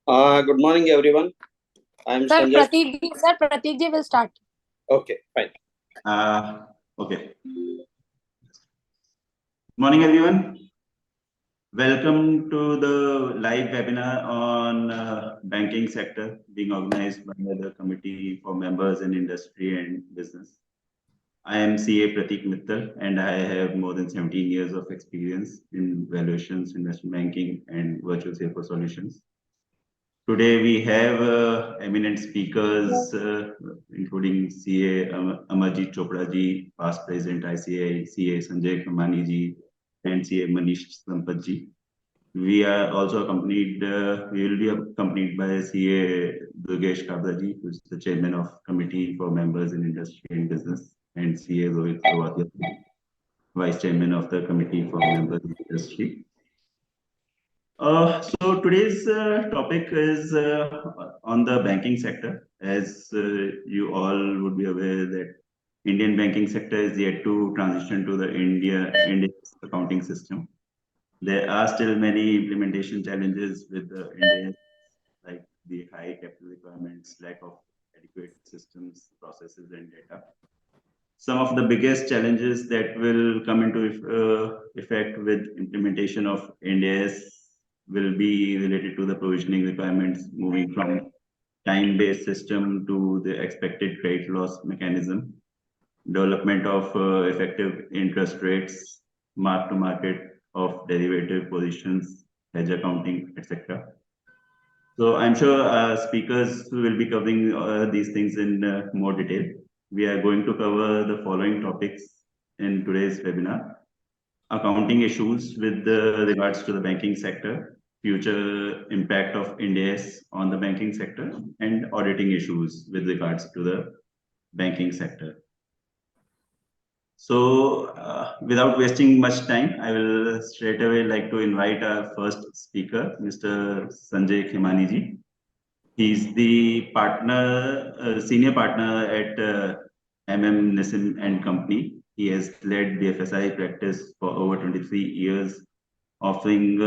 Good morning, everyone. I'm Sir, Sanjay. Prateek ji will start. Okay, fine. Okay. Morning, everyone. Welcome to the live webinar on banking sector being organized by the Committee for Members in Industry and Business. I am CA Prateek Mittal, and I have more than 17 years of experience in valuations, investment banking, and virtual CFO solutions. Today we have eminent speakers, including CA Amarjit Chopra ji, past President ICAI, CA Sanjay Khemani ji, and CA Manish Sampath ji. We are also accompanied, we will be accompanied by CA Durgesh Kabra ji, who is the Chairman of Committee for Members in Industry and Business, and CA Rohit Rawat, Vice Chairman of the Committee for Members in Industry. So today's topic is on the banking sector. As you all would be aware that Indian banking sector is yet to transition to the Indian accounting system. There are still many implementation challenges with the Indian, like the high capital requirements, lack of adequate systems, processes, and data. Some of the biggest challenges that will come into effect with implementation of NDS will be related to the provisioning requirements, moving from time-based system to the expected credit loss mechanism, development of effective interest rates, mark-to-market of derivative positions, hedge accounting, etc. So I'm sure speakers will be covering these things in more detail. We are going to cover the following topics in today's webinar: accounting issues with regards to the banking sector, future impact of NDS on the banking sector, and auditing issues with regards to the banking sector. So without wasting much time, I will straight away like to invite our first speaker, Mr. Sanjay Khemani ji. He's the senior partner at Nissim and Company. He has led BFSI practice for over 23 years, offering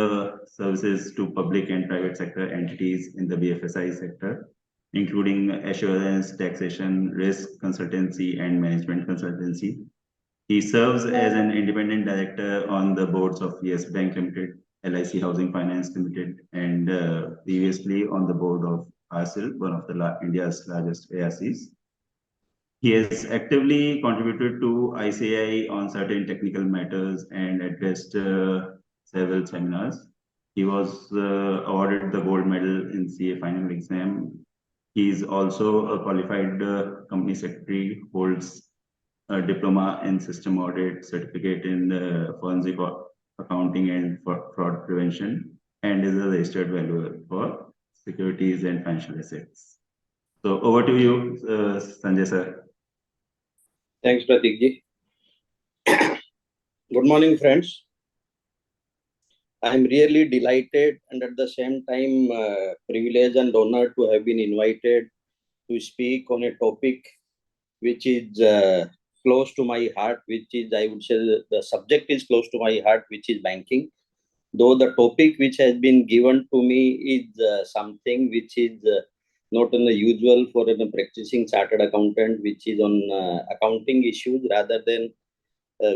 services to public and private sector entities in the BFSI sector, including assurance, taxation, risk consultancy, and management consultancy. He serves as an independent director on the boards of Yes Bank Limited, LIC Housing Finance Limited, and previously on the board of ARCIL, one of India's largest ARCs. He has actively contributed to ICAI on certain technical matters and addressed several seminars. He was awarded the gold medal in CA final exam. He is also a qualified company secretary, holds a diploma in system audit, certificate in forensic accounting and fraud prevention, and is a registered valuer for securities and financial assets. So over to you, Sanjay sir. Thanks, Prateek ji. Good morning, friends. I'm really delighted and at the same time privileged and honored to have been invited to speak on a topic which is close to my heart, which is, I would say, the subject is close to my heart, which is banking. Though the topic which has been given to me is something which is not on the usual for a practicing chartered accountant, which is on accounting issues rather than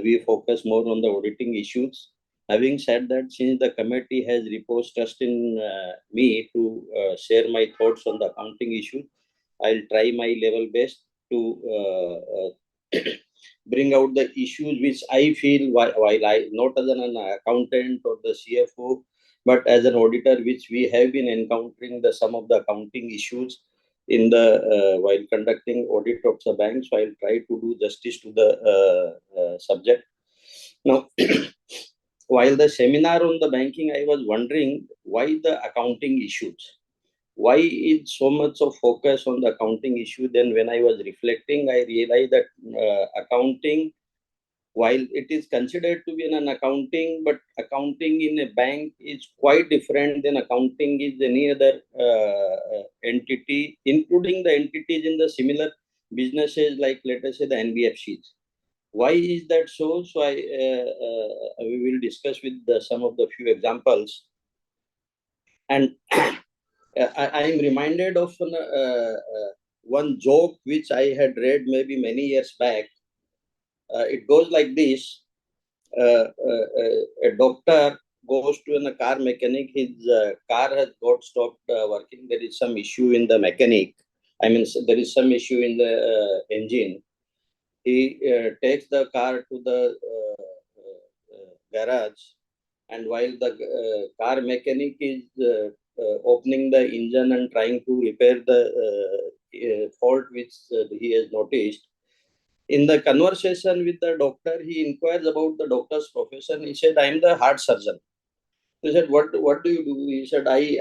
we focus more on the auditing issues. Having said that, since the committee has reposed trust in me to share my thoughts on the accounting issues, I'll try my level best to bring out the issues which I feel while I, not as an accountant or the CFO, but as an auditor, which we have been encountering some of the accounting issues in the while conducting audit of the bank. So I'll try to do justice to the subject. Now, while the seminar on the banking, I was wondering why the accounting issues. Why is so much of focus on the accounting issue? Then when I was reflecting, I realized that accounting, while it is considered to be an accounting, but accounting in a bank is quite different than accounting is any other entity, including the entities in the similar businesses like, let us say, the NBFCs. Why is that so? So we will discuss with some of the few examples. And I am reminded of one joke which I had read maybe many years back. It goes like this. A doctor goes to a car mechanic. His car has got stopped working. There is some issue in the mechanic. I mean, there is some issue in the engine. He takes the car to the garage, and while the car mechanic is opening the engine and trying to repair the fault which he has noticed, in the conversation with the doctor, he inquires about the doctor's profession. He said, "I am the heart surgeon." He said, "What do you do?" He said, "I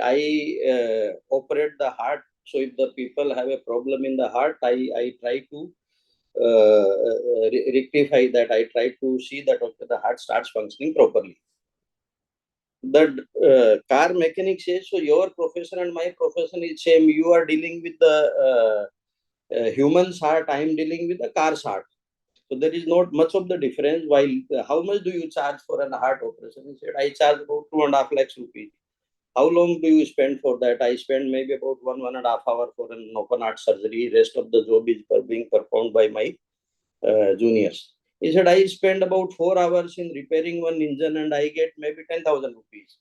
operate the heart. So if the people have a problem in the heart, I try to rectify that. I try to see that the heart starts functioning properly." The car mechanic says, "So your profession and my profession is same. You are dealing with the human's heart. I am dealing with the car's heart. So there is not much of the difference. While how much do you charge for an heart operation?" He said, "I charge about 2.5 lakhs rupees." "How long do you spend for that?" "I spend maybe about 1.5 hour for an open heart surgery. Rest of the job is being performed by my juniors." He said, "I spend about 4 hours in repairing one engine and I get maybe 10,000 rupees.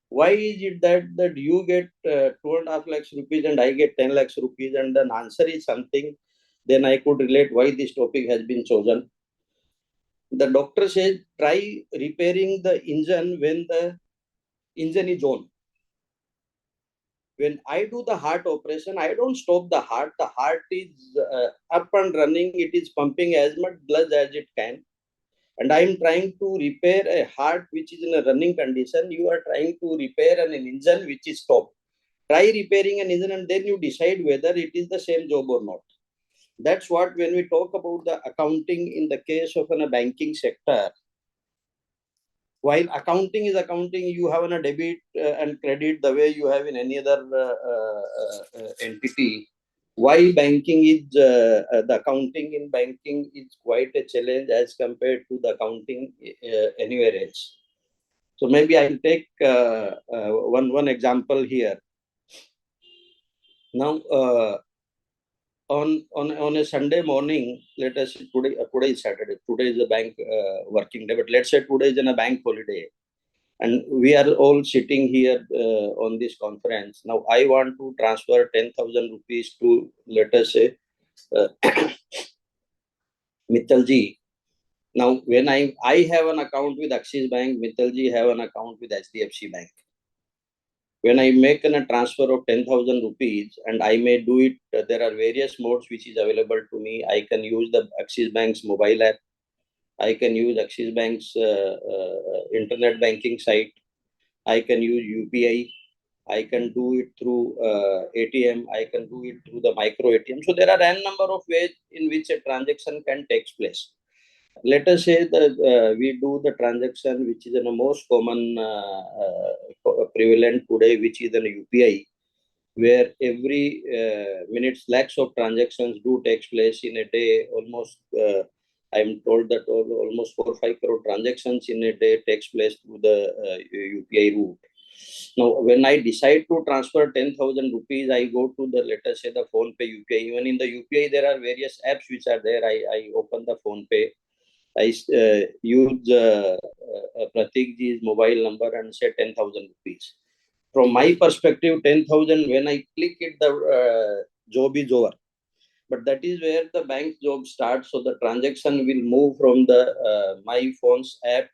Why is it that you get 2.5 lakhs rupees and I get 10 lakhs rupees?" And the answer is something, then I could relate why this topic has been chosen. The doctor says, "Try repairing the engine when the engine is on." When I do the heart operation, I don't stop the heart. The heart is up and running. It is pumping as much blood as it can. And I'm trying to repair a heart which is in a running condition. You are trying to repair an engine which is stopped. Try repairing an engine and then you decide whether it is the same job or not. That's what, when we talk about the accounting in the case of a banking sector, while accounting is accounting, you have a debit and credit the way you have in any other entity. Why banking is the accounting in banking is quite a challenge as compared to the accounting anywhere else. So maybe I'll take one example here. Now, on a Sunday morning, let us say today is Saturday. Today is a bank working day, but let's say today is in a bank holiday, and we are all sitting here on this conference. Now, I want to transfer 10,000 rupees to, let us say, uh, Mittalji. Now, when I have an account with Axis Bank, Mittalji have an account with HDFC Bank. When I make a transfer of 10,000 rupees, and I may do it, there are various modes which is available to me. I can use the Axis Bank's mobile app. I can use Axis Bank's internet banking site. I can use UPI. I can do it through ATM. I can do it through the micro ATM. So there are n number of ways in which a transaction can take place. Let us say that we do the transaction which is the most common prevalent today, which is an UPI, where every minutes lakhs of transactions do takes place in a day. Almost I'm told that almost 4 or 5 crore transactions in a day takes place through the UPI route. Now, when I decide to transfer 10,000 rupees, I go to the, let us say, the PhonePe UPI. Even in the UPI, there are various apps which are there. I open the PhonePe. I use Pratik ji's mobile number and say 10,000 rupees. From my perspective, 10,000, when I click it, the job is over. But that is where the bank job starts. So the transaction will move from the my phone's app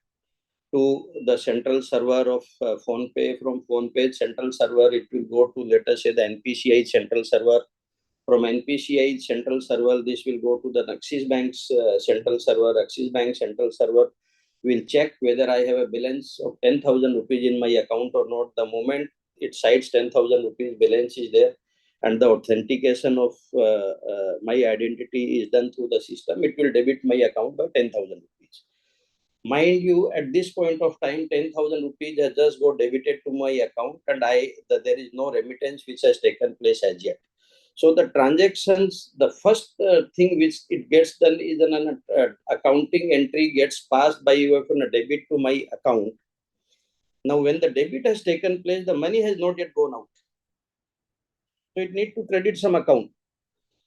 to the central server of PhonePe. From PhonePe central server, it will go to, let us say, the NPCI central server. From NPCI central server, this will go to the Axis Bank's central server. Axis Bank central server will check whether I have a balance of 10,000 rupees in my account or not. The moment it cites 10,000 rupees balance is there, and the authentication of my identity is done through the system, it will debit my account by 10,000 rupees. Mind you, at this point of time, 10,000 rupees has just got debited to my account, and there is no remittance which has taken place as yet. So the transactions, the first thing which it gets done is an accounting entry gets passed by you from a debit to my account. Now, when the debit has taken place, the money has not yet gone out. So it need to credit some account.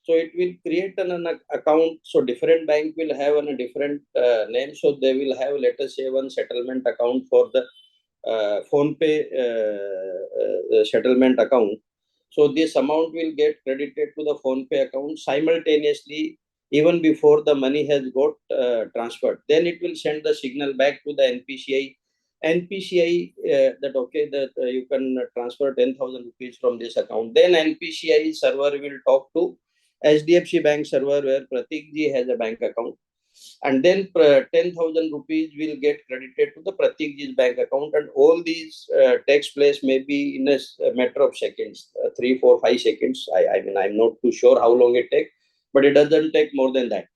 So it will create an account. So different bank will have a different name. So they will have, let us say, one settlement account for the PhonePe settlement account. So this amount will get credited to the PhonePe account simultaneously, even before the money has got transferred. Then it will send the signal back to the NPCI. NPCI that okay, that you can transfer 10,000 rupees from this account. Then NPCI server will talk to HDFC Bank server where Pratik ji has a bank account, and then 10,000 rupees will get credited to the Pratik ji's bank account, and all these takes place maybe in a matter of seconds, 3, 4, 5 seconds. I mean, I'm not too sure how long it takes, but it doesn't take more than that.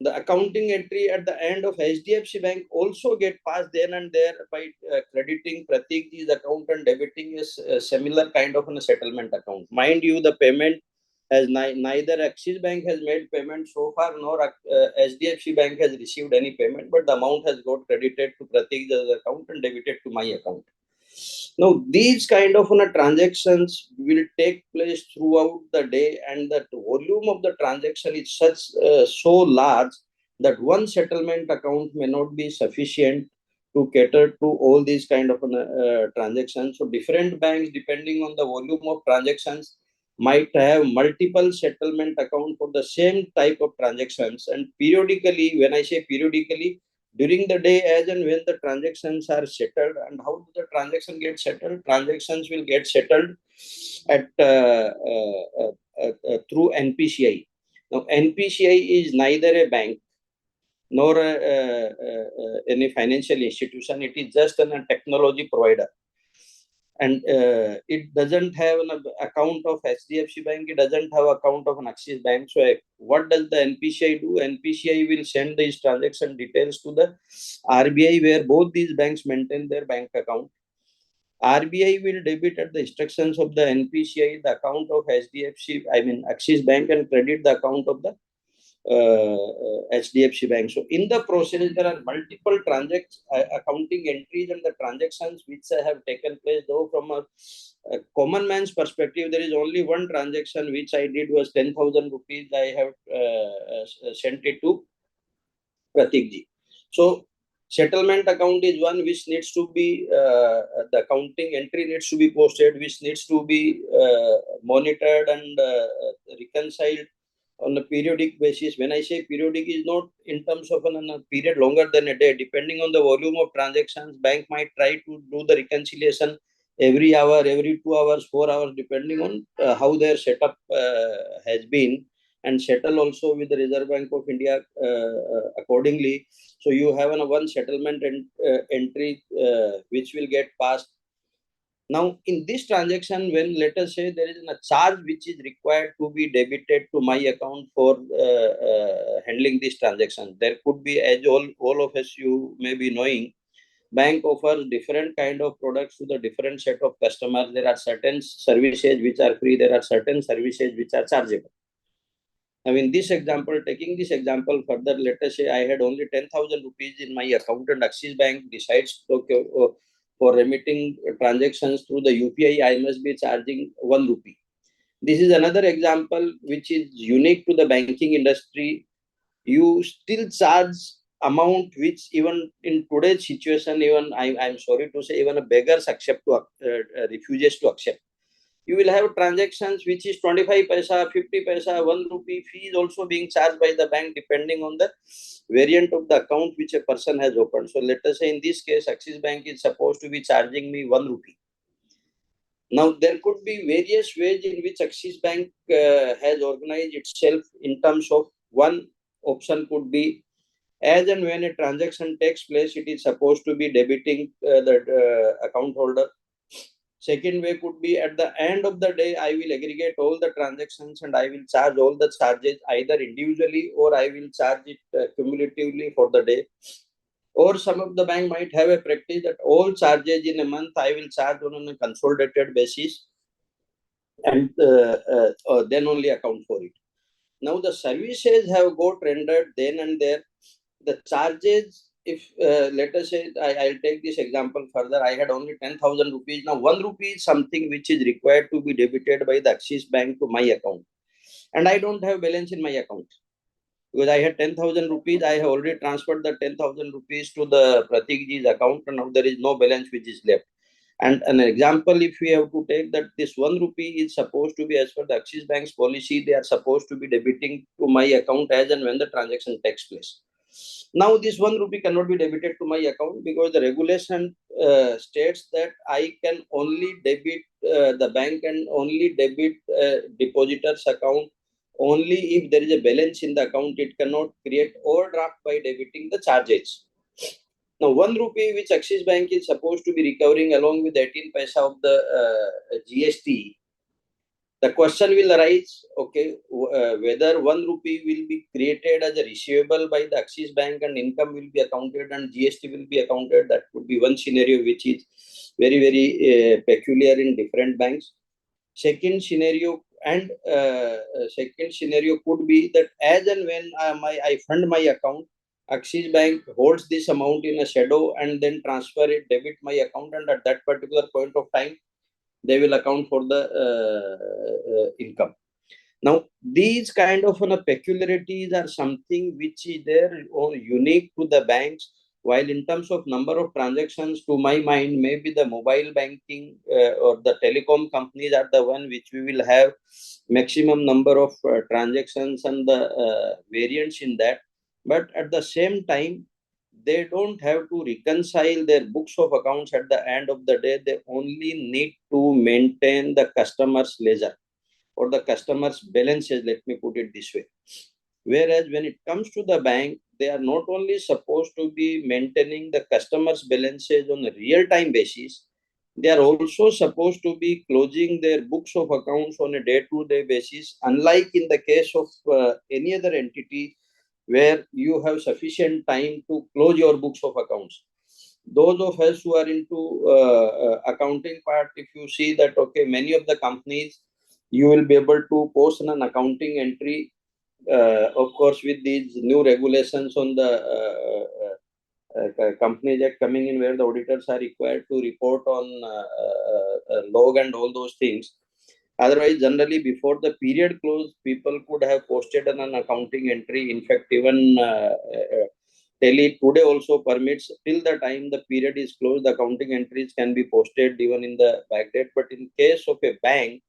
The accounting entry at the end of HDFC Bank also get passed then and there by crediting Pratik ji's account and debiting a similar kind of a settlement account. Mind you, the payment has neither Axis Bank has made payment so far, nor HDFC Bank has received any payment, but the amount has got credited to Pratik ji's account and debited to my account. Now, these kind of transactions will take place throughout the day, and the volume of the transaction is such so large that one settlement account may not be sufficient to cater to all these kind of transactions. So, different banks, depending on the volume of transactions, might have multiple settlement account for the same type of transactions. And periodically, when I say periodically, during the day, as and when the transactions are settled. And how do the transaction get settled? Transactions will get settled at through NPCI. Now, NPCI is neither a bank nor any financial institution. It is just a technology provider, and it doesn't have an account of HDFC Bank. It doesn't have account of an Axis Bank. So what does the NPCI do? NPCI will send these transaction details to the RBI, where both these banks maintain their bank account. RBI will debit at the instructions of the NPCI the account of Axis Bank, and credit the account of the HDFC Bank. So in the process, there are multiple accounting entries and the transactions which have taken place. Though from a common man's perspective, there is only one transaction which I did was 10,000 rupees. I have sent it to Pratik ji. So settlement account is one which needs to be, the accounting entry needs to be posted, which needs to be monitored and reconciled on a periodic basis. When I say periodic, is not in terms of a period longer than a day. Depending on the volume of transactions, bank might try to do the reconciliation every hour, every 2 hours, 4 hours, depending on how their setup has been, and settle also with the Reserve Bank of India accordingly. So you have one settlement entry which will get passed. Now, in this transaction, when let us say there is a charge which is required to be debited to my account for handling this transaction, there could be, as all of us you may be knowing, bank offers different kind of products to the different set of customers. There are certain services which are free. There are certain services which are chargeable. Now, in this example, taking this example further, let us say I had only 10,000 rupees in my account, and Axis Bank decides for remitting transactions through the UPI, I must be charging 1 rupee. This is another example which is unique to the banking industry. You still charge amount which even in today's situation, even I'm sorry to say, even a beggars refuses to accept. You will have transactions which is 25 paisa, 50 paisa, 1 rupee. Fee is also being charged by the bank depending on the variant of the account which a person has opened. So let us say in this case, Axis Bank is supposed to be charging me 1 rupee. Now, there could be various ways in which Axis Bank has organized itself in terms of one option could be, as and when a transaction takes place, it is supposed to be debiting the account holder. Second way could be, at the end of the day, I will aggregate all the transactions and I will charge all the charges either individually, or I will charge it cumulatively for the day. Or some of the bank might have a practice that all charges in a month I will charge on a consolidated basis, and then only account for it. Now the services have got rendered then and there. The charges if let us say, I'll take this example further. I had only 10,000 rupees. Now, 1 rupee is something which is required to be debited by the Axis Bank to my account. And I don't have balance in my account. Because I had 10,000 rupees, I have already transferred the 10,000 rupees to the Pratik ji's account, and now there is no balance which is left. And an example, if we have to take that this 1 rupee is supposed to be, as per the Axis Bank's policy, they are supposed to be debiting to my account as and when the transaction takes place. Now, this 1 rupee cannot be debited to my account because the regulation states that I can only debit, the bank can only debit depositor's account only if there is a balance in the account. It cannot create overdraft by debiting the charges. Now, 1 rupee which Axis Bank is supposed to be recovering along with 18 paisa of the GST, the question will arise, okay, whether 1 rupee will be created as a receivable by the Axis Bank and income will be accounted and GST will be accounted. That would be one scenario which is very, very peculiar in different banks. Second scenario could be that as and when I fund my account, Axis Bank holds this amount in a shadow and then transfer it, debit my account, and at that particular point of time, they will account for the income. Now, these kind of peculiarities are something which is there unique to the banks. While in terms of number of transactions, to my mind, maybe the mobile banking or the telecom companies are the one which we will have maximum number of transactions and the variants in that. But at the same time, they don't have to reconcile their books of accounts at the end of the day. They only need to maintain the customer's ledger or the customer's balances, let me put it this way. Whereas when it comes to the bank, they are not only supposed to be maintaining the customer's balances on a real-time basis, they are also supposed to be closing their books of accounts on a day-to-day basis, unlike in the case of any other entity where you have sufficient time to close your books of accounts. Those of us who are into accounting part, if you see that, okay, many of the companies, you will be able to post an accounting entry, of course, with these new regulations on the Companies Act coming in, where the auditors are required to report on log and all those things. Otherwise, generally, before the period close, people could have posted an accounting entry. In fact, even Tele today also permits till the time the period is closed, the accounting entries can be posted even in the back date. But in case of a bank,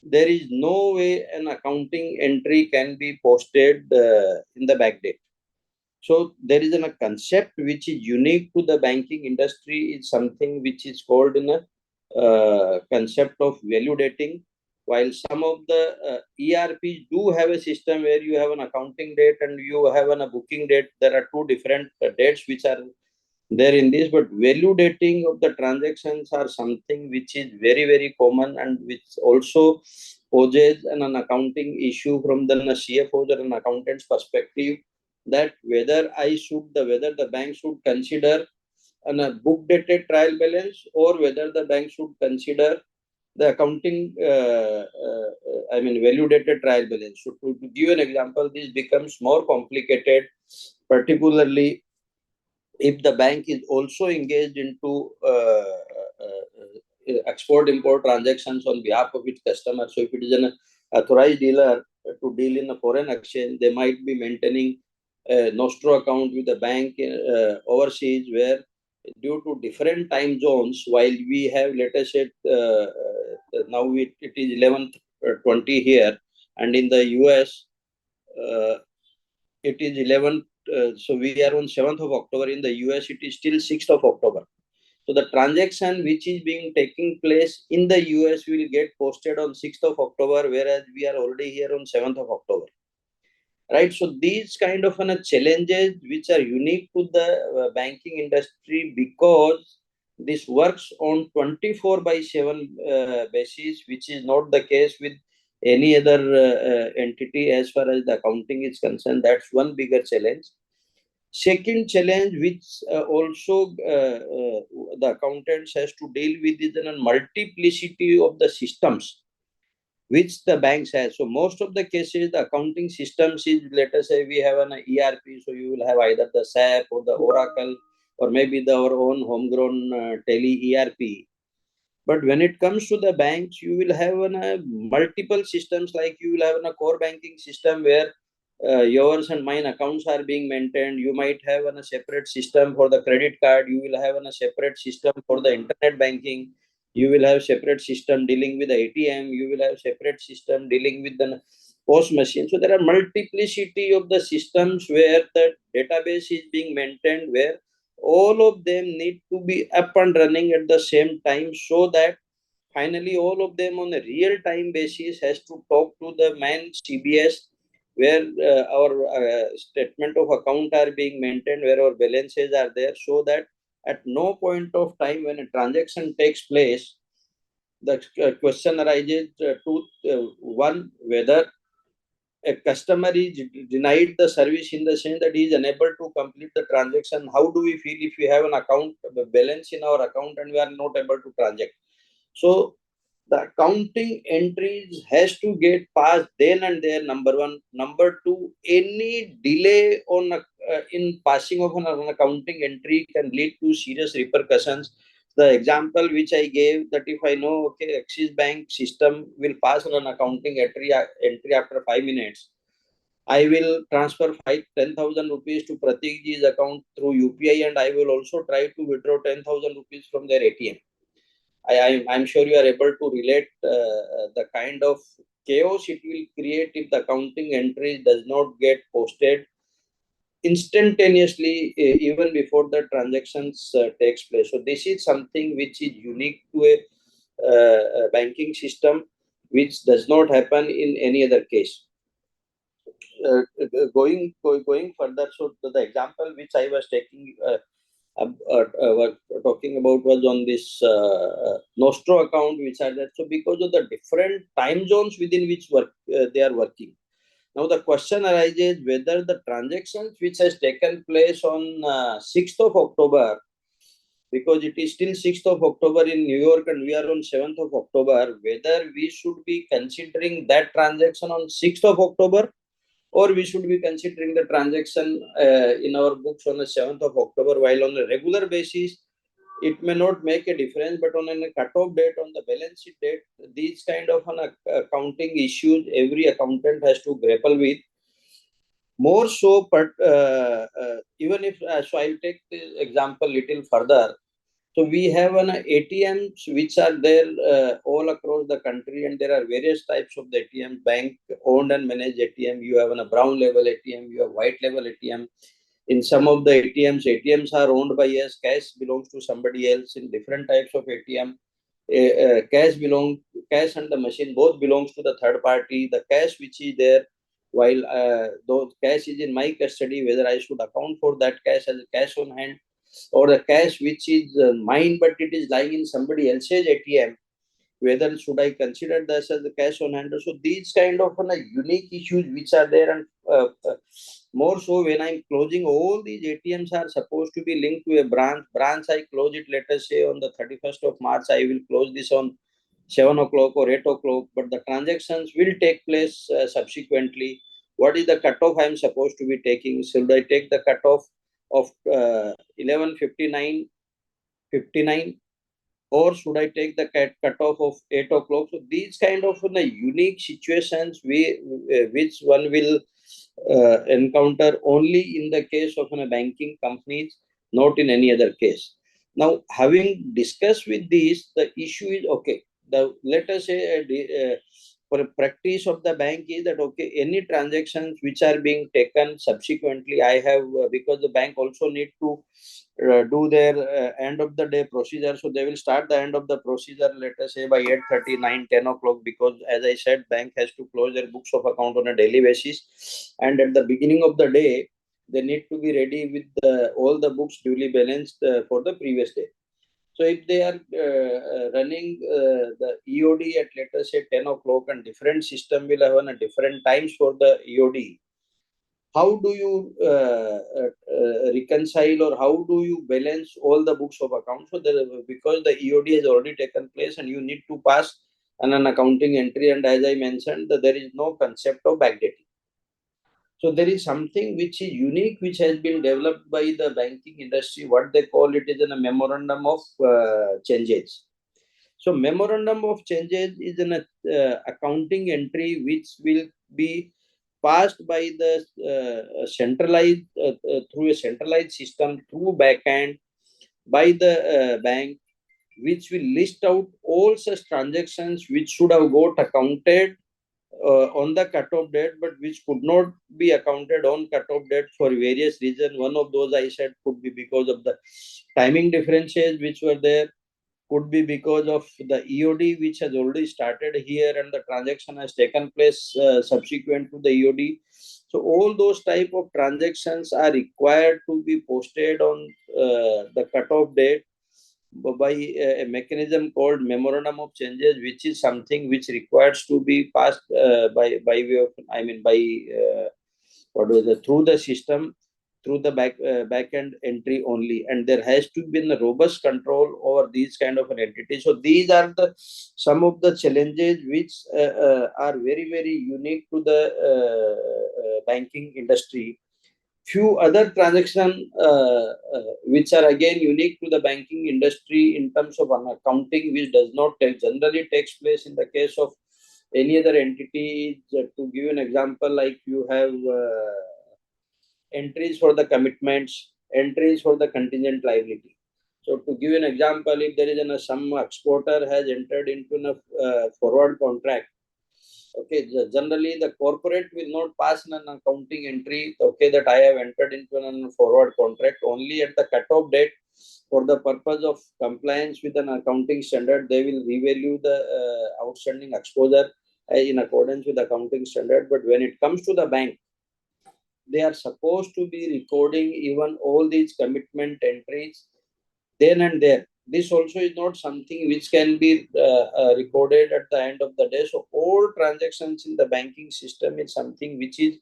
there is no way an accounting entry can be posted in the back date. So there is a concept which is unique to the banking industry, is something which is called in a concept of value dating. While some of the ERPs do have a system where you have an accounting date and you have a booking date, there are two different dates which are there in this. But value dating of the transactions are something which is very, very common and which also poses an accounting issue from the CFO's or an accountant's perspective, that whether the bank should consider a book dated trial balance or whether the bank should consider the accounting, value dated trial balance. So to give an example, this becomes more complicated, particularly if the bank is also engaged into export-import transactions on behalf of its customers. So if it is an authorized dealer to deal in a foreign exchange, they might be maintaining a Nostro account with the bank overseas, where due to different time zones, while we have, let us say, now it is 11:20 here, and in the US, it is 11th. So we are on 7th of October. In the US, it is still 6th of October. So the transaction which is being taking place in the US will get posted on 6th of October, whereas we are already here on 7th of October. Right. So these kind of challenges which are unique to the banking industry, because this works on 24/7 basis, which is not the case with any other entity as far as the accounting is concerned. That's one bigger challenge. Second challenge, which also the accountants has to deal with, is a multiplicity of the systems which the banks has. So most of the cases, the accounting systems is, let us say we have an ERP, so you will have either the SAP or the Oracle, or maybe our own homegrown Tele ERP. But when it comes to the banks, you will have multiple systems, like you will have a core banking system where yours and mine accounts are being maintained. You might have a separate system for the credit card. You will have a separate system for the internet banking. You will have separate system dealing with the ATM. You will have separate system dealing with the post machine. So there are multiplicity of the systems where the database is being maintained, where all of them need to be up and running at the same time, so that finally all of them on a real time basis has to talk to the main CBS, where our statement of account are being maintained, where our balances are there, so that at no point of time when a transaction takes place, the question arises one, whether a customer is denied the service in the sense that he is unable to complete the transaction. How do we feel if we have an account balance in our account and we are not able to transact? So the accounting entries has to get passed then and there, number one. Number two, any delay on in passing of an accounting entry can lead to serious repercussions. The example which I gave, that if I know, okay, Axis Bank system will pass an accounting entry after 5 minutes, I will transfer 10,000 rupees to Pratik ji's account through UPI, and I will also try to withdraw 10,000 rupees from their ATM. I'm sure you are able to relate the kind of chaos it will create if the accounting entry does not get posted instantaneously, even before the transactions takes place. So this is something which is unique to a banking system, which does not happen in any other case. Going further, so the example which I was taking talking about was on this Nostro account, which are there. So because of the different time zones within which they are working. Now the question arises whether the transactions which has taken place on 6th of October, because it is still 6th of October in New York and we are on 7th of October, whether we should be considering that transaction on 6th of October, or we should be considering the transaction in our books on the 7th of October, while on a regular basis, it may not make a difference, but on a cutoff date, on the balance sheet date, these kind of accounting issues every accountant has to grapple with. More so, but even if, so I'll take the example little further. So we have an ATMs which are there all across the country, and there are various types of the ATM, bank owned and managed ATM. You have a brown label ATM, you have white label ATM. In some of the ATMs are owned by us, cash belongs to somebody else. In different types of ATM, cash and the machine both belongs to the third party. The cash which is there, while those cash is in my custody, whether I should account for that cash as a cash on hand, or the cash which is mine but it is lying in somebody else's ATM, whether should I consider this as the cash on hand. So these kind of unique issues which are there, and more so when I'm closing, all these ATMs are supposed to be linked to a branch. I close it, let us say on the 31st of March, I will close this on 7 o'clock or 8 o'clock, but the transactions will take place subsequently. What is the cutoff I'm supposed to be taking? Should I take the cutoff of 11:59, or should I take the cutoff of 8 o'clock? So these kind of unique situations which one will encounter only in the case of banking companies, not in any other case. Now, having discussed with these, the issue is, okay, let us say for a practice of the bank is that, okay, any transactions which are being taken subsequently, I have, because the bank also need to do their end of the day procedure. So they will start the end of the procedure, let us say by 8:30, 9, 10 o'clock, because as I said, bank has to close their books of account on a daily basis. And at the beginning of the day, they need to be ready with all the books duly balanced for the previous day. So if they are running the EOD at, let us say, 10 o'clock, and different system will have a different times for the EOD, how do you reconcile, or how do you balance all the books of accounts? So because the EOD has already taken place and you need to pass and an accounting entry, and as I mentioned, there is no concept of backdating. So there is something which is unique, which has been developed by the banking industry. What they call it is a memorandum of changes. So memorandum of changes is an accounting entry which will be passed by the centralized through a centralized system through backend by the bank, which will list out all such transactions which should have got accounted on the cutoff date, but which could not be accounted on cutoff date for various reasons. One of those I said could be because of the timing differences which were there, could be because of the EOD which has already started here and the transaction has taken place subsequent to the EOD. So all those type of transactions are required to be posted on the cutoff date by a mechanism called memorandum of changes, which is something which requires to be passed by way of, I mean, by through the system, through the back end entry only, and there has to be a robust control over these kind of an entity. So these are the some of the challenges which are very unique to the banking industry. Few other transactions which are again unique to the banking industry in terms of an accounting, which does not generally takes place in the case of any other entity. To give you an example, like you have entries for the commitments, entries for the contingent liability. So to give you an example, if there is some exporter has entered into a forward contract, okay, generally the corporate will not pass an accounting entry, okay, that I have entered into a forward contract. Only at the cutoff date, for the purpose of compliance with an accounting standard, they will revalue the outstanding exposure in accordance with accounting standard. But when it comes to the bank, they are supposed to be recording even all these commitment entries then and there. This also is not something which can be recorded at the end of the day. So all transactions in the banking system is something which is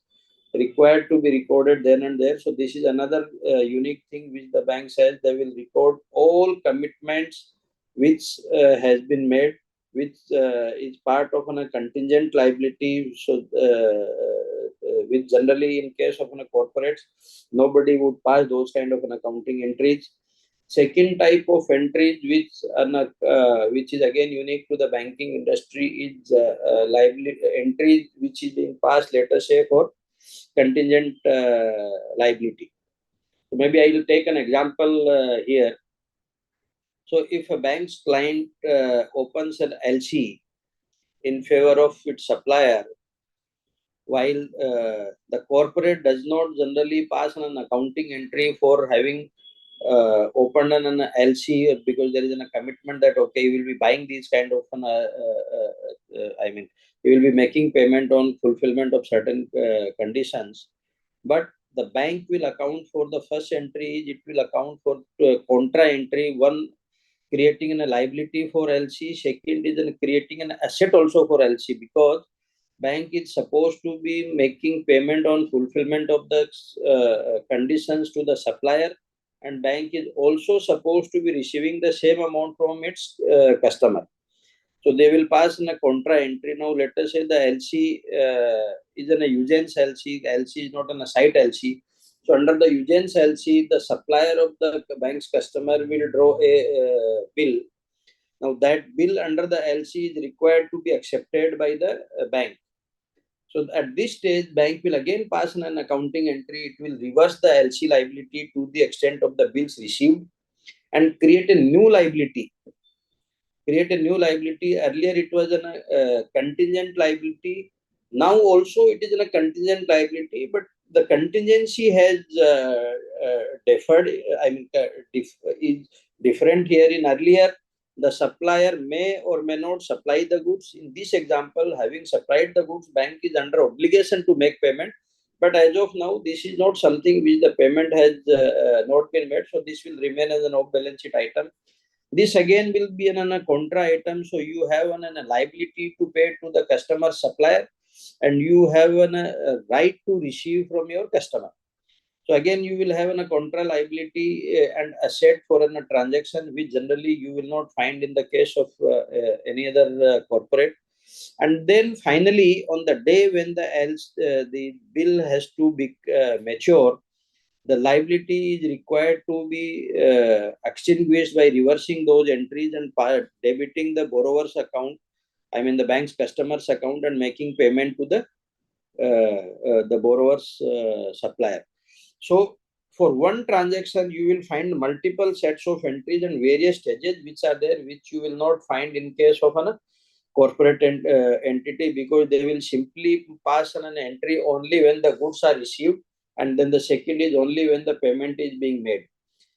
required to be recorded then and there. So this is another unique thing which the bank says. They will record all commitments which has been made, which is part of a contingent liability. So which generally in case of a corporate, nobody would pass those kind of an accounting entries. Second type of entries which is again unique to the banking industry is liability entries which is being passed, let us say, for contingent liability. So maybe I will take an example here. So if a bank's client opens an LC in favor of its supplier, while the corporate does not generally pass an accounting entry for having opened an LC, because there is a commitment that okay, you will be buying these kind of I mean, you will be making payment on fulfillment of certain conditions. But the bank will account for the first entry, it will account for contra entry, one creating a liability for LC, second is creating an asset also for LC, because bank is supposed to be making payment on fulfillment of the conditions to the supplier, and bank is also supposed to be receiving the same amount from its customer. So they will pass in a contra entry. Now let us say the LC is in a Eugen's LC. LC is not on a site LC. So under the Eugen's LC, the supplier of the bank's customer will draw a bill. Now that bill under the LC is required to be accepted by the bank. So at this stage, bank will again pass an accounting entry. It will reverse the LC liability to the extent of the bills received and create a new liability. Earlier it was a contingent liability. Now also it is a contingent liability, but the contingency has deferred. I mean, is different here. In earlier, the supplier may or may not supply the goods. In this example, having supplied the goods, bank is under obligation to make payment. But as of now, this is not something which the payment has not been made. So this will remain as an off-balance sheet item. This again will be a contra item. So you have a liability to pay to the customer supplier, and you have a right to receive from your customer. So again, you will have a contra liability and asset for a transaction, which generally you will not find in the case of any other corporate. And then finally, on the day when the bill has to be mature, the liability is required to be extinguished by reversing those entries and debiting the borrower's account, I mean the bank's customer's account, and making payment to the borrower's supplier. So for one transaction, you will find multiple sets of entries and various stages which are there, which you will not find in case of a corporate entity, because they will simply pass an entry only when the goods are received, and then the second is only when the payment is being made.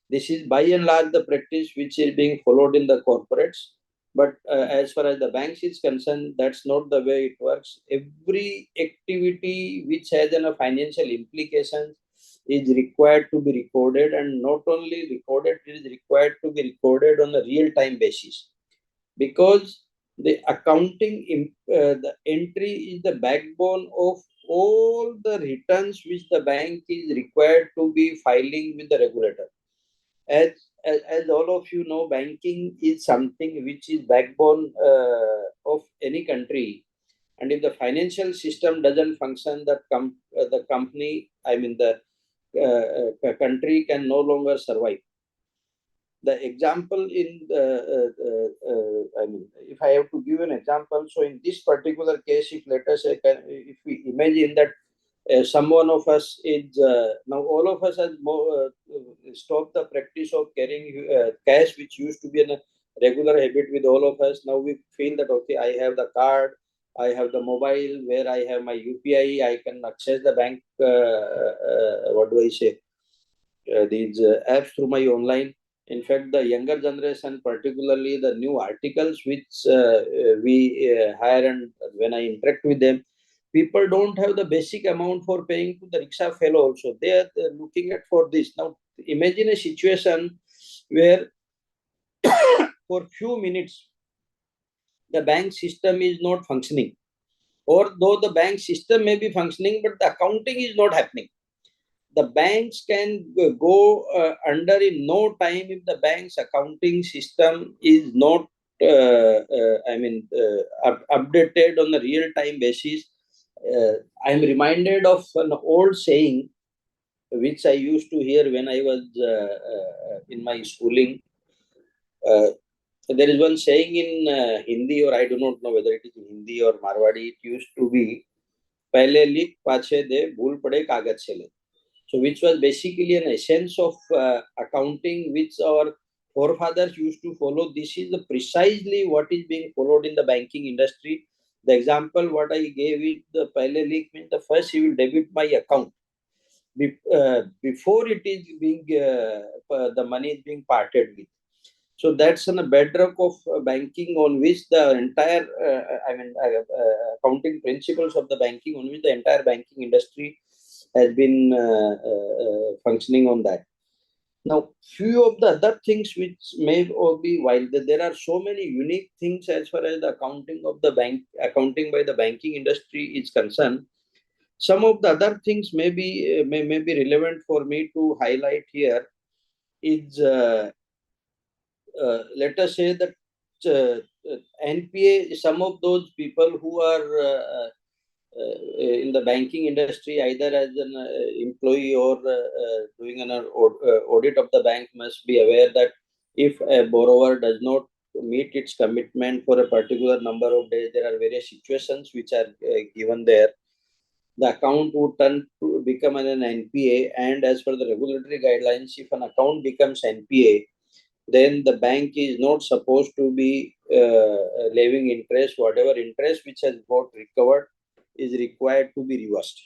This is by and large the practice which is being followed in the corporates. But as far as the banks is concerned, that's not the way it works. Every activity which has a financial implications is required to be recorded, and not only recorded, it is required to be recorded on a real-time basis, because the the entry is the backbone of all the returns which the bank is required to be filing with the regulator. As all of you know, banking is something which is backbone of any country. And if the financial system doesn't function, the company, I mean the country can no longer survive. The example in I mean, if I have to give an example, so in this particular case, if let us say, if we imagine that someone of us is now all of us has stopped the practice of carrying cash, which used to be a regular habit with all of us. Now we feel that okay, I have the card, I have the mobile where I have my UPI, I can access the bank. What do I say? These apps through my online. In fact, the younger generation, particularly the new articles which we hire, and when I interact with them, people don't have the basic amount for paying to the rickshaw fellow also. They are looking at for this. Now, imagine a situation where for few minutes, the bank system is not functioning. Or though the bank system may be functioning, but the accounting is not happening. The banks can go under in no time if the bank's accounting system is not updated on a real time basis. I'm reminded of an old saying which I used to hear when I was in my schooling. There is one saying in Hindi, or I do not know whether it is Hindi or Marwadi. It used to be "पहले लिख पाछे दे भूल पड़े कागज से ले." So which was basically an essence of accounting which our forefathers used to follow. This is precisely what is being followed in the banking industry. The example what I gave is the pehle leak means the first you will debit my account before it is being the money is being parted with. So that's a bedrock of banking on which the entire accounting principles of the banking on which the entire banking industry has been functioning on that. Now, few of the other things which may be, while there are so many unique things as far as the accounting by the banking industry is concerned, some of the other things may be relevant for me to highlight here. Is let us say that NPA, some of those people who are in the banking industry, either as an employee or doing an audit of the bank, must be aware that if a borrower does not meet its commitment for a particular number of days, there are various situations which are given there. The account would turn to become an NPA, and as per the regulatory guidelines, if an account becomes NPA, then the bank is not supposed to be levying interest. Whatever interest which has got recovered is required to be reversed.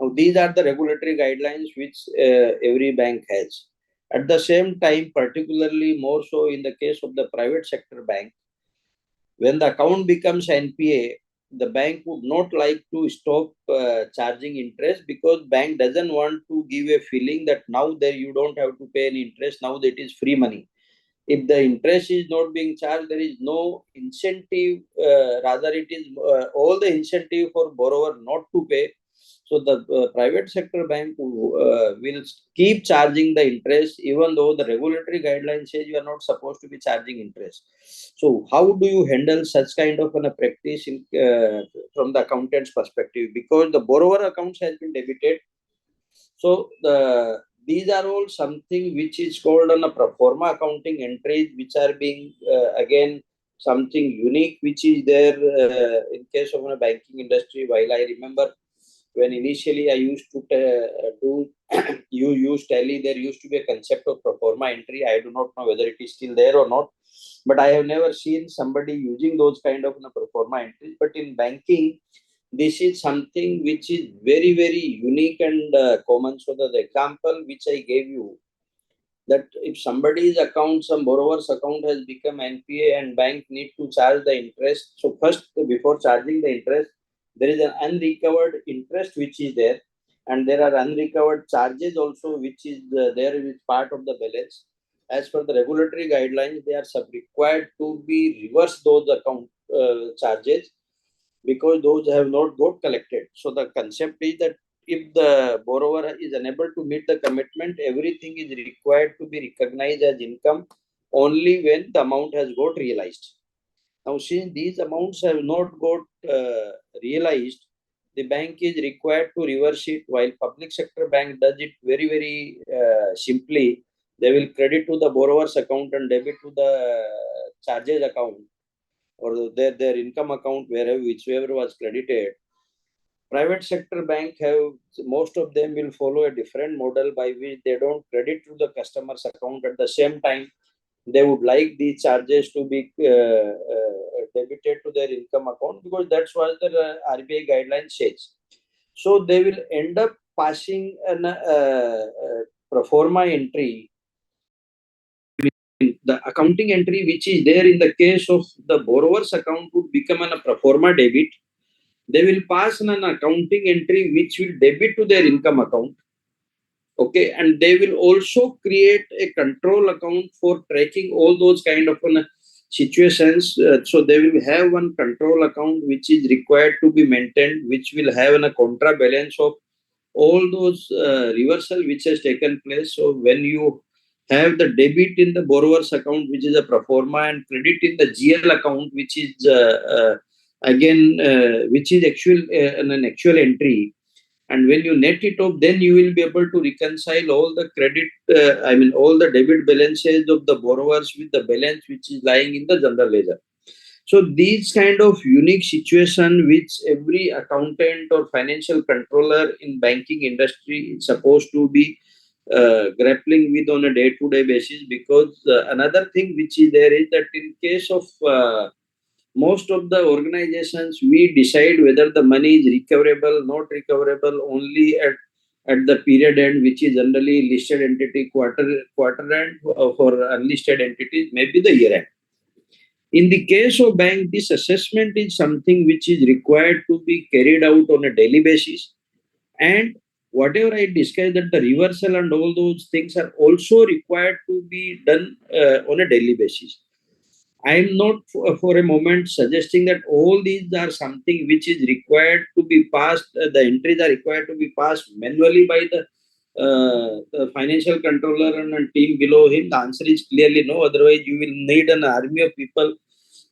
Now, these are the regulatory guidelines which every bank has. At the same time, particularly more so in the case of the private sector bank, when the account becomes NPA, the bank would not like to stop charging interest, because bank doesn't want to give a feeling that now that you don't have to pay any interest, now that is free money. If the interest is not being charged, there is no incentive, rather it is all the incentive for borrower not to pay. So the private sector bank will keep charging the interest, even though the regulatory guidelines says you are not supposed to be charging interest. So how do you handle such kind of a practice from the accountant's perspective? Because the borrower accounts has been debited. So these are all something which is called on a pro forma accounting entries, which are being again something unique, which is there in case of a banking industry. While I remember when initially I used to do you use Tally, there used to be a concept of pro forma entry. I do not know whether it is still there or not, but I have never seen somebody using those kind of pro forma entries. But in banking, this is something which is very, very unique and common. So the example which I gave you, that if somebody's account, some borrower's account has become NPA and bank need to charge the interest. So first, before charging the interest, there is an unrecovered interest which is there, and there are unrecovered charges also which is there with part of the balance. As per the regulatory guidelines, they are required to be reverse those account charges, because those have not got collected. So the concept is that if the borrower is unable to meet the commitment, everything is required to be recognized as income only when the amount has got realized. Now, since these amounts have not got realized, the bank is required to reverse it. While public sector bank does it very, very simply, they will credit to the borrower's account and debit to the charges account, or their income account, wherever whichever was credited. Private sector bank have, most of them will follow a different model by which they don't credit to the customer's account. At the same time, they would like these charges to be debited to their income account, because that's what the RBI guideline says. So they will end up passing an pro forma entry, the accounting entry which is there in the case of the borrower's account would become a pro forma debit. They will pass an accounting entry which will debit to their income account. Okay, and they will also create a control account for tracking all those kind of situations. So they will have one control account which is required to be maintained, which will have a contra balance of all those reversal which has taken place. So when you have the debit in the borrower's account, which is a pro forma, and credit in the GL account, which is which is an actual entry, and when you net it off, then you will be able to reconcile all the credit, all the debit balances of the borrowers with the balance which is lying in the general ledger. So these kind of unique situation which every accountant or financial controller in banking industry is supposed to be grappling with on a day-to-day basis. Because another thing which is there is that in case of most of the organizations, we decide whether the money is recoverable, not recoverable only at the period end, which is generally listed entity quarter end, for unlisted entities, maybe the year end. In the case of bank, this assessment is something which is required to be carried out on a daily basis. And whatever I discussed, that the reversal and all those things are also required to be done on a daily basis. I am not for a moment suggesting that all these are something which is required to be passed, the entries are required to be passed manually by the financial controller and a team below him. The answer is clearly no. Otherwise, you will need an army of people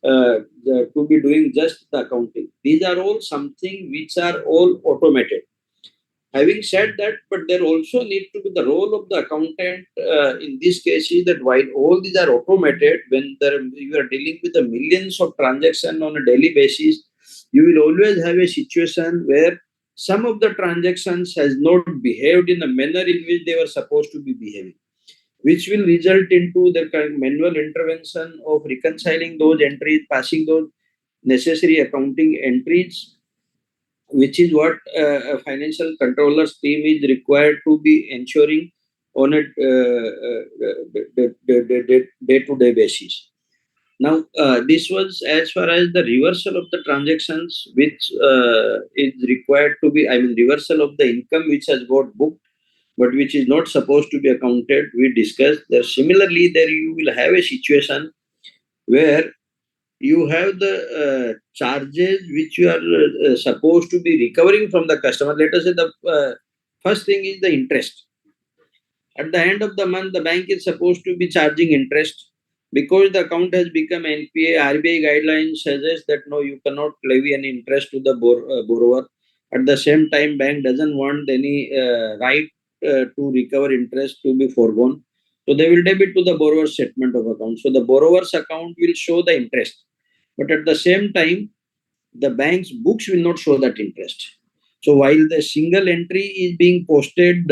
to be doing just the accounting. These are all something which are all automated. Having said that, but there also need to be the role of the accountant in this case is that while all these are automated, when you are dealing with the millions of transactions on a daily basis, you will always have a situation where some of the transactions has not behaved in the manner in which they were supposed to be behaving, which will result into the kind of manual intervention of reconciling those entries, passing those necessary accounting entries, which is what a financial controller's team is required to be ensuring on a day-to-day basis. Now, this was as far as the reversal of the transactions, which is required to be, reversal of the income which has got booked, but which is not supposed to be accounted. We discussed that similarly, there you will have a situation where you have the charges which you are supposed to be recovering from the customer. Let us say the first thing is the interest. At the end of the month, the bank is supposed to be charging interest. Because the account has become NPA, RBI guidelines suggest that no, you cannot levy any interest to the borrower. At the same time, bank doesn't want any right to recover interest to be foregone. So they will debit to the borrower's statement of account. So the borrower's account will show the interest. But at the same time, the bank's books will not show that interest. So while the single entry is being posted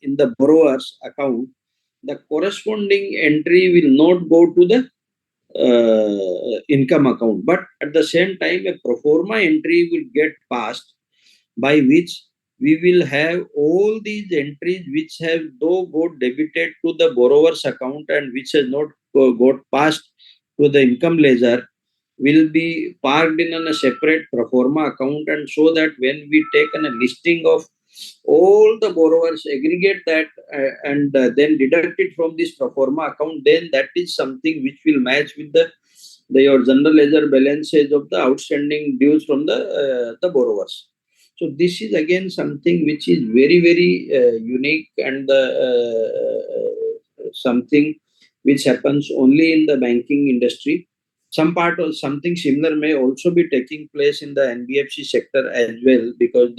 in the borrower's account, the corresponding entry will not go to the income account. But at the same time, a pro forma entry will get passed by which we will have all these entries which have though got debited to the borrower's account and which has not got passed to the income ledger will be parked in a separate pro forma account, and so that when we take a listing of all the borrowers, aggregate that and then deduct it from this pro forma account, then that is something which will match with the your general ledger balances of the outstanding dues from the borrowers. So this is again something which is very unique, and something which happens only in the banking industry. Some part or something similar may also be taking place in the NBFC sector as well, because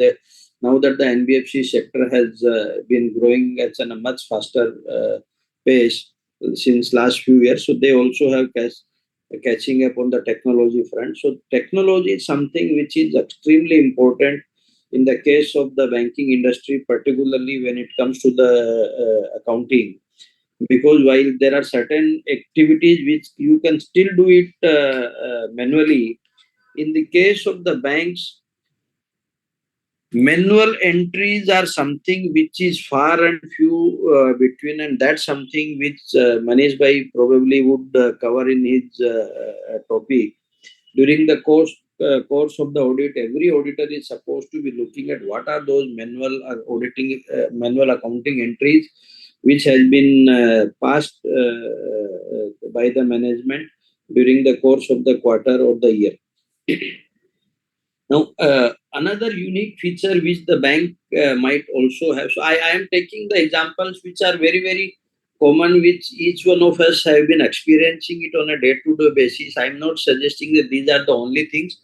now that the NBFC sector has been growing at a much faster pace since last few years, so they also have catching up on the technology front. So technology is something which is extremely important in the case of the banking industry, particularly when it comes to the accounting, because while there are certain activities which you can still do it manually, in the case of the banks, manual entries are something which is far and few between, and that's something which Manish Bhai probably would cover in his topic. During the course of the audit, every auditor is supposed to be looking at what are those manual accounting entries which has been passed by the management during the course of the quarter or the year. Now, another unique feature which the bank might also have. So, I am taking the examples which are very common, which each one of us have been experiencing it on a day-to-day basis. I am not suggesting that these are the only things.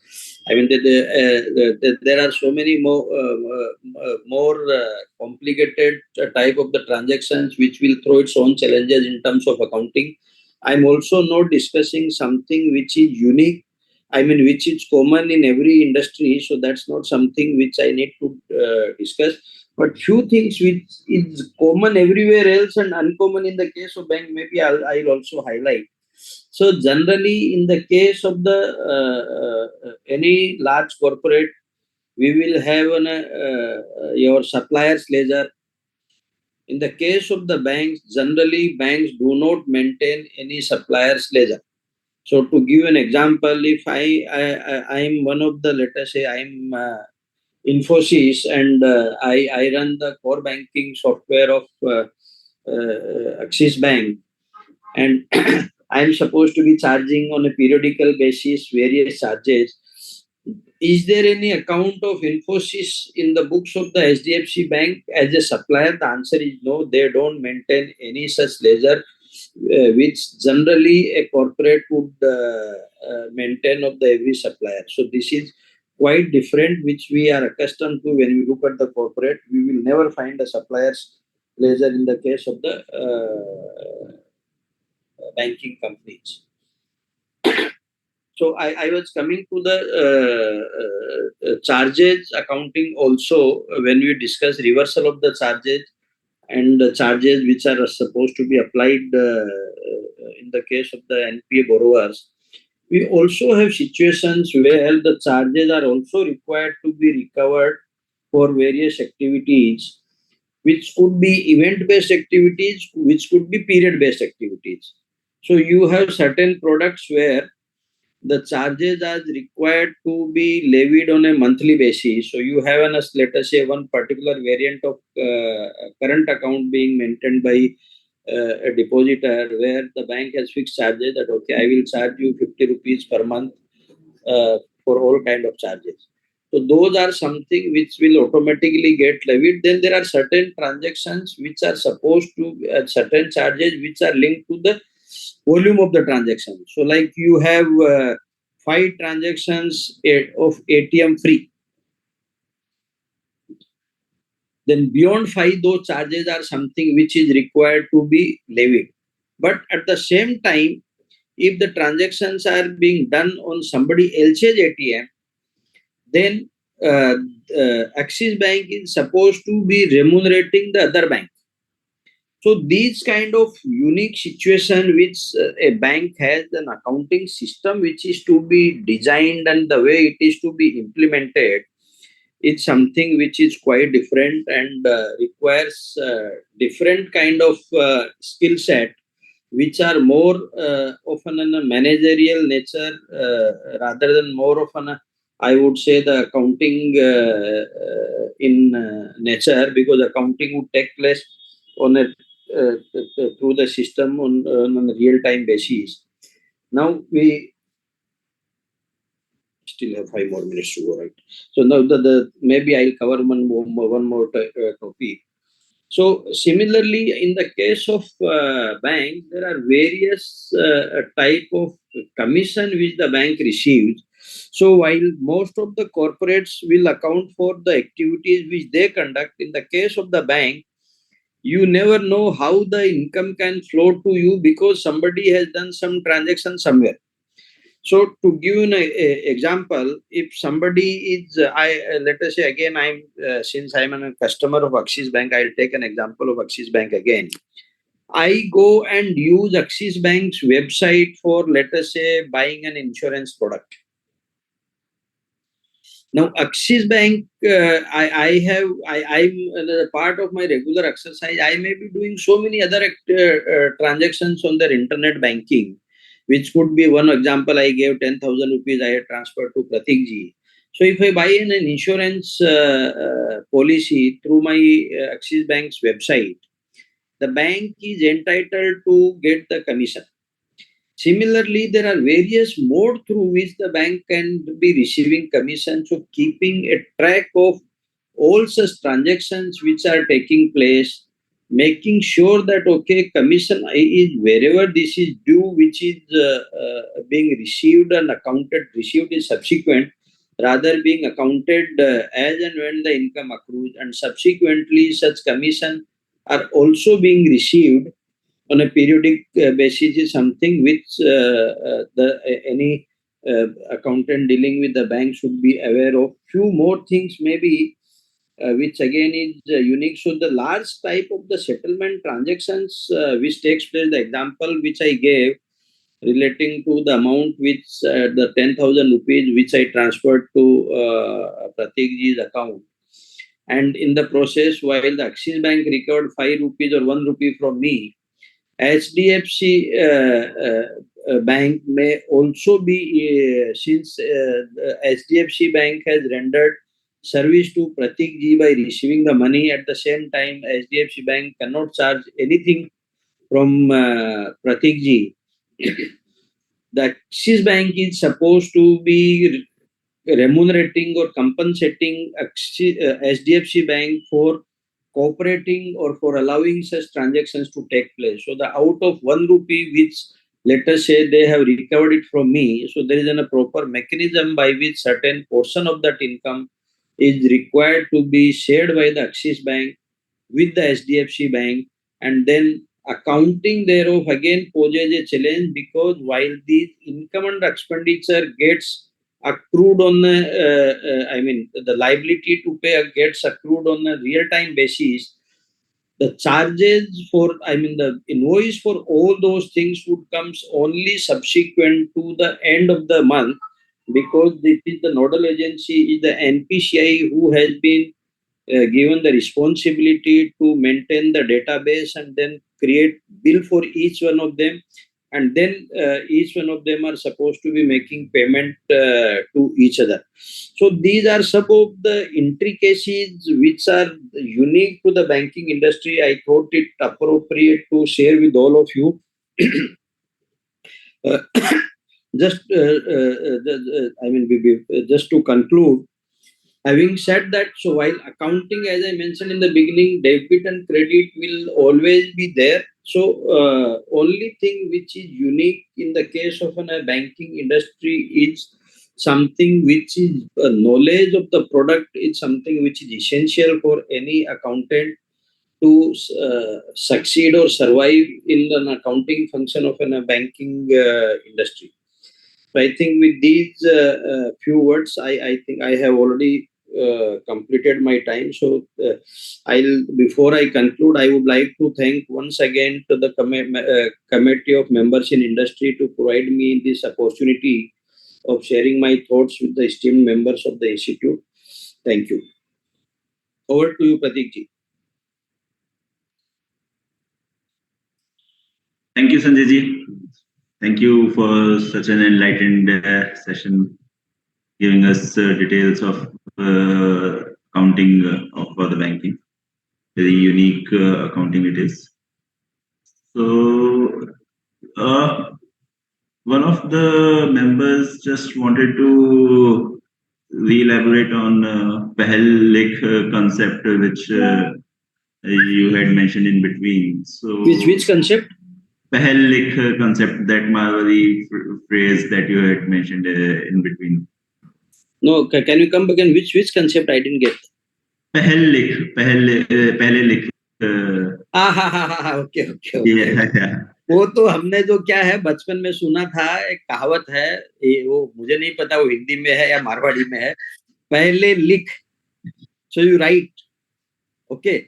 I mean, there are so many more complicated type of the transactions which will throw its own challenges in terms of accounting. I am also not discussing something which is unique, I mean, which is common in every industry. So that's not something which I need to discuss. But few things which is common everywhere else and uncommon in the case of bank, maybe I'll also highlight. So generally, in the case of the any large corporate, we will have your suppliers ledger. In the case of the banks, generally banks do not maintain any suppliers ledger. So to give an example, if I am one of the, let us say I am Infosys, and I run the core banking software of Axis Bank, and I am supposed to be charging on a periodical basis various charges. Is there any account of Infosys in the books of the HDFC Bank as a supplier? The answer is no. They don't maintain any such ledger, which generally a corporate would maintain of the every supplier. So this is quite different, which we are accustomed to when we look at the corporate. We will never find a supplier's ledger in the case of the banking companies. So I was coming to the charges accounting also, when we discuss reversal of the charges and the charges which are supposed to be applied in the case of the NPA borrowers. We also have situations where the charges are also required to be recovered for various activities, which could be event-based activities, which could be period-based activities. So you have certain products where the charges are required to be levied on a monthly basis. So you have let us say one particular variant of current account being maintained by a depositor where the bank has fixed charges that, okay, I will charge you 50 rupees per month for all kind of charges. So those are something which will automatically get levied. Then there are certain transactions which are supposed to, certain charges which are linked to the volume of the transaction. So like you have 5 transactions of ATM free. Then beyond 5, those charges are something which is required to be levied. But at the same time, if the transactions are being done on somebody else's ATM, then Axis Bank is supposed to be remunerating the other bank. So these kind of unique situation which a bank has an accounting system which is to be designed and the way it is to be implemented, it's something which is quite different and requires different kind of skill set which are more often in a managerial nature rather than more often I would say the accounting in nature, because accounting would take place on a through the system on a real-time basis. Now we still have 5 more minutes to go, right? So now maybe I'll cover one more topic. So similarly, in the case of bank, there are various type of commission which the bank receives. So while most of the corporates will account for the activities which they conduct, in the case of the bank, you never know how the income can flow to you because somebody has done some transaction somewhere. So to give you an example, if somebody is, let us say again, since I'm a customer of Axis Bank, I'll take an example of Axis Bank again. I go and use Axis Bank's website for, let us say, buying an insurance product. Now, Axis Bank, I'm part of my regular exercise. I may be doing so many other transactions on their internet banking, which could be one example. I gave 10,000 rupees I had transferred to Pratik ji. So if I buy an insurance policy through my Axis Bank's website, the bank is entitled to get the commission. Similarly, there are various modes through which the bank can be receiving commissions. So keeping a track of all such transactions which are taking place, making sure that, okay, commission is wherever this is due, which is being received and accounted, received is subsequent, rather being accounted as and when the income accrues, and subsequently such commission are also being received on a periodic basis is something which any accountant dealing with the bank should be aware of. Few more things maybe which again is unique. So the large type of the settlement transactions which takes place, the example which I gave relating to the amount which the 10,000 rupees which I transferred to Pratik ji's account. And in the process, while the Axis Bank recovered 5 rupees or 1 rupee from me, HDFC Bank may also be, since HDFC Bank has rendered service to Pratik ji by receiving the money, at the same time HDFC Bank cannot charge anything from Pratik ji. The Axis Bank is supposed to be remunerating or compensating HDFC Bank for cooperating or for allowing such transactions to take place. So the out of 1 rupee which, let us say, they have recovered it from me, so there is a proper mechanism by which certain portion of that income is required to be shared by the Axis Bank with the HDFC Bank, and then accounting thereof again poses a challenge, because while the income and expenditure gets accrued on the liability to pay gets accrued on a real-time basis, the charges for, the invoice for all those things would comes only subsequent to the end of the month, because this is the nodal agency, is the NPCI, who has been given the responsibility to maintain the database and then create bill for each one of them, and then each one of them are supposed to be making payment to each other. So these are some of the intricacies which are unique to the banking industry. I thought it appropriate to share with all of you. Uh, just to conclude, having said that, so while accounting, as I mentioned in the beginning, debit and credit will always be there. So only thing which is unique in the case of a banking industry is something which is knowledge of the product is something which is essential for any accountant to succeed or survive in an accounting function of a banking industry. So I think with these few words, I think I have already completed my time. So before I conclude, I would like to thank once again to the committee of members in industry to provide me this opportunity of sharing my thoughts with the esteemed members of the institute. Thank you. Over to you, Pratik ji. Thank you, Sanjay ji. Thank you for such an enlightened session, giving us details of accounting for the banking. Very unique accounting it is. So, one of the members just wanted to re-elaborate on Pahal Lake concept, which you had mentioned in between. So, Which concept? Pahal Lake concept, that Marwari phrase that you had mentioned in between. No, can you come back again? Which concept I didn't get? Pahal Lake. Okay okay वो तो हमने जो क्या है बचपन में सुना था, एक कहावत है, वो मुझे नहीं पता वो हिंदी में है या मारवाड़ी में है. पहले लिख, सो यू राइट, ओके,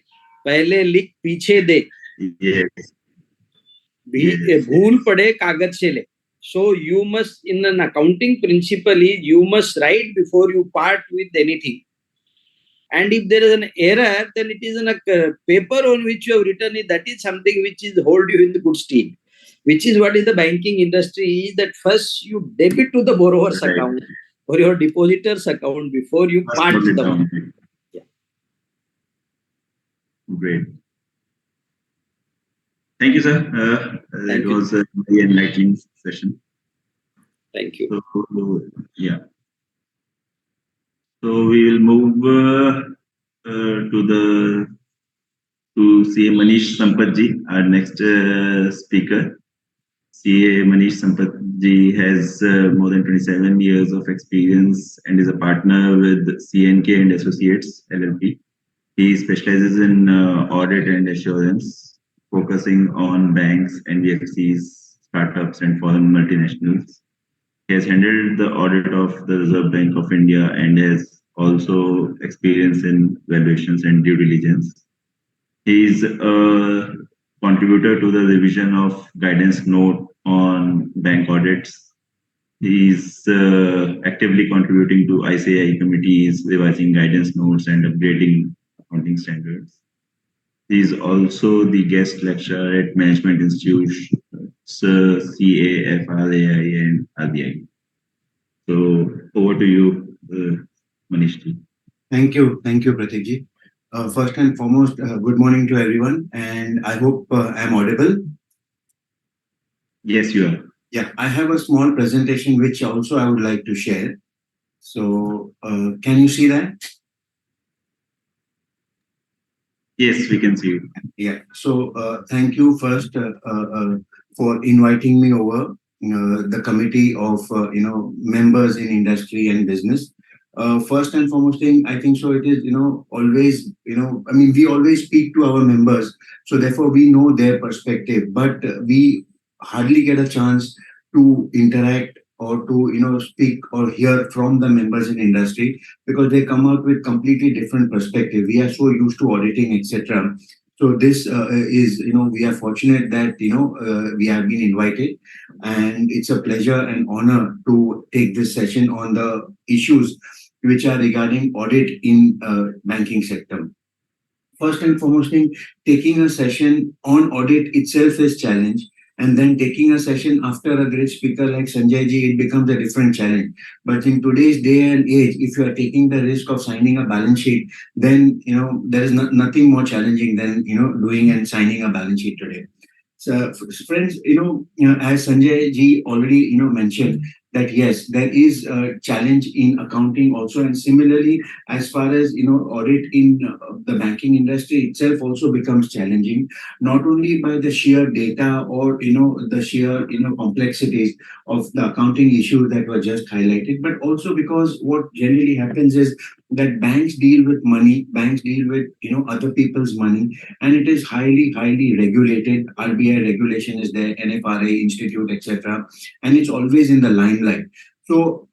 पहले लिख पीछे दे, भूल पड़े कागज से ले. So you must, in an accounting principle, you must write before you part with anything. And if there is an error, then it is in a paper on which you have written it. That is something which is hold you in the good stead. Which is what is the banking industry is, that first you debit to the borrower's account or your depositor's account before you part with the money. Yeah. Great. Thank you, sir. It was a very enlightening session. Thank you. So, yeah. So we will move to CA Manish Sampath-ji, our next speaker. CA Manish Sampath-ji has more than 27 years of experience and is a partner with CNK and Associates LLP. He specializes in audit and assurance, focusing on banks, NBFCs, startups, and foreign multinationals. He has handled the audit of the Reserve Bank of India and has also experience in valuations and due diligence. He is a contributor to the revision of guidance note on bank audits. He is actively contributing to ICAI committees, revising guidance notes and upgrading accounting standards. He is also the guest lecturer at Management Institute, CAFRAI and RBI. So over to you, Manish ji. Thank you, Pratik ji. First and foremost, good morning to everyone, and I hope I'm audible. Yes, you are. Yeah, I have a small presentation which also I would like to share. So, can you see that? Yes, we can see it. Yeah. So, thank you first for inviting me over the committee of members in industry and business. First and foremost thing, I think so. It is always I mean, we always speak to our members, so therefore we know their perspective, but we hardly get a chance to interact or to speak or hear from the members in industry, because they come out with completely different perspective. We are so used to auditing, etc. So this is we are fortunate that we have been invited, and it's a pleasure and honor to take this session on the issues which are regarding audit in banking sector. First and foremost thing, taking a session on audit itself is challenge. and then taking a session after a great speaker like Sanjay ji, it becomes a different challenge. But in today's day and age, if you are taking the risk of signing a balance sheet, then there is nothing more challenging than doing and signing a balance sheet today. So, friends, as Sanjay ji already mentioned, that yes, there is a challenge in accounting also, and similarly, as far as audit in the banking industry itself also becomes challenging, not only by the sheer data or the sheer complexities of the accounting issues that were just highlighted, but also because what generally happens is that banks deal with money, banks deal with other people's money, and it is highly regulated. RBI regulation is there, NFRA institute, etc., and it's always in the limelight. So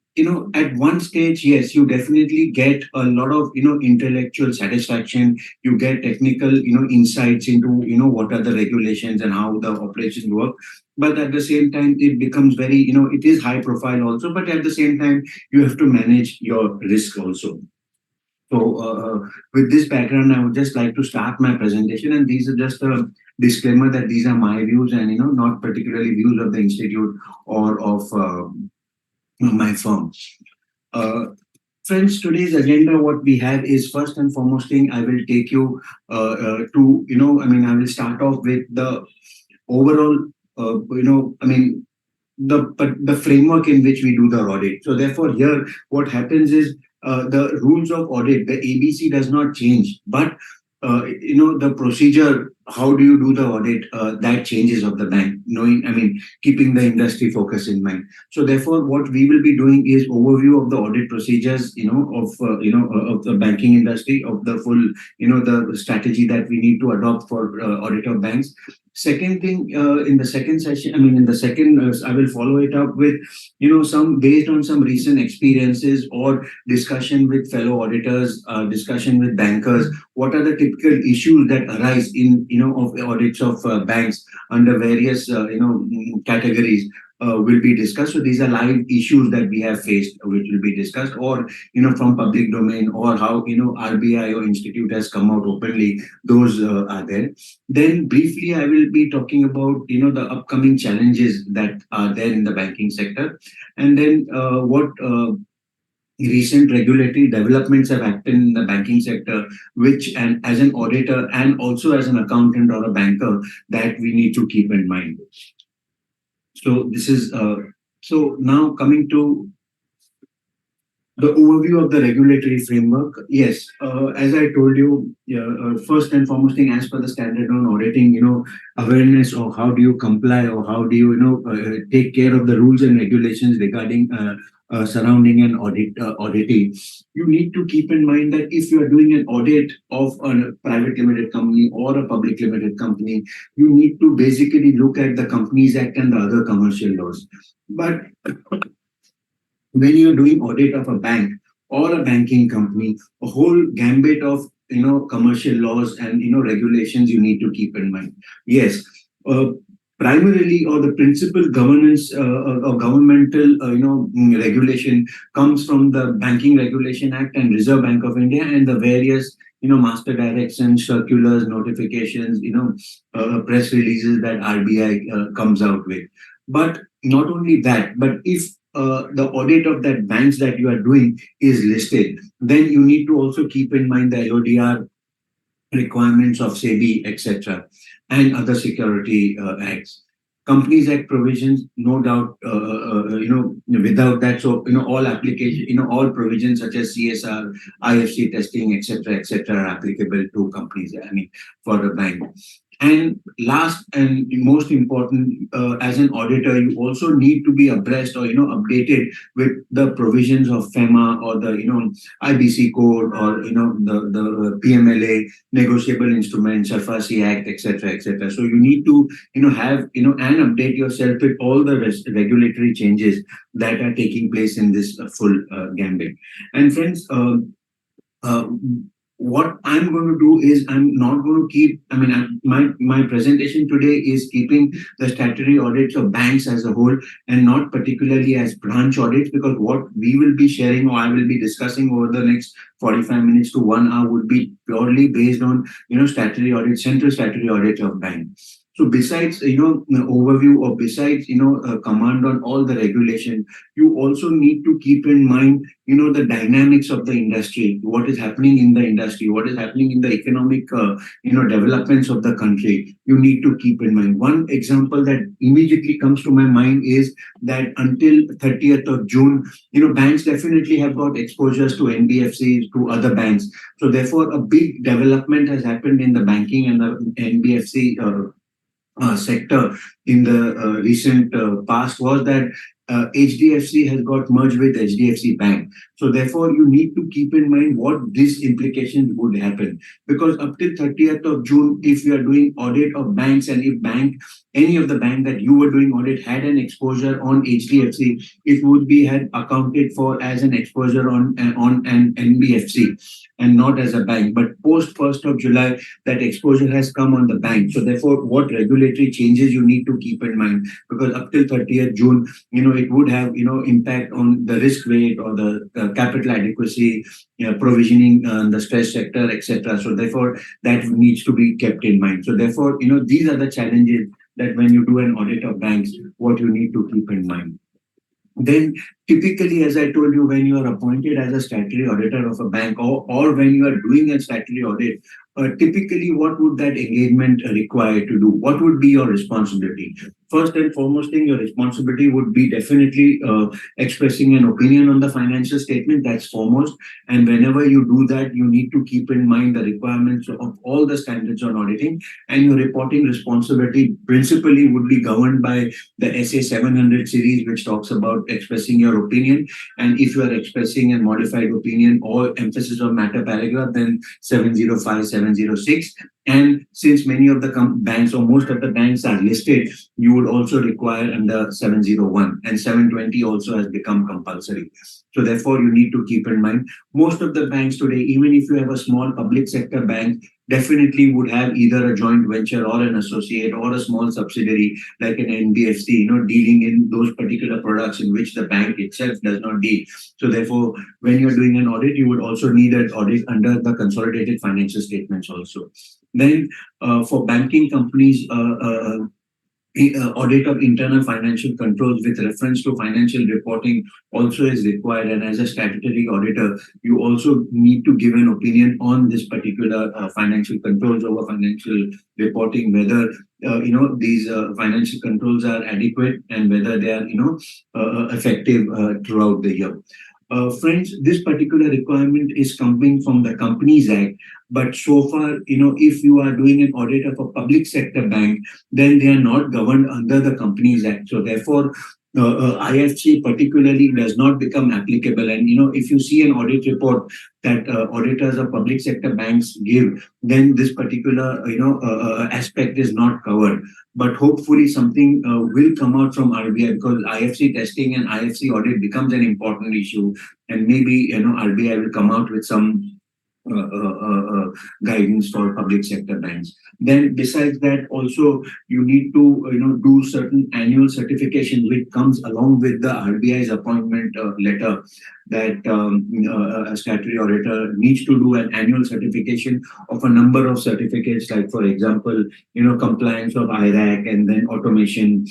at one stage, yes, you definitely get a lot of intellectual satisfaction. You get technical insights into what are the regulations and how the operations work. But at the same time, it becomes very it is high profile also. But at the same time, you have to manage your risk also. So, with this background, I would just like to start my presentation, and these are just a disclaimer that these are my views and not particularly views of the institute or of my firm. Friends, today's agenda, what we have is first and foremost thing. I will take you to I will start off with the overall the framework in which we do the audit. So therefore, here what happens is the rules of audit, the ABC does not change, but the procedure, how do you do the audit, that changes of the bank, keeping the industry focus in mind. So therefore, what we will be doing is overview of the audit procedures, of the banking industry, of the full, the strategy that we need to adopt for audit of banks. Second thing, in the second session, I will follow it up with, some based on some recent experiences or discussion with fellow auditors, discussion with bankers. What are the typical issues that arise in, of audits of banks under various, categories? Will be discussed. So these are live issues that we have faced, which will be discussed, or from public domain, or how RBI or institute has come out openly. Those are there. Then briefly, I will be talking about the upcoming challenges that are there in the banking sector, and then what recent regulatory developments have happened in the banking sector, which, and as an auditor and also as an accountant or a banker, that we need to keep in mind. So this is so now coming to the overview of the regulatory framework. Yes, as I told you, first and foremost thing, as per the standard on auditing, awareness of how do you comply, or how do you, take care of the rules and regulations regarding surrounding an auditing. You need to keep in mind that if you are doing an audit of a private limited company or a public limited company, you need to basically look at the Companies Act and the other commercial laws. But when you're doing audit of a bank or a banking company, a whole gambit of commercial laws and regulations you need to keep in mind. Yes, primarily, or the principal governance or governmental regulation comes from the Banking Regulation Act and Reserve Bank of India and the various master directions, circulars, notifications, press releases that RBI comes out with. But not only that, but if the audit of that banks that you are doing is listed, then you need to also keep in mind the LODR requirements of SEBI, etc., and other security acts. Companies Act provisions, no doubt, without that, so all application, all provisions such as CSR, IFC testing, etc., are applicable to companies. For the bank. And last and most important, as an auditor, you also need to be abreast or updated with the provisions of FEMA or the IBC code, or the PMLA, negotiable instruments, FRC Act, etc. So you need to have and update yourself with all the regulatory changes that are taking place in this full gambit. And friends, what I'm going to do is I'm not going to keep, my presentation today is keeping the statutory audits of banks as a whole and not particularly as branch audits, because what we will be sharing or I will be discussing over the next 45 minutes to 1 hour would be purely based on, statutory audit, central statutory audit of banks. So besides, overview, or besides, command on all the regulation, you also need to keep in mind, the dynamics of the industry, what is happening in the industry, what is happening in the economic, developments of the country. You need to keep in mind. One example that immediately comes to my mind is that until 30th of June, banks definitely have got exposures to NBFCs, to other banks. So therefore, a big development has happened in the banking and the NBFC sector in the recent past was that HDFC has got merged with HDFC Bank. So therefore, you need to keep in mind what these implications would happen. Because up till 30th of June, if you are doing audit of banks, and if any of the bank that you were doing audit had an exposure on HDFC, it would be had accounted for as an exposure on an NBFC and not as a bank. But post 1st of July, that exposure has come on the bank. So therefore, what regulatory changes you need to keep in mind, because up till 30th June, it would have, impact on the risk weight or the capital adequacy, provisioning, the stress sector, etc. So therefore, that needs to be kept in mind. So therefore, these are the challenges that when you do an audit of banks, what you need to keep in mind. Then typically, as I told you, when you are appointed as a statutory auditor of a bank, or when you are doing a statutory audit, typically what would that engagement require to do? What would be your responsibility? First and foremost thing, your responsibility would be definitely expressing an opinion on the financial statement. That's foremost. And whenever you do that, you need to keep in mind the requirements of all the standards on auditing, and your reporting responsibility principally would be governed by the SA 700 series, which talks about expressing your opinion. And if you are expressing a modified opinion or emphasis on matter paragraph, then 705, 706. And since many of the banks, or most of the banks, are listed, you would also require under 701, and 720 also has become compulsory. So therefore, you need to keep in mind, most of the banks today, even if you have a small public sector bank, definitely would have either a joint venture or an associate or a small subsidiary like an NBFC, dealing in those particular products in which the bank itself does not deal. So therefore, when you're doing an audit, you would also need an audit under the consolidated financial statements also. Then for banking companies, audit of internal financial controls with reference to financial reporting also is required. And as a statutory auditor, you also need to give an opinion on this particular financial controls over financial reporting, whether these financial controls are adequate and whether they are effective throughout the year. Friends, this particular requirement is coming from the Companies Act. But so far, if you are doing an audit of a public sector bank, then they are not governed under the Companies Act. So therefore, IFC particularly does not become applicable. And, if you see an audit report that auditors of public sector banks give, then this particular, aspect is not covered. But hopefully something will come out from RBI, because IFC testing and IFC audit becomes an important issue. And maybe, RBI will come out with some guidance for public sector banks. Then besides that, also you need to do certain annual certification which comes along with the RBI's appointment letter, that a statutory auditor needs to do an annual certification of a number of certificates, like for example, compliance of IRAC, and then automation,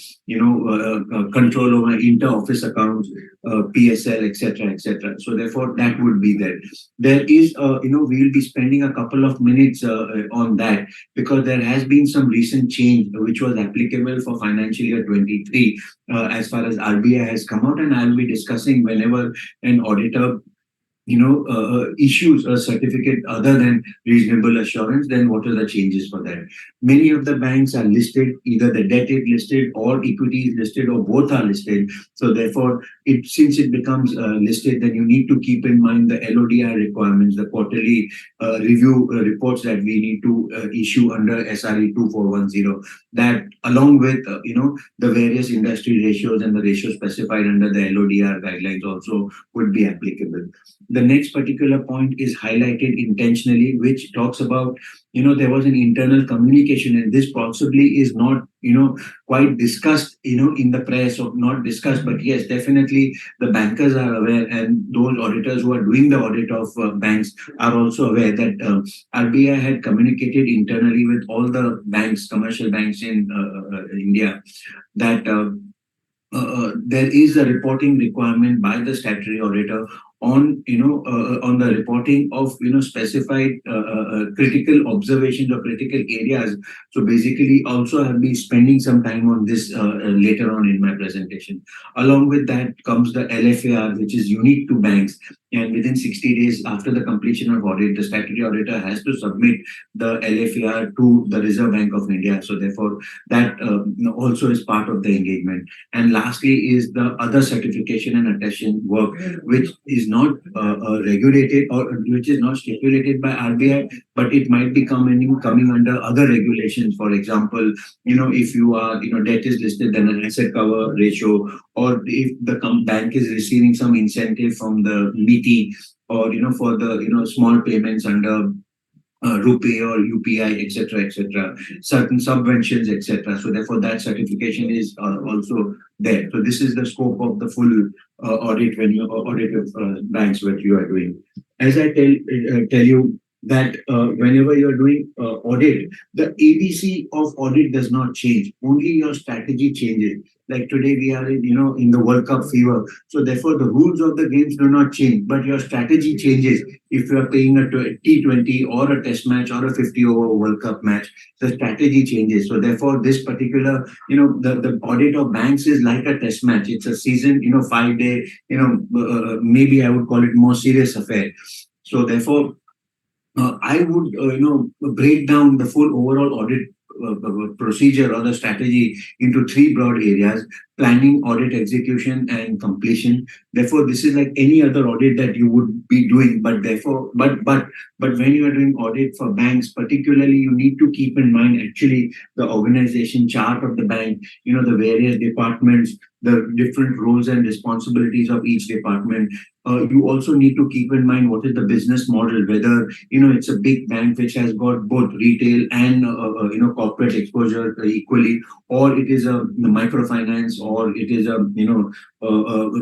control over inter-office accounts, PSL, etc., etc. So therefore, that would be there. There is, we'll be spending a couple of minutes on that, because there has been some recent change which was applicable for financial year 23 as far as RBI has come out, and I'll be discussing whenever an auditor issues a certificate other than reasonable assurance, then what are the changes for that? Many of the banks are listed, either the debt is listed or equity is listed, or both are listed. So therefore, since it becomes listed, then you need to keep in mind the LODR requirements, the quarterly review reports that we need to issue under SRE 2410. That, along with the various industry ratios and the ratios specified under the LODR guidelines, also would be applicable. the next particular point is highlighted intentionally, which talks about, there was an internal communication, and this possibly is not, quite discussed, in the press, or not discussed, but yes, definitely the bankers are aware, and those auditors who are doing the audit of banks are also aware that RBI had communicated internally with all the banks, commercial banks in India, that there is a reporting requirement by the statutory auditor on on the reporting of specified critical observations or critical areas. So basically, also I'll be spending some time on this later on in my presentation. Along with that comes the LFAR, which is unique to banks, and within 60 days after the completion of audit, the statutory auditor has to submit the LFAR to the Reserve Bank of India. So therefore, that also is part of the engagement. And lastly is the other certification and attestation work, which is not regulated, or which is not stipulated by RBI, but it might be coming under other regulations. For example, if you are, debt is listed, then an asset cover ratio, or if the bank is receiving some incentive from the MITI, or for the small payments under RuPay or UPI, etc., certain subventions, etc. So therefore, that certification is also there. So this is the scope of the full audit when you audit banks, what you are doing. As I tell you that whenever you are doing audit, the ABC of audit does not change. Only your strategy changes. Like today we are in the World Cup fever. So therefore, the rules of the games do not change, but your strategy changes. If you are playing a T20 or a test match or a 50-over World Cup match, the strategy changes. So therefore, this particular, the audit of banks is like a test match. It's a season, 5-day, maybe I would call it more serious affair. So therefore, I would, break down the full overall audit procedure or the strategy into three broad areas: planning, audit, execution, and completion. Therefore, this is like any other audit that you would be doing, but when you are doing audit for banks, particularly, you need to keep in mind actually the organization chart of the bank, the various departments, the different roles and responsibilities of each department. You also need to keep in mind what is the business model, whether it's a big bank which has got both retail and corporate exposure equally, or it is a microfinance, or it is a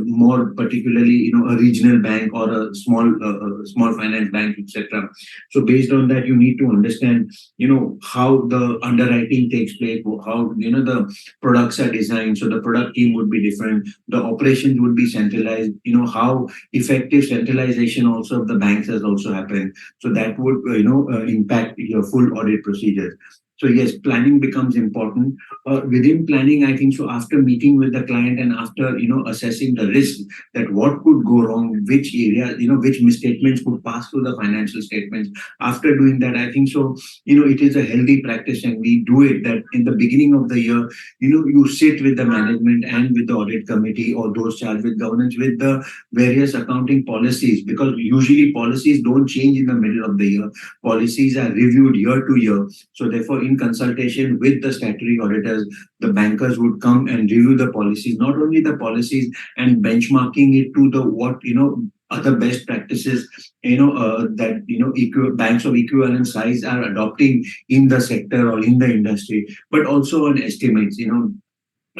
more particularly a regional bank or a small finance bank, etc. So based on that, you need to understand how the underwriting takes place, how the products are designed. So the product team would be different, the operations would be centralized, how effective centralization also of the banks has also happened. So that would impact your full audit procedures. So yes, planning becomes important. Within planning, I think so, after meeting with the client and after assessing the risk, that what could go wrong, which area, which misstatements could pass through the financial statements. After doing that, I think so, it is a healthy practice, and we do it that in the beginning of the year, you sit with the management and with the audit committee or those charged with governance with the various accounting policies, because usually policies don't change in the middle of the year. Policies are reviewed year to year. So therefore, in consultation with the statutory auditors, the bankers would come and review the policies, not only the policies, and benchmarking it to the what other best practices that banks of equivalent size are adopting in the sector or in the industry, but also on estimates,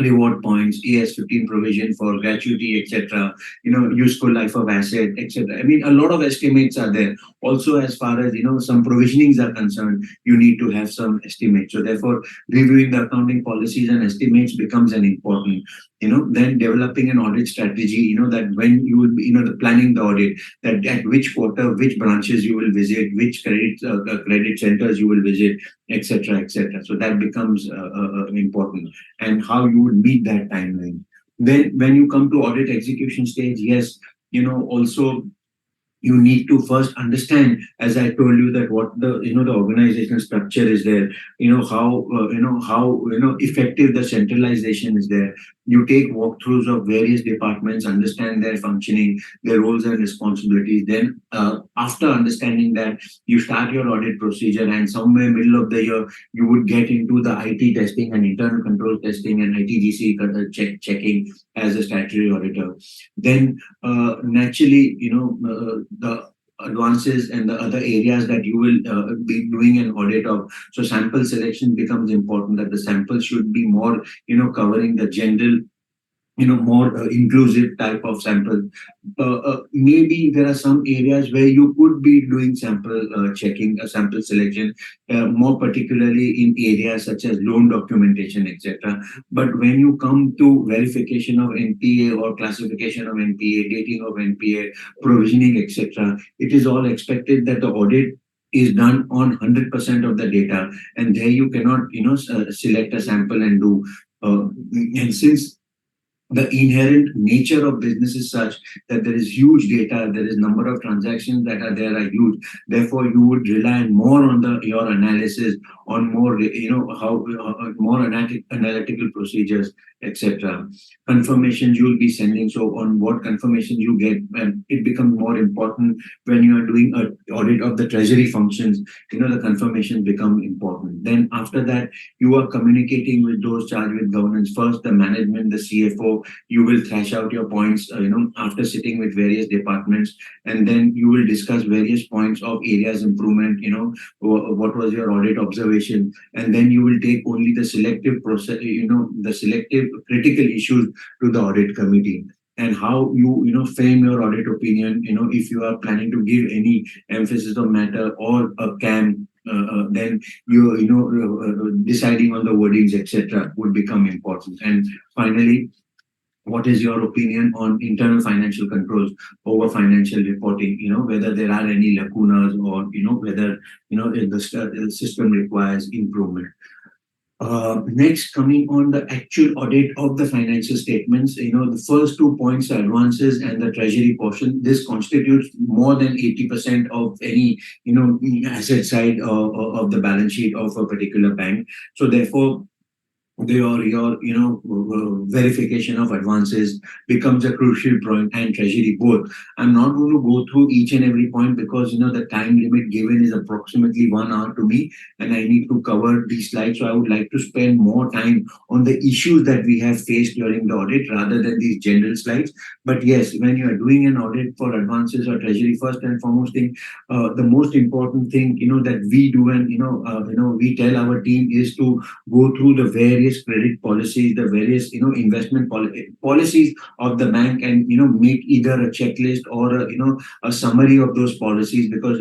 reward points, ES15 provision for gratuity, etc., useful life of asset, etc. I mean, a lot of estimates are there. Also, as far as some provisionings are concerned, you need to have some estimates. So therefore, reviewing the accounting policies and estimates becomes an important. Then developing an audit strategy. That when you will be, the planning the audit, that at which quarter, which branches you will visit, which credit centers you will visit, etc., etc. So that becomes important, and how you would meet that timeline. Then when you come to audit execution stage, yes, also you need to first understand, as I told you, that what the the organizational structure is there, how effective the centralization is there. you take walkthroughs of various departments, understand their functioning, their roles and responsibilities. Then after understanding that, you start your audit procedure, and somewhere middle of the year, you would get into the IT testing and internal control testing and ITGC checking as a statutory auditor. Then naturally, the advances and the other areas that you will be doing an audit of. So sample selection becomes important, that the sample should be more, covering the general, more inclusive type of sample. Maybe there are some areas where you could be doing sample checking, sample selection, more particularly in areas such as loan documentation, etc. But when you come to verification of NPA or classification of NPA, dating of NPA, provisioning, etc., it is all expected that the audit is done on 100% of the data, and there you cannot, select a sample and do. And since the inherent nature of business is such that there is huge data, there is number of transactions that are there are huge. Therefore, you would rely more on your analysis, on more, how more analytical procedures, etc. Confirmations you will be sending. So on what confirmation you get, and it becomes more important when you are doing an audit of the treasury functions. The confirmations become important. Then after that, you are communicating with those charged with governance. First, the management, the CFO, you will thrash out your points, after sitting with various departments, and then you will discuss various points of areas improvement, what was your audit observation, and then you will take only the selective process, the selective critical issues to the audit committee. And how you frame your audit opinion, if you are planning to give any emphasis of matter or a CAM, then deciding on the wordings, etc., would become important. And finally, what is your opinion on internal financial controls over financial reporting? Whether there are any lacunas, or whether if the system requires improvement. Next, coming on the actual audit of the financial statements, the first 2 points, the advances and the treasury portion, this constitutes more than 80% of any asset side of the balance sheet of a particular bank. So therefore, your verification of advances becomes a crucial point, and treasury both. I'm not going to go through each and every point, because the time limit given is approximately 1 hour to me, and I need to cover these slides. So I would like to spend more time on the issues that we have faced during the audit rather than these general slides. But yes, when you are doing an audit for advances or treasury, first and foremost thing, the most important thing that we do, and we tell our team, is to go through the various credit policies, the various investment policies of the bank, and make either a checklist or a summary of those policies. Because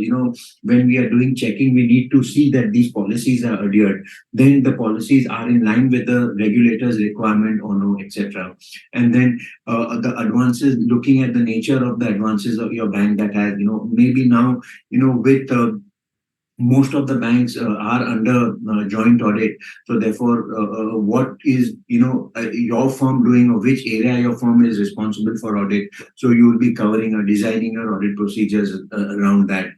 when we are doing checking, we need to see that these policies are adhered, then the policies are in line with the regulators' requirement or no, etc. And then the advances, looking at the nature of the advances of your bank, that has maybe now with most of the banks are under joint audit. So therefore, what is your firm doing, or which area your firm is responsible for audit? So you will be covering or designing your audit procedures around that.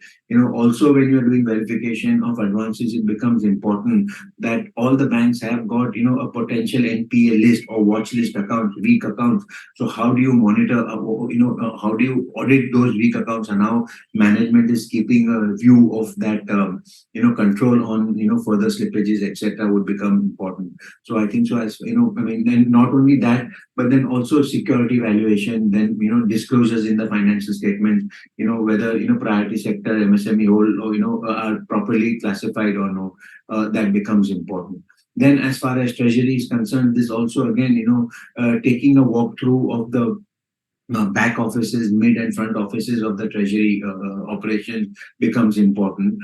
Also, when you are doing verification of advances, it becomes important that all the banks have got a potential NPA list or watch list accounts, weak accounts. So how do you monitor, how do you audit those weak accounts? And now management is keeping a view of that, control on further slippages, etc., would become important. So I think so, as and not only that, but then also security valuation, then disclosures in the financial statements, whether priority sector, MSME whole, are properly classified or no, that becomes important. Then as far as treasury is concerned, this also again, taking a walkthrough of the back offices, mid and front offices of the treasury operation becomes important.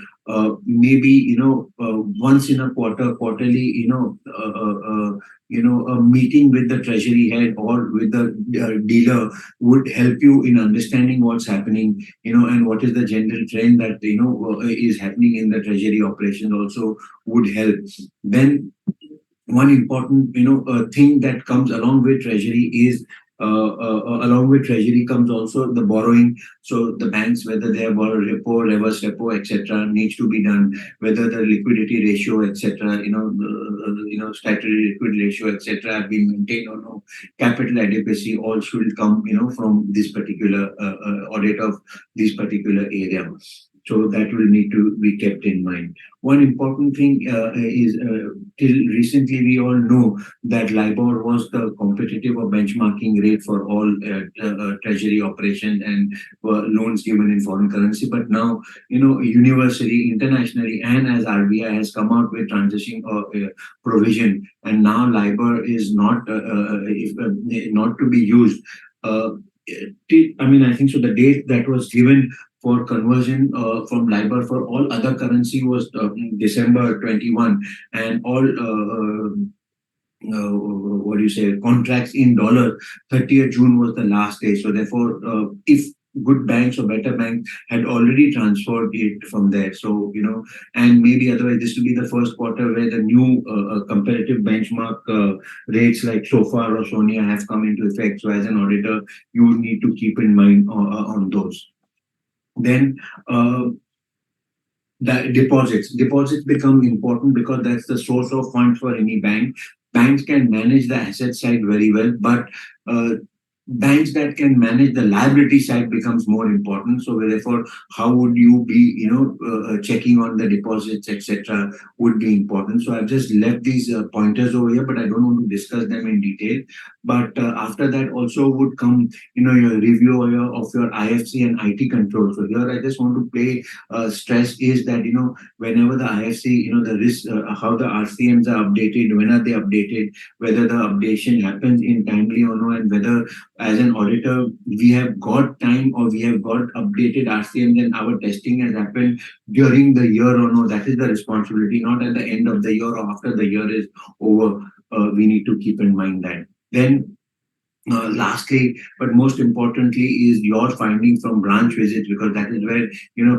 Maybe once in a quarterly, a meeting with the treasury head or with the dealer would help you in understanding what's happening, and what is the general trend that is happening in the treasury operation also would help. Then one important thing that comes along with treasury is Along with treasury comes also the borrowing. So the banks, whether they have borrowed repo, reverse repo, etc., needs to be done. Whether the liquidity ratio, etc., statutory liquidity ratio, etc., have been maintained or no. Capital adequacy all should come, from this particular audit of this particular area. So that will need to be kept in mind. One important thing is till recently we all know that LIBOR was the competitive or benchmarking rate for all treasury operations and loans given in foreign currency. But now, universally, internationally, and as RBI has come out with transition provision, and now LIBOR is not not to be used. I think so. The date that was given for conversion from LIBOR for all other currency was December 21, and all what do you say, contracts in dollar, 30th June was the last day. So therefore, if good banks or better banks had already transferred it from there. So, and maybe otherwise this will be the first quarter where the new comparative benchmark rates like SOFR or SONIA have come into effect. So as an auditor, you would need to keep in mind on those. Then the deposits become important because that's the source of funds for any bank. Banks can manage the asset side very well, but banks that can manage the liability side becomes more important. So therefore, how would you be, checking on the deposits, etc., would be important. So I've just left these pointers over here, but I don't want to discuss them in detail. But after that also would come, your review of your IFC and IT control. So here I just want to play stress is that, whenever the IFC, the risk, how the RCMs are updated, when are they updated, whether the updation happens in timely or no, and whether as an auditor, we have got time or we have got updated RCMs and our testing has happened during the year or no. That is the responsibility, not at the end of the year or after the year is over. We need to keep in mind that. Then lastly, but most importantly, is your finding from branch visits, because that is where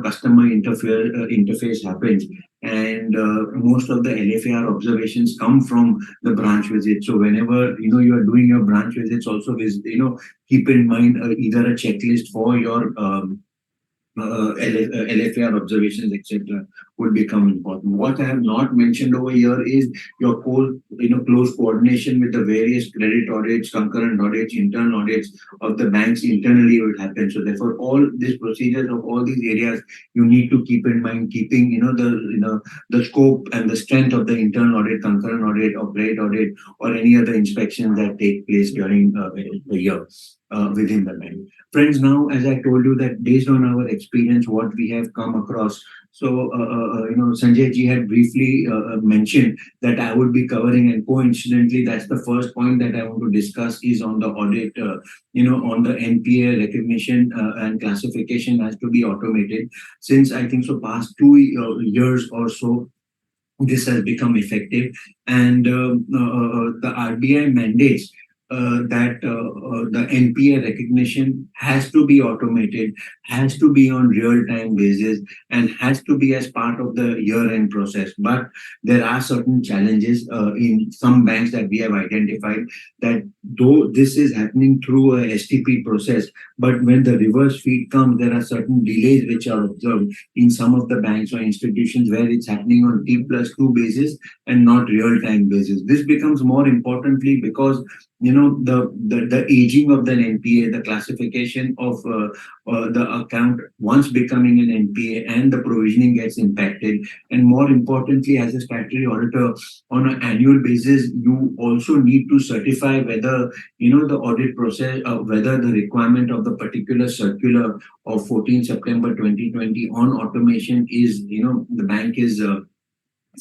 customer interface happens, and most of the LFAR observations come from the branch visit. So whenever you are doing your branch visits, also keep in mind either a checklist for your LFAR observations, etc., would become important. What I have not mentioned over here is your close coordination with the various credit audits, concurrent audits, internal audits of the banks internally will happen. So therefore, all these procedures of all these areas you need to keep in mind, keeping the scope and the strength of the internal audit, concurrent audit, or credit audit, or any other inspection that take place during the year within the bank. Friends, now, as I told you that based on our experience, what we have come across. So, Sanjay ji had briefly mentioned that I would be covering, and coincidentally, that's the first point that I want to discuss is on the audit, on the NPA recognition and classification has to be automated. Since I think so past 2 years or so, this has become effective, and the RBI mandates that the NPA recognition has to be automated, has to be on real-time basis, and has to be as part of the year-end process. But there are certain challenges in some banks that we have identified, that though this is happening through a STP process, but when the reverse feed comes, there are certain delays which are observed in some of the banks or institutions where it's happening on T+2 basis and not real-time basis. This becomes more importantly because the aging of the NPA, the classification of the account once becoming an NPA, and the provisioning gets impacted. And more importantly, as a statutory auditor, on an annual basis, you also need to certify whether the audit process, whether the requirement of the particular circular of 14 September 2020 on automation is, the bank is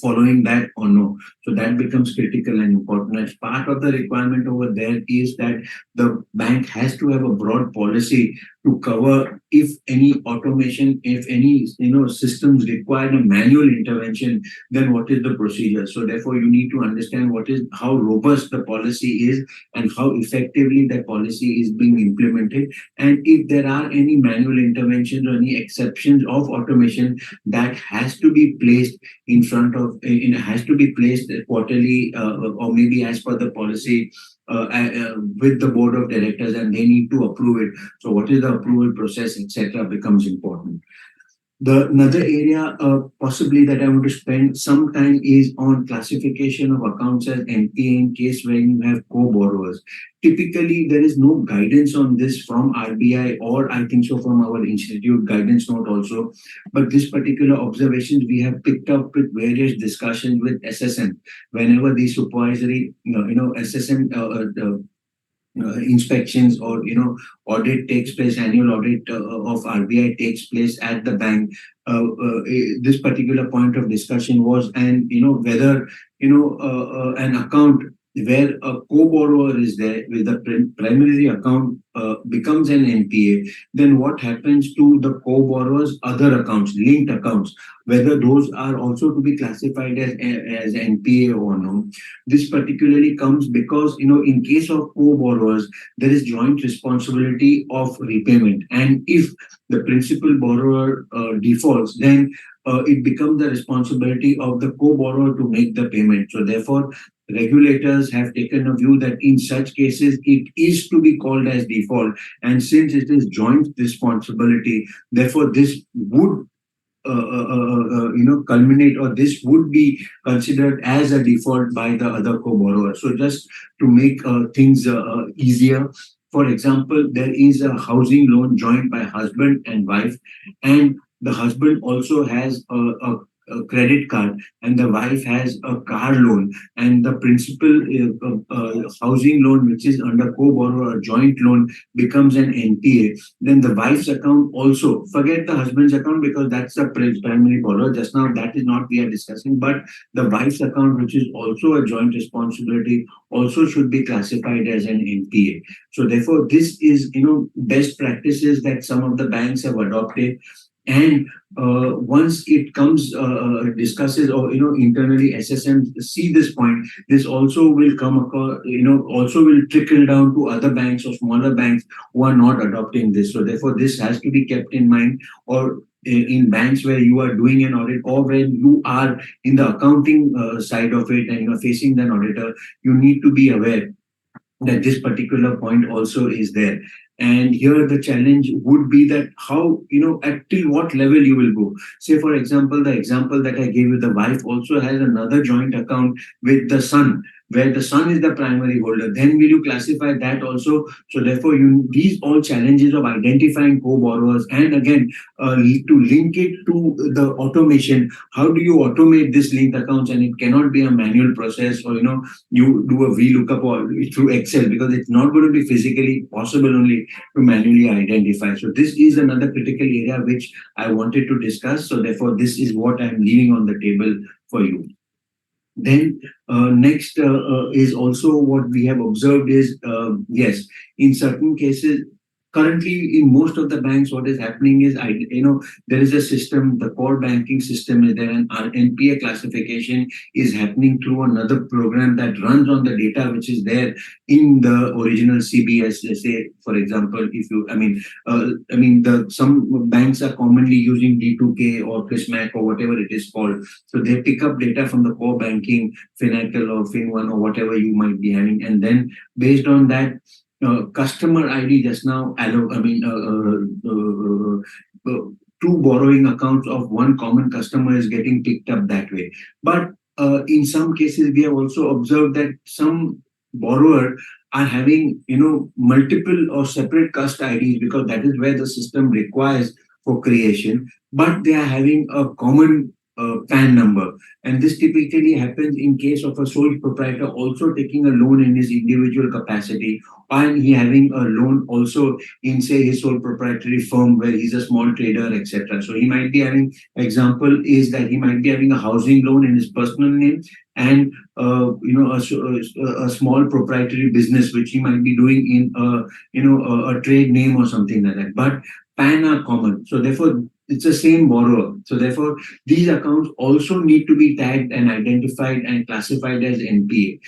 following that or no. So that becomes critical and important. As part of the requirement over there is that the bank has to have a broad policy to cover if any automation, if any systems require a manual intervention, then what is the procedure. So therefore you need to understand how robust the policy is and how effectively that policy is being implemented, and if there are any manual interventions or any exceptions of automation, that has to be placed in front of, has to be placed quarterly or maybe as per the policy with the board of directors, and they need to approve it. So what is the approval process, etc., becomes important. The another area possibly that I want to spend some time is on classification of accounts as NPA in case when you have co-borrowers. Typically, there is no guidance on this from RBI, or I think so from our institute guidance note also. But this particular observations we have picked up with various discussions with SSM. Whenever the supervisory, SSM inspections or audit takes place, annual audit of RBI takes place at the bank. This particular point of discussion was, and whether an account where a co-borrower is there with the primary account becomes an NPA, then what happens to the co-borrower's other accounts, linked accounts, whether those are also to be classified as NPA or no. This particularly comes because in case of co-borrowers, there is joint responsibility of repayment, and if the principal borrower defaults, then it becomes the responsibility of the co-borrower to make the payment. So therefore, regulators have taken a view that in such cases it is to be called as default, and since it is joint responsibility, therefore this would culminate, or this would be considered as a default by the other co-borrower. So just to make things easier, for example, there is a housing loan joined by husband and wife, and the husband also has a credit card, and the wife has a car loan, and the principal housing loan, which is under co-borrower or joint loan, becomes an NPA. Then the wife's account also, forget the husband's account because that's the primary borrower. Just now, that is not we are discussing, but the wife's account, which is also a joint responsibility, also should be classified as an NPA. So therefore, this is best practices that some of the banks have adopted. And once it comes discusses, or internally SSM see this point, this also will come across, also will trickle down to other banks or smaller banks who are not adopting this. So therefore, this has to be kept in mind, or in banks where you are doing an audit, or when you are in the accounting side of it and you're facing an auditor, you need to be aware that this particular point also is there. And here the challenge would be that how, at till what level you will go. Say, for example, the example that I gave you, the wife also has another joint account with the son, where the son is the primary holder. Then will you classify that also? So therefore, these all challenges of identifying co-borrowers, and again, to link it to the automation. How do you automate this linked accounts? And it cannot be a manual process, or you do a VLOOKUP or through Excel, because it's not going to be physically possible only to manually identify. So this is another critical area which I wanted to discuss. So therefore, this is what I'm leaving on the table for you. Then next is also what we have observed is, yes, in certain cases, currently in most of the banks, what is happening is, there is a system, the core banking system is there, and our NPA classification is happening through another program that runs on the data which is there in the original CBS. Say, for example, if you, some banks are commonly using D2K or Prismac or whatever it is called. So they pick up data from the core banking, Finacle or Fin1 or whatever you might be having, and then based on that, customer ID just now, two borrowing accounts of one common customer is getting picked up that way. But in some cases, we have also observed that some borrower are having, multiple or separate cust IDs, because that is where the system requires for creation, but they are having a common PAN number. And this typically happens in case of a sole proprietor also taking a loan in his individual capacity, and he having a loan also in, say, his sole proprietary firm where he's a small trader, etc. So he might be having, example is that he might be having a housing loan in his personal name, and a small proprietary business which he might be doing in a trade name or something like that. But PAN are common, so therefore it's the same borrower. So therefore, these accounts also need to be tagged and identified and classified as NPA.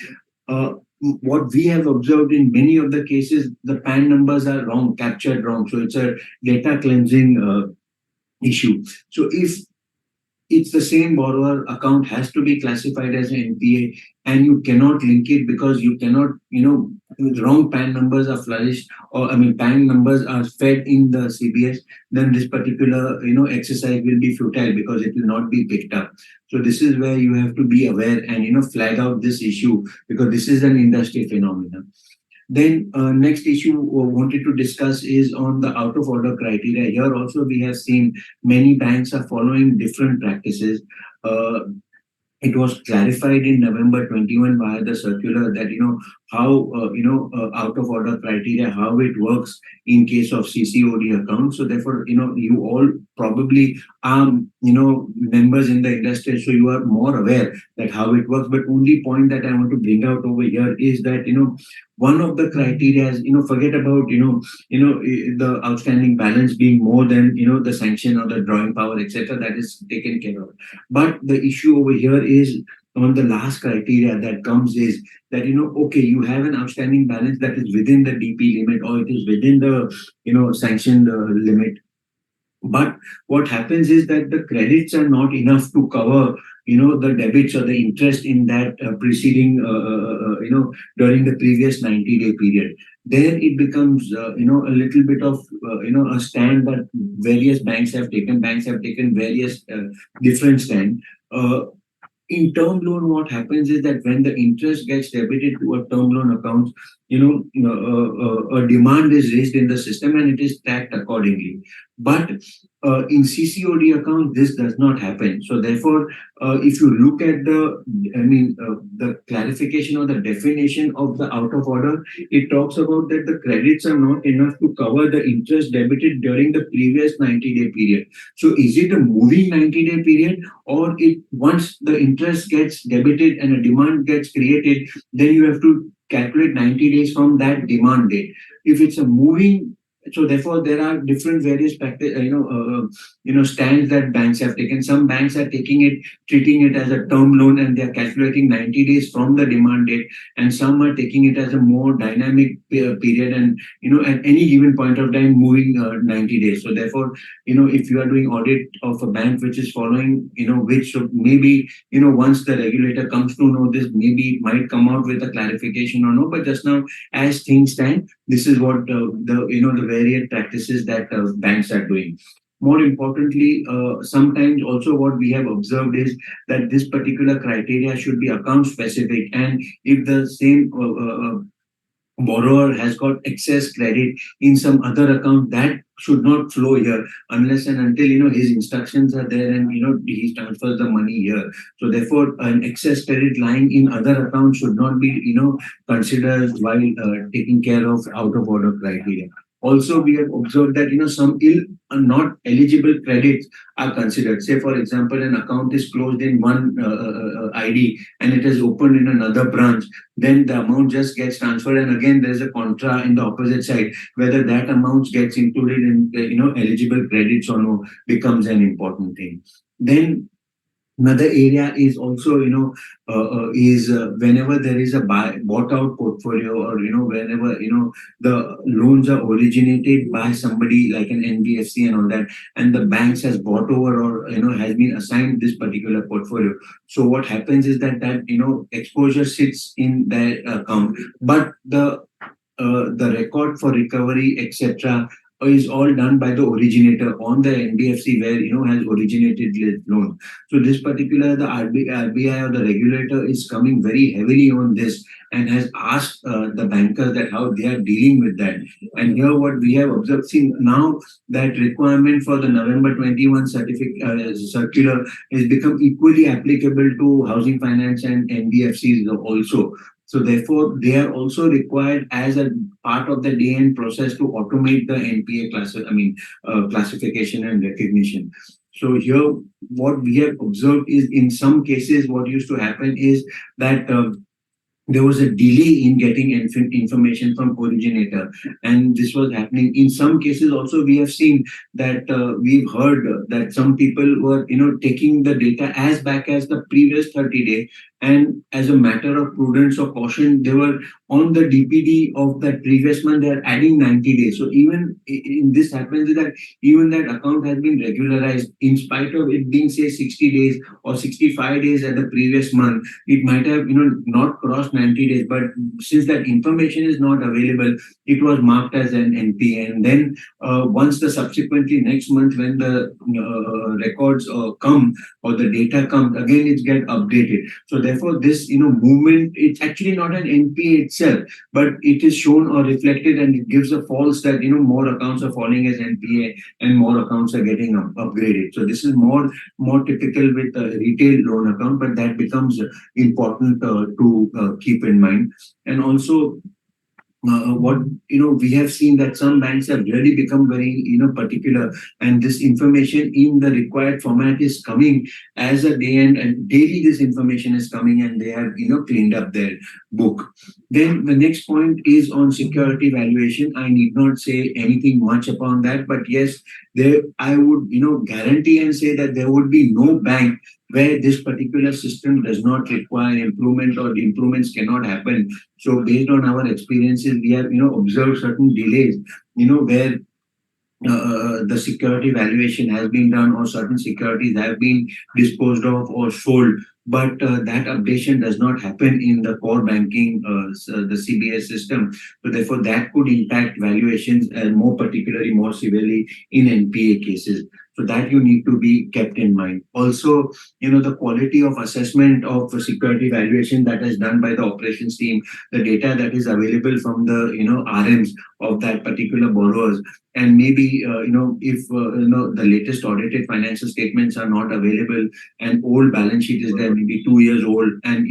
What we have observed in many of the cases, the PAN numbers are wrong, captured wrong. So it's a data cleansing issue. So if it's the same borrower account has to be classified as an NPA, and you cannot link it because you cannot, the wrong PAN numbers are flourished, or I mean, PAN numbers are fed in the CBS, then this particular, exercise will be futile because it will not be picked up. So this is where you have to be aware and, flag out this issue because this is an industry phenomenon. Then next issue wanted to discuss is on the out of order criteria. Here also we have seen many banks are following different practices. Uh, it was clarified in November 21 via the circular that how out of order criteria, how it works in case of CCOD accounts. So therefore you all probably are members in the industry, so you are more aware that how it works. But only point that I want to bring out over here is that one of the criteria is forget about the outstanding balance being more than the sanction or the drawing power, etc. That is taken care of. But the issue over here is on the last criteria that comes is that okay, you have an outstanding balance that is within the DP limit or it is within the sanctioned limit. But what happens is that the credits are not enough to cover the debits or the interest in that preceding during the previous 90-day period. Then it becomes a little bit of a stand that various banks have taken. Banks have taken various different stand. In term loan, what happens is that when the interest gets debited to a term loan account, a demand is raised in the system and it is tracked accordingly. But in CCOD account, this does not happen. So therefore, if you look at the clarification or the definition of the out of order, it talks about that the credits are not enough to cover the interest debited during the previous 90-day period. So is it a moving 90-day period, or it once the interest gets debited and a demand gets created, then you have to calculate 90 days from that demand date. If it's a moving, so therefore there are different various practice, stands that banks have taken. Some banks are treating it as a term loan, and they are calculating 90 days from the demand date, and some are taking it as a more dynamic period, and at any given point of time moving 90 days. So therefore, if you are doing audit of a bank which is following, which so maybe once the regulator comes to know this, maybe it might come out with a clarification or no. But just now, as things stand, this is what the various practices that banks are doing. More importantly, sometimes also what we have observed is that this particular criteria should be account specific, and if the same borrower has got excess credit in some other account, that should not flow here unless and until his instructions are there and he transfers the money here. So therefore, an excess credit lying in other accounts should not be considered while taking care of out of order criteria. Also, we have observed that some not eligible credits are considered. Say, for example, an account is closed in one ID and it is opened in another branch. Then the amount just gets transferred, and again there is a contra in the opposite side. Whether that amount gets included in eligible credits or no becomes an important thing. Then another area is also, whenever there is a bought out portfolio, or, whenever, the loans are originated by somebody like an NBFC and all that, and the banks has bought over or, has been assigned this particular portfolio. So what happens is that, exposure sits in their account, but the record for recovery, etc., is all done by the originator on the NBFC where has originated the loan. So this particular, the RBI or the regulator is coming very heavily on this and has asked the bankers that how they are dealing with that. And here what we have observed, see now that requirement for the November 21 circular is become equally applicable to housing finance and NBFCs also. So therefore, they are also required as a part of the DN process to automate the NPA classification and recognition. So here, what we have observed is in some cases, what used to happen is that there was a delay in getting information from originator, and this was happening in some cases. Also, we have seen that we've heard that some people were taking the data as back as the previous 30 days, And as a matter of prudence or caution, they were on the DPD of that previous month, they are adding 90 days. So even in this happens is that even that account has been regularized in spite of it being say 60 days or 65 days at the previous month. It might have not crossed 90 days, but since that information is not available, it was marked as an NPA. And then once the subsequently next month when the records come or the data comes, again it's get updated. So therefore this movement, it's actually not an NPA itself, but it is shown or reflected, and it gives a false that more accounts are falling as NPA and more accounts are getting upgraded. So this is more typical with a retail loan account, but that becomes important to keep in mind. And also what we have seen that some banks have really become very particular, and this information in the required format is coming as a day, and daily this information is coming, and they have cleaned up their book. Then the next point is on security valuation. I need not say anything much upon that, but yes, there I would guarantee and say that there would be no bank where this particular system does not require improvement or the improvements cannot happen. So based on our experiences, we have observed certain delays, where the security valuation has been done or certain securities have been disposed of or sold, but that updation does not happen in the core banking, the CBS system. So therefore, that could impact valuations and more particularly, more severely in NPA cases. So that you need to be kept in mind. Also, the quality of assessment of security valuation that is done by the operations team, the data that is available from the RMs of that particular borrowers, and maybe if the latest audited financial statements are not available and old balance sheet is there, maybe 2 years old, and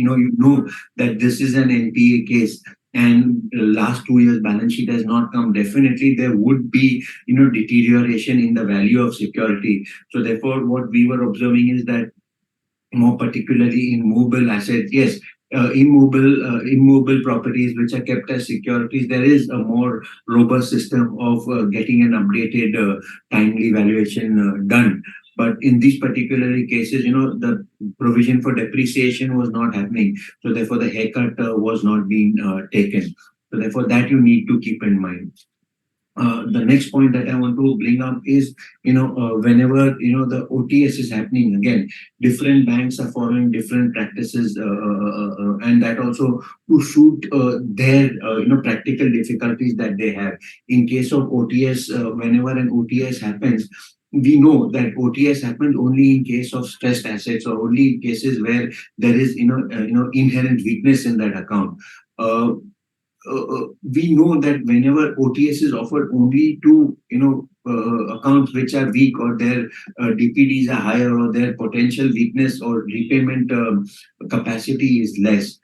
that this is an NPA case, and last 2 years balance sheet has not come, definitely there would be deterioration in the value of security. So therefore what we were observing is that more particularly in movable assets, yes, immobile properties which are kept as securities, there is a more robust system of getting an updated timely valuation done. But in these particular cases, the provision for depreciation was not happening. So therefore, the haircut was not being taken. So therefore, that you need to keep in mind. The next point that I want to bring up is, whenever, the OTS is happening, again, different banks are following different practices, and that also to suit their, practical difficulties that they have. In case of OTS, whenever an OTS happens, we know that OTS happens only in case of stressed assets or only in cases where there is, inherent weakness in that account. We know that whenever OTS is offered only to accounts which are weak or their DPDs are higher or their potential weakness or repayment capacity is less.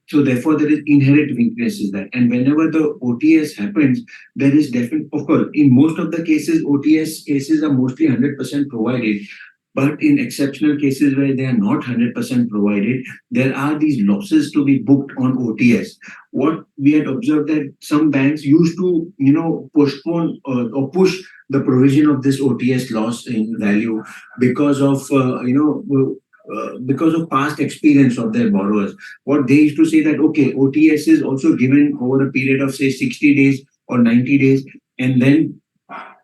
So therefore, there is inherent weaknesses there. And whenever the OTS happens, there is definite, of course, in most of the cases, OTS cases are mostly 100% provided. But in exceptional cases where they are not 100% provided, there are these losses to be booked on OTS. What we had observed that some banks used to, postpone or push the provision of this OTS loss in value because of, because of past experience of their borrowers. What they used to say that, okay, OTS is also given over a period of say 60 days or 90 days, and then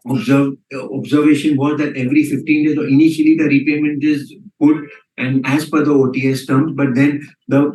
observation was that every 15 days, or initially the repayment is good and as per the OTS terms, but then the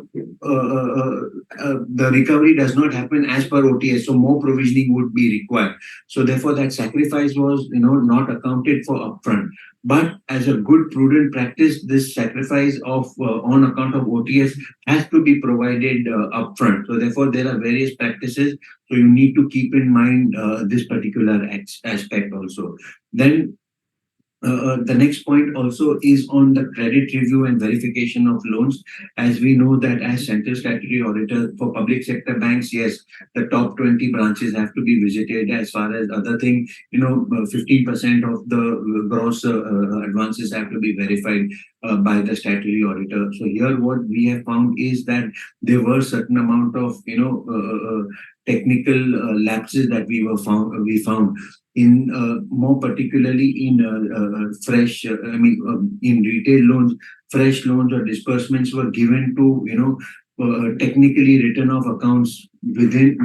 recovery does not happen as per OTS, so more provisioning would be required. So therefore, that sacrifice was not accounted for upfront. But as a good prudent practice, this sacrifice of on account of OTS has to be provided upfront. So therefore, there are various practices. So you need to keep in mind this particular aspect also. Then the next point also is on the credit review and verification of loans. As we know that as Central Statutory Auditor for public sector banks, yes, the top 20 branches have to be visited. As far as other thing, 15% of the gross advances have to be verified by the statutory auditor. So here what we have found is that there were certain amount of technical lapses that we found. in more particularly in fresh, in retail loans, fresh loans or disbursements were given to, technically written off accounts within,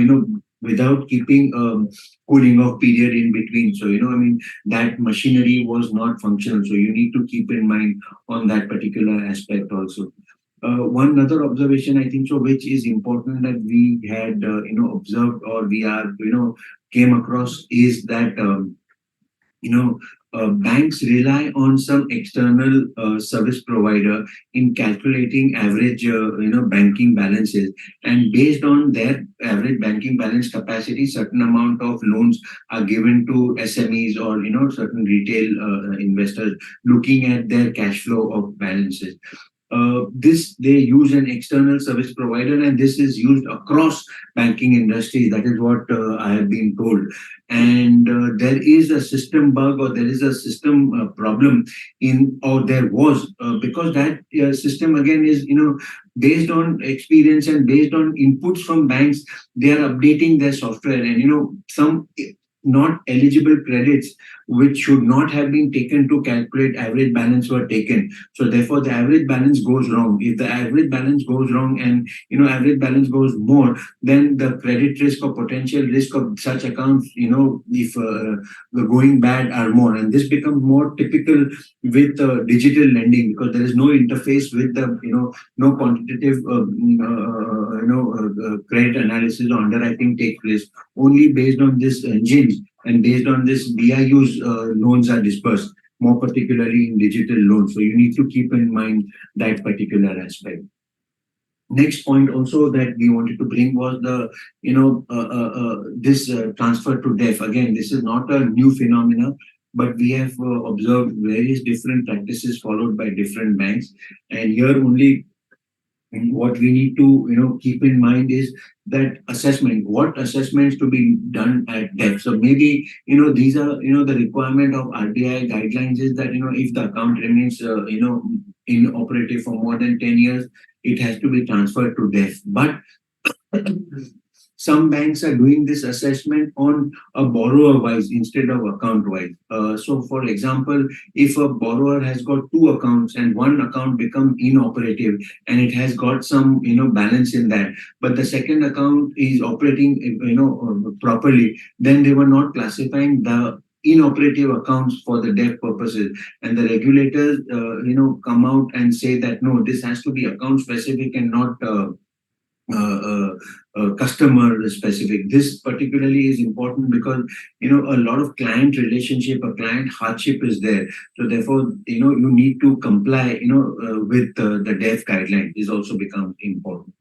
without keeping cooling off period in between. So, that machinery was not functional. So you need to keep in mind on that particular aspect also. One other observation, I think so, which is important that we had, observed or we are, came across is that, banks rely on some external service provider in calculating average, banking balances, and based on their average banking balance capacity, certain amount of loans are given to SMEs or certain retail investors looking at their cash flow of balances. This they use an external service provider, and this is used across banking industry. That is what I have been told. And there is a system bug, or there is a system problem in, or there was, because that system again is based on experience and based on inputs from banks. They are updating their software, and some not eligible credits which should not have been taken to calculate average balance were taken. So therefore the average balance goes wrong. If the average balance goes wrong and average balance goes more, then the credit risk or potential risk of such accounts, if going bad, are more. And this becomes more typical with digital lending, because there is no interface with the no quantitative credit analysis or underwriting take place. Only based on this engines and based on this BIUs, loans are dispersed, more particularly in digital loans. So you need to keep in mind that particular aspect. Next point also that we wanted to bring was the, this transfer to DEF. Again, this is not a new phenomena, but we have observed various different practices followed by different banks. And here only what we need to keep in mind is that assessment, what assessments to be done at DEF. So maybe these are the requirement of RBI guidelines is that if the account remains inoperative for more than 10 years, it has to be transferred to DEF. But some banks are doing this assessment on a borrower wise instead of account wise. So for example, if a borrower has got two accounts and one account becomes inoperative and it has got some balance in that, but the second account is operating properly, then they were not classifying the inoperative accounts for the DEF purposes, and the regulators come out and say that no, this has to be account specific and not customer specific. This particularly is important because a lot of client relationship or client hardship is there. So therefore you need to comply with the DEF guideline is also become important.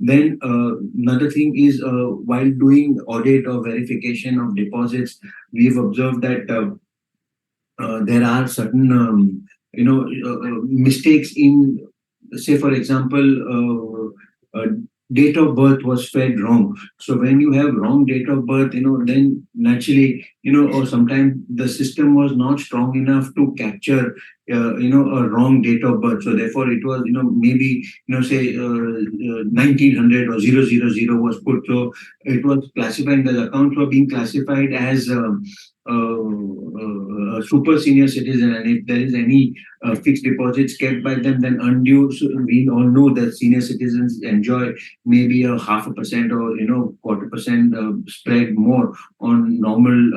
Then another thing is while doing audit or verification of deposits, we've observed that there are certain mistakes in, say for example, date of birth was fed wrong. So when you have wrong date of birth, then naturally, or sometimes the system was not strong enough to capture, a wrong date of birth. So therefore it was, maybe, say 1900 or 000 was put. So it was classified, the accounts were being classified as super senior citizen, and if there is any fixed deposits kept by them, then undue. So we all know that senior citizens enjoy maybe a 0.5% or 0.25% spread more on normal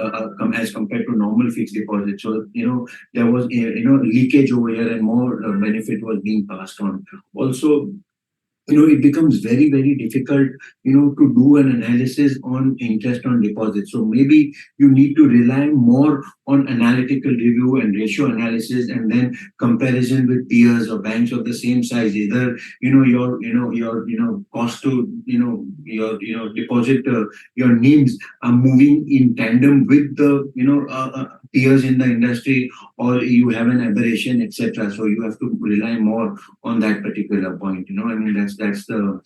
as compared to normal fixed deposits. So there was leakage over here, and more benefit was being passed on. Also, it becomes very, very difficult, to do an analysis on interest on deposits. So maybe you need to rely more on analytical review and ratio analysis, and then comparison with peers or banks of the same size. Either, your cost to, your deposit, your NIMs are moving in tandem with the, peers in the industry, or you have an aberration, etc. So you have to rely more on that particular point. That's the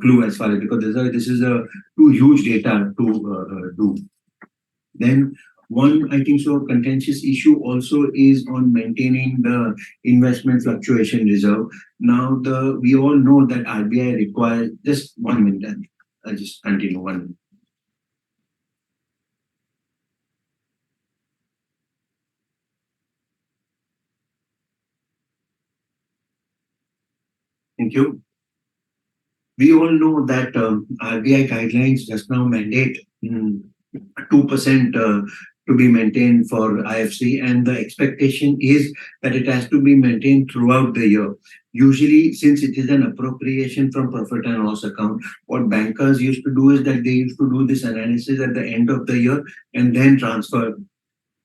clue as far as, because this is a too huge data to do. Then one, I think so, contentious issue also is on maintaining the investment fluctuation reserve. Now we all know that RBI requires, just 1 minute, I'll just continue 1 minute. Thank you. We all know that RBI guidelines just now mandate 2% to be maintained for IFC, and the expectation is that it has to be maintained throughout the year. Usually, since it is an appropriation from profit and loss account, what bankers used to do is that they used to do this analysis at the end of the year and then transfer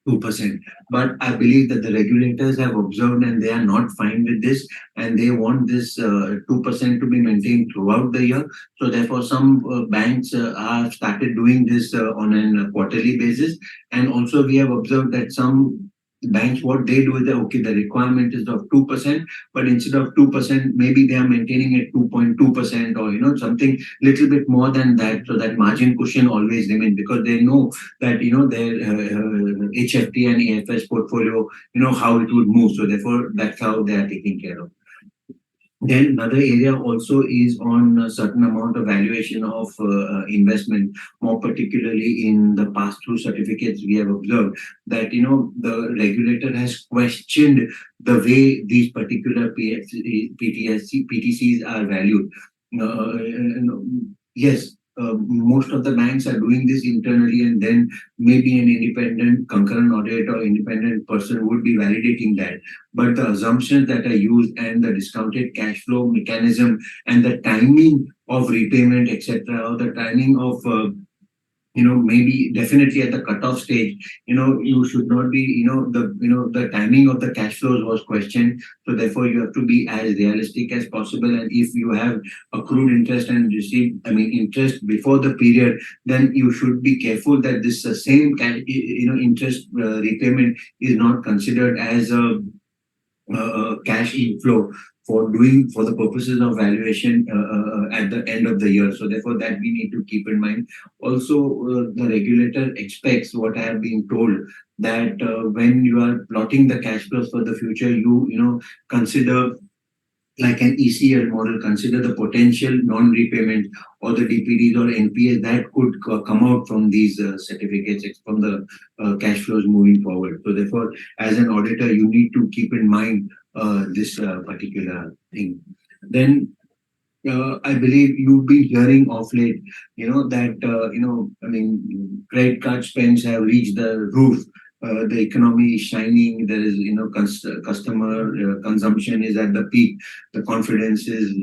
2%. But I believe that the regulators have observed and they are not fine with this, and they want this 2% to be maintained throughout the year. So therefore, some banks have started doing this on a quarterly basis. And also we have observed that some banks, what they do is that, okay, the requirement is of 2%, but instead of 2%, maybe they are maintaining it 2.2%, or something little bit more than that, so that margin cushion always remains, because they know that their HFT and AFS portfolio, how it would move. So therefore, that's how they are taking care of. Then another area also is on a certain amount of valuation of investment, more particularly in the pass-through certificates. We have observed that the regulator has questioned the way these particular PTCs are valued. Yes, most of the banks are doing this internally, and then maybe an independent concurrent audit or independent person would be validating that. But the assumptions that are used and the discounted cash flow mechanism and the timing of repayment, etc., or the timing of maybe definitely at the cutoff stage, you should not be, the timing of the cash flows was questioned. So therefore, you have to be as realistic as possible. And if you have accrued interest and received, interest before the period, then you should be careful that this same, interest repayment is not considered as a cash inflow for the purposes of valuation at the end of the year. So therefore, that we need to keep in mind. Also, the regulator expects, what I have been told, that when you are plotting the cash flows for the future, you consider, like an ECL model, consider the potential non-repayment or the DPDs or NPAs that could come out from these certificates, from the cash flows moving forward. So therefore, as an auditor, you need to keep in mind this particular thing. Then I believe you've been hearing of late, that, credit card spends have reached the roof. The economy is shining. There is, customer consumption is at the peak. The confidence is,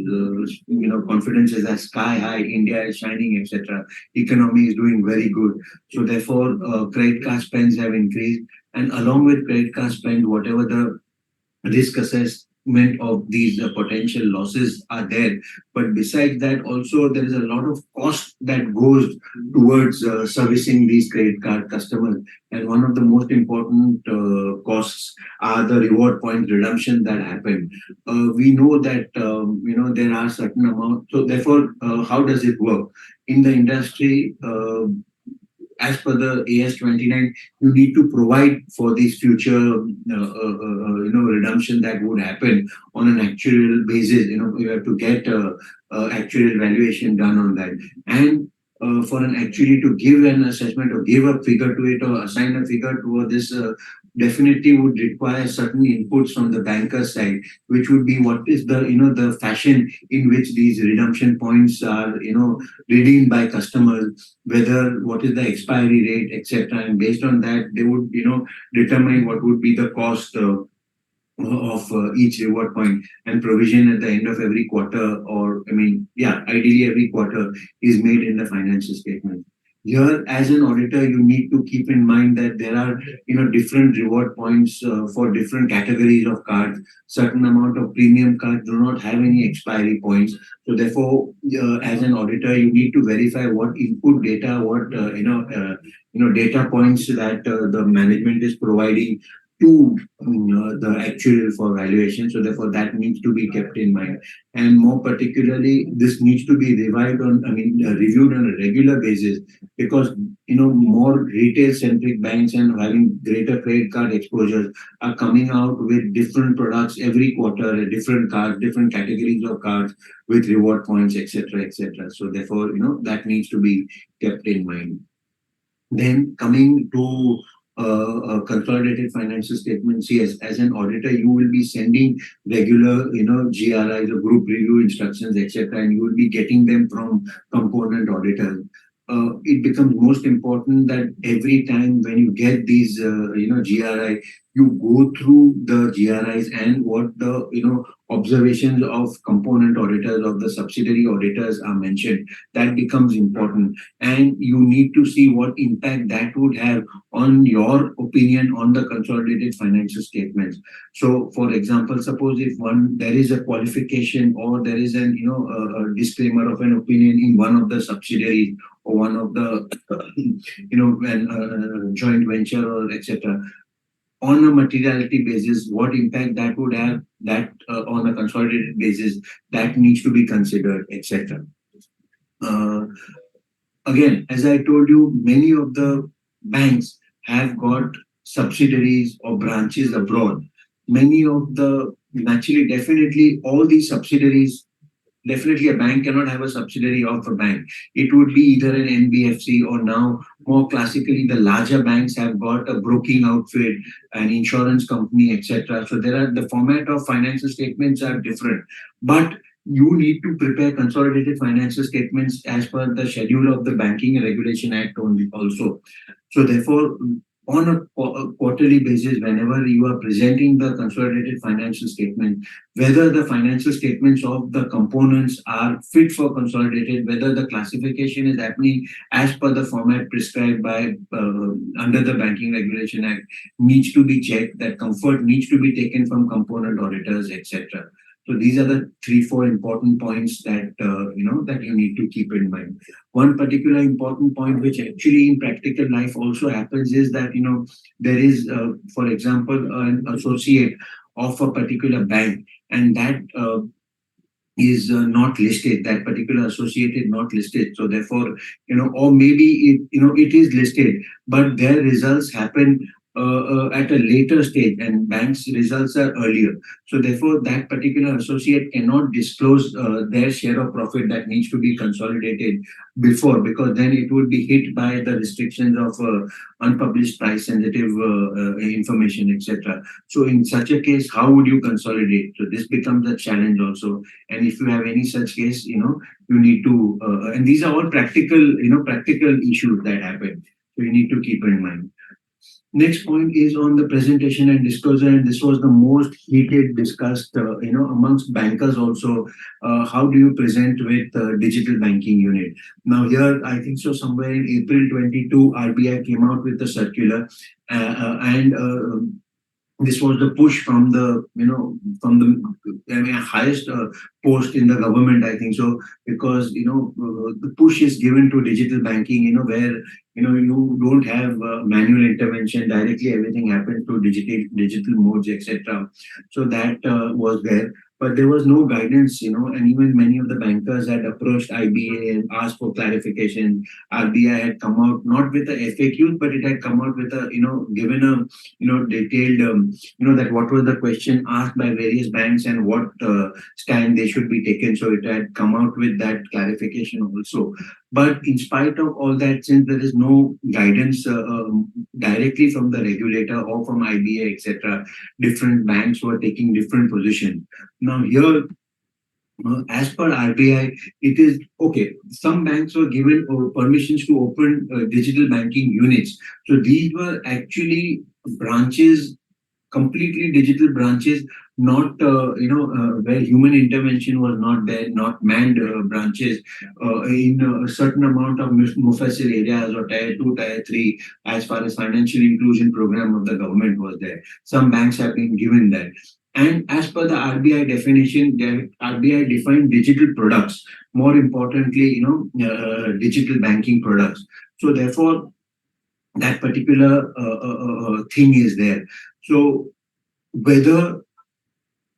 confidence is at sky high. India is shining, etc. Economy is doing very good. So therefore, credit card spends have increased, and along with credit card spend, whatever the risk assessment of these potential losses are there. But besides that, also there is a lot of cost that goes towards servicing these credit card customers. And one of the most important costs are the reward point redemption that happen. We know that there are certain amounts. So therefore, how does it work in the industry? As per the AS29, you need to provide for these future, redemption that would happen on an actual basis. You have to get actual valuation done on that. And for an actuary to give an assessment or give a figure to it or assign a figure to this, definitely would require certain inputs from the banker side, which would be what is the the fashion in which these redemption points are redeemed by customers, whether what is the expiry rate, etc. And based on that, they would determine what would be the cost of each reward point, and provision at the end of every quarter, or ideally every quarter is made in the financial statement. Here, as an auditor, you need to keep in mind that there are different reward points for different categories of cards. Certain amount of premium cards do not have any expiry points. So therefore, as an auditor, you need to verify what input data, what data points that the management is providing to the actual for valuation. So therefore, that needs to be kept in mind. And more particularly, this needs to be reviewed on a regular basis, because more retail-centric banks and having greater credit card exposures are coming out with different products every quarter, different cards, different categories of cards with reward points, etc., etc. So therefore, that needs to be kept in mind. Then coming to consolidated financial statements, yes, as an auditor, you will be sending regular, GRIs or group review instructions, etc., and you will be getting them from component auditors. It becomes most important that every time when you get these, GRI, you go through the GRIs and what the, observations of component auditors, of the subsidiary auditors are mentioned. That becomes important. And you need to see what impact that would have on your opinion on the consolidated financial statements. So, for example, suppose if there is a qualification or there is an, a disclaimer of an opinion in one of the subsidiaries or one of the, joint venture or etc. On a materiality basis, what impact that would have, that on a consolidated basis, that needs to be considered, etc. Again, as I told you, many of the banks have got subsidiaries or branches abroad. Many of the, naturally, definitely all these subsidiaries, definitely a bank cannot have a subsidiary of a bank. It would be either an NBFC or now more classically the larger banks have got a broking outfit, an insurance company, etc. So the format of financial statements are different. But you need to prepare consolidated financial statements as per the schedule of the Banking and Regulation Act only also. So therefore, on a quarterly basis, whenever you are presenting the consolidated financial statement, whether the financial statements of the components are fit for consolidated, whether the classification is happening as per the format prescribed by under the Banking Regulation Act, needs to be checked, that comfort needs to be taken from component auditors, etc. So these are the 3-4 important points that that you need to keep in mind. One particular important point, which actually in practical life also happens, is that there is, for example, an associate of a particular bank, and that is not listed. That particular associate is not listed. So therefore, or maybe it is listed, but their results happen at a later stage, and banks' results are earlier. So therefore, that particular associate cannot disclose their share of profit that needs to be consolidated before, because then it would be hit by the restrictions of unpublished price-sensitive information, etc. So in such a case, how would you consolidate? So this becomes a challenge also. And if you have any such case, you need to, and these are all practical issues that happen. So you need to keep in mind. Next point is on the presentation and disclosure, and this was the most heated discussed, amongst bankers also. How do you present with digital banking unit? Now here, I think so somewhere in April 22, RBI came out with a circular, and this was the push from the highest post in the government, I think so, because the push is given to digital banking, where you don't have manual intervention directly, everything happens through digital modes, etc. So that was there. But there was no guidance, and even many of the bankers had approached IBA and asked for clarification. RBI had come out not with a FAQ, but it had come out with a, given a, detailed, that what was the question asked by various banks and what stand they should be taken. So it had come out with that clarification also. But in spite of all that, since there is no guidance directly from the regulator or from IBA, etc., different banks were taking different positions. Now here, as per RBI, it is okay. Some banks were given permissions to open digital banking units. So these were actually branches, completely digital branches, not where human intervention was not there, not manned branches in a certain amount of Mufassal areas or tier 2, tier 3, as far as financial inclusion program of the government was there. Some banks have been given that. And as per the RBI definition, RBI defined digital products, more importantly, digital banking products. So therefore, that particular thing is there. So whether,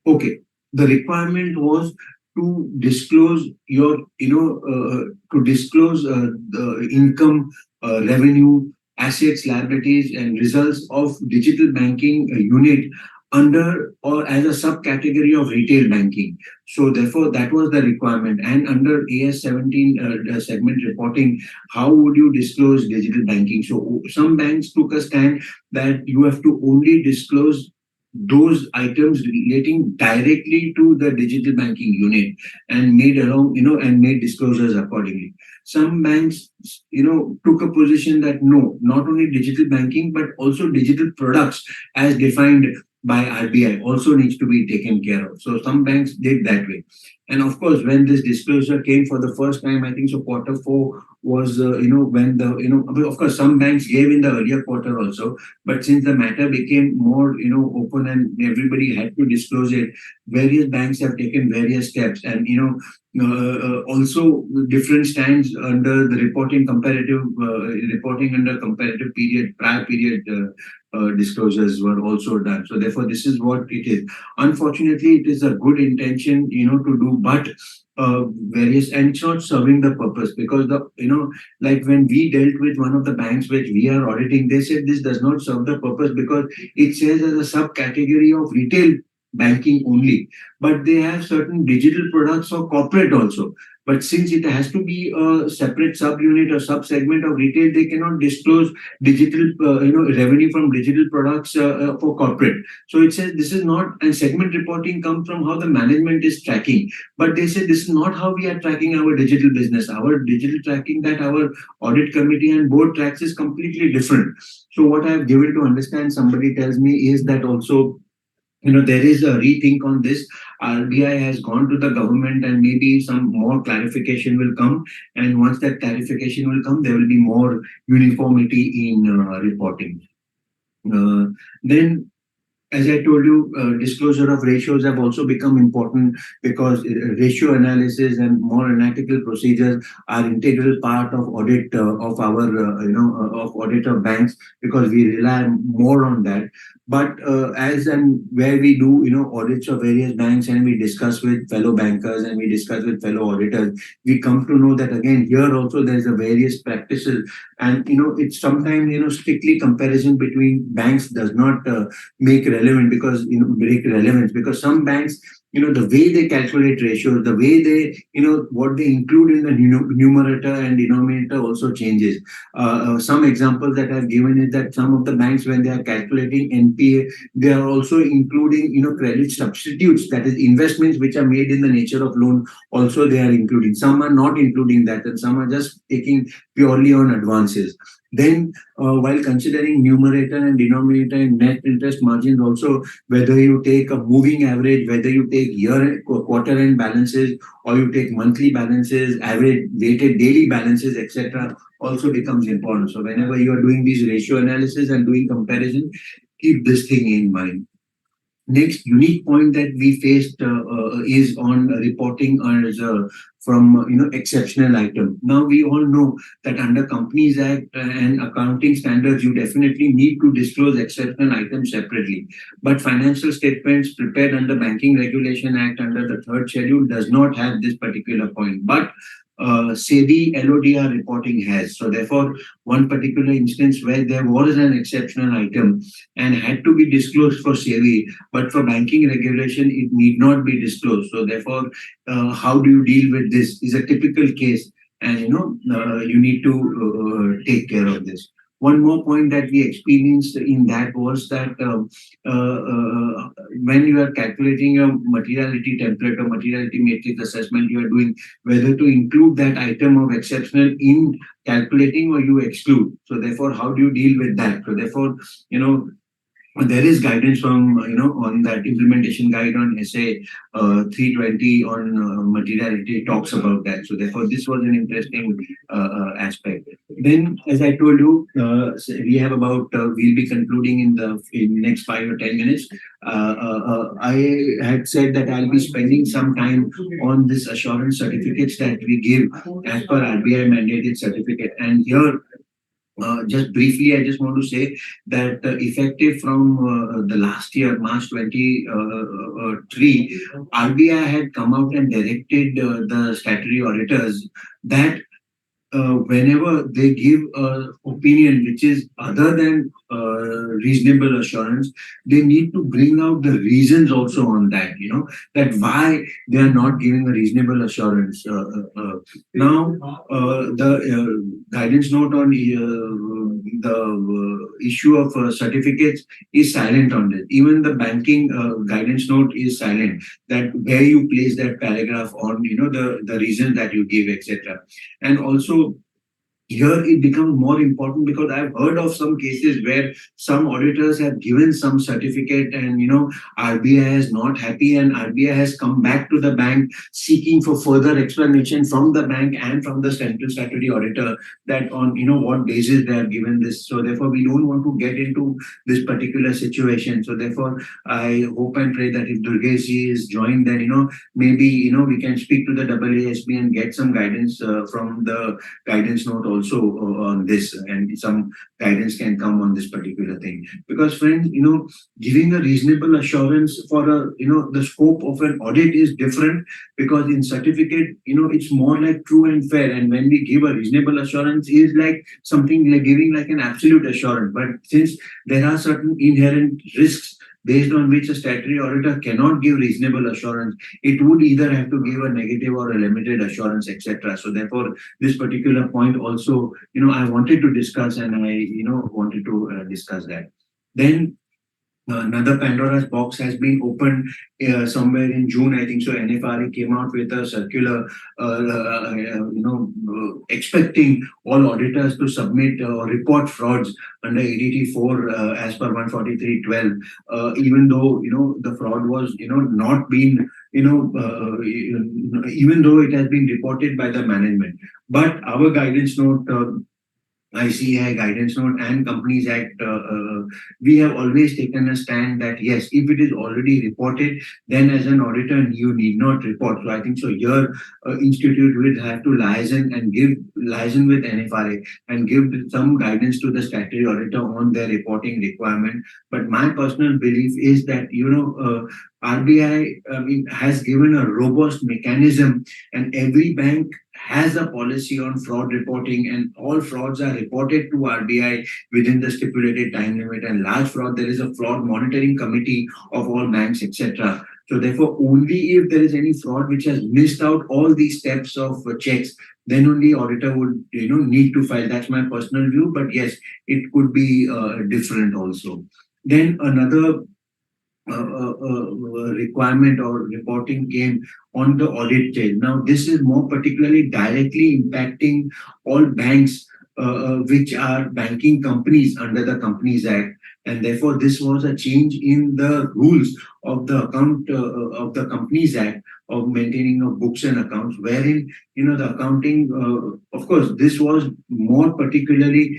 okay, the requirement was to disclose your, to disclose the income, revenue, assets, liabilities, and results of digital banking unit under or as a subcategory of retail banking. So therefore, that was the requirement. And under AS 17 segment reporting, how would you disclose digital banking? So some banks took a stand that you have to only disclose those items relating directly to the digital banking unit and made disclosures accordingly. Some banks, took a position that no, not only digital banking, but also digital products as defined by RBI also needs to be taken care of. So some banks did that way. And of course, when this disclosure came for the first time, I think so Q4 was, when of course, some banks gave in the earlier quarter also, but since the matter became more, open and everybody had to disclose it, various banks have taken various steps. And, also different stands under the reporting under comparative period, prior period disclosures were also done. So therefore, this is what it is. Unfortunately, it is a good intention, to do, but various, and it's not serving the purpose, because like when we dealt with one of the banks which we are auditing, they said this does not serve the purpose because it says as a subcategory of retail banking only, but they have certain digital products for corporate also. But since it has to be a separate subunit or sub-segment of retail, they cannot disclose digital, revenue from digital products for corporate. So it says this is not, and segment reporting comes from how the management is tracking. But they say this is not how we are tracking our digital business. Our digital tracking that our audit committee and board tracks is completely different. So what I have given to understand, somebody tells me, is that also, there is a rethink on this. RBI has gone to the government and maybe some more clarification will come. And once that clarification will come, there will be more uniformity in reporting. Then, as I told you, disclosure of ratios have also become important because ratio analysis and more analytical procedures are integral part of audit of our, of audit of banks, because we rely more on that. But as and where we do, audits of various banks, and we discuss with fellow bankers and we discuss with fellow auditors, we come to know that again, here also there's a various practices. And, it's sometimes, strictly comparison between banks does not make relevant, because break relevance, because some banks, the way they calculate ratios, the way they, what they include in the numerator and denominator also changes. Some examples that I've given is that some of the banks, when they are calculating NPA, they are also including, credit substitutes, that is investments which are made in the nature of loan, also they are including. Some are not including that, and some are just taking purely on advances. Then, while considering numerator and denominator and net interest margins also, whether you take a moving average, whether you take quarter end balances, or you take monthly balances, average weighted daily balances, etc., also becomes important. So whenever you are doing these ratio analysis and doing comparison, keep this thing in mind. Next unique point that we faced is on reporting as from exceptional item. Now we all know that under Companies Act and accounting standards, you definitely need to disclose exceptional items separately. But financial statements prepared under Banking Regulation Act under the third schedule does not have this particular point. But SEBI LODR reporting has. So therefore, one particular instance where there was an exceptional item and had to be disclosed for SEBI, but for banking regulation, it need not be disclosed. So therefore, how do you deal with this is a typical case, and you need to take care of this. One more point that we experienced in that was that when you are calculating a materiality template or materiality matrix assessment, you are doing whether to include that item of exceptional in calculating or you exclude. So therefore, how do you deal with that? So therefore, there is guidance from, on that implementation guide on SA 320 on materiality talks about that. So therefore, this was an interesting aspect. Then, as I told you, we have about, we'll be concluding in the next 5 or 10 minutes. I had said that I'll be spending some time on this assurance certificates that we give as per RBI mandated certificate. And here, just briefly, I just want to say that effective from the last year, March 23, RBI had come out and directed the statutory auditors that whenever they give a opinion which is other than reasonable assurance, they need to bring out the reasons also on that, that why they are not giving a reasonable assurance. Now, the guidance note on the issue of certificates is silent on this. Even the banking guidance note is silent, that where you place that paragraph on, the reason that you give, etc. And also, here it becomes more important because I've heard of some cases where some auditors have given some certificate and RBI is not happy, and RBI has come back to the bank seeking for further explanation from the bank and from the central statutory auditor that on what basis they are given this. So therefore we don't want to get into this particular situation. So therefore I hope and pray that if Durgesh is joined, then maybe we can speak to the AASB and get some guidance from the guidance note also on this, and some guidance can come on this particular thing. Because friends, giving a reasonable assurance for the scope of an audit is different, because in certificate, it's more like true and fair, and when we give a reasonable assurance is like something like giving like an absolute assurance. But since there are certain inherent risks based on which a statutory auditor cannot give reasonable assurance, it would either have to give a negative or a limited assurance, etc. So therefore, this particular point also, I wanted to discuss, and I, wanted to discuss that. Then another Pandora's box has been opened somewhere in June, I think so. NFRA came out with a circular, expecting all auditors to submit or report frauds under ADT 4 as per 143.12, even though the fraud was not been even though it has been reported by the management. But our guidance note, ICAI guidance note and Companies Act, we have always taken a stand that yes, if it is already reported, then as an auditor you need not report. So I think so here institute will have to liaison with NFRA and give some guidance to the statutory auditor on their reporting requirement. But my personal belief is that RBI has given a robust mechanism, and every bank has a policy on fraud reporting, and all frauds are reported to RBI within the stipulated time limit. And large fraud, there is a fraud monitoring committee of all banks, etc. So therefore, only if there is any fraud which has missed out all these steps of checks, then only auditor would need to file. That's my personal view, but yes, it could be different also. Then another requirement or reporting came on the audit trail. Now, this is more particularly directly impacting all banks which are banking companies under the Companies Act, and therefore this was a change in the rules of the account of the Companies Act of maintaining of books and accounts, wherein the accounting, of course, this was more particularly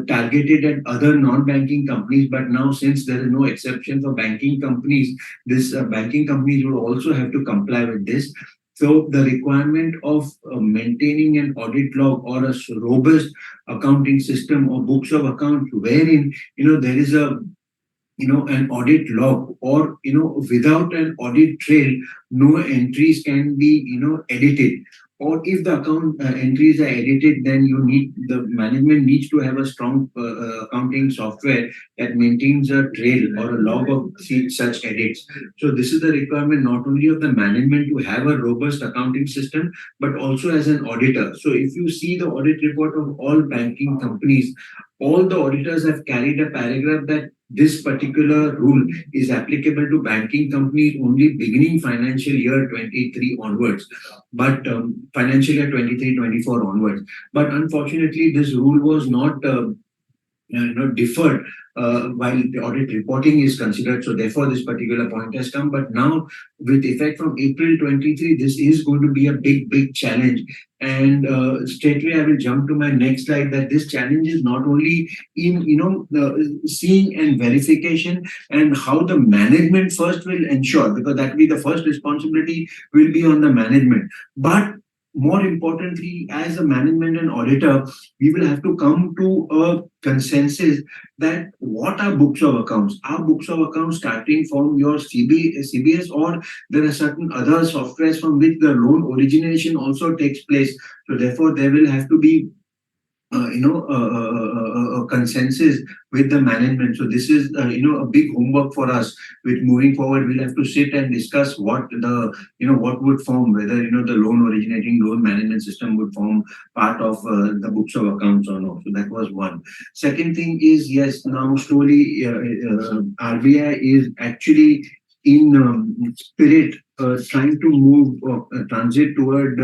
targeted at other non-banking companies. But now, since there is no exception for banking companies, this banking companies will also have to comply with this. So the requirement of maintaining an audit log or a robust accounting system or books of accounts, wherein there is an audit log, or without an audit trail, no entries can be edited. Or if the account entries are edited, then the management needs to have a strong accounting software that maintains a trail or a log of such edits. So this is the requirement not only of the management to have a robust accounting system, but also as an auditor. So if you see the audit report of all banking companies, all the auditors have carried a paragraph that this particular rule is applicable to banking companies only beginning financial year 23 onwards, but financial year 23-24 onwards. But unfortunately, this rule was not deferred while the audit reporting is considered. So therefore, this particular point has come. But now, with effect from April 23, this is going to be a big challenge. And straightway, I will jump to my next slide, that this challenge is not only in seeing and verification, and how the management first will ensure, because that will be the first responsibility will be on the management. But more importantly, as a management and auditor, we will have to come to a consensus that what are books of accounts? Are books of accounts starting from your CBS, or there are certain other softwares from which the loan origination also takes place? So therefore, there will have to be a consensus with the management. So this is a big homework for us. With moving forward, we'll have to sit and discuss what what would form, whether the loan originating loan management system would form part of the books of accounts or not. So that was one. Second thing is, yes, now slowly RBI is actually in spirit trying to move transit toward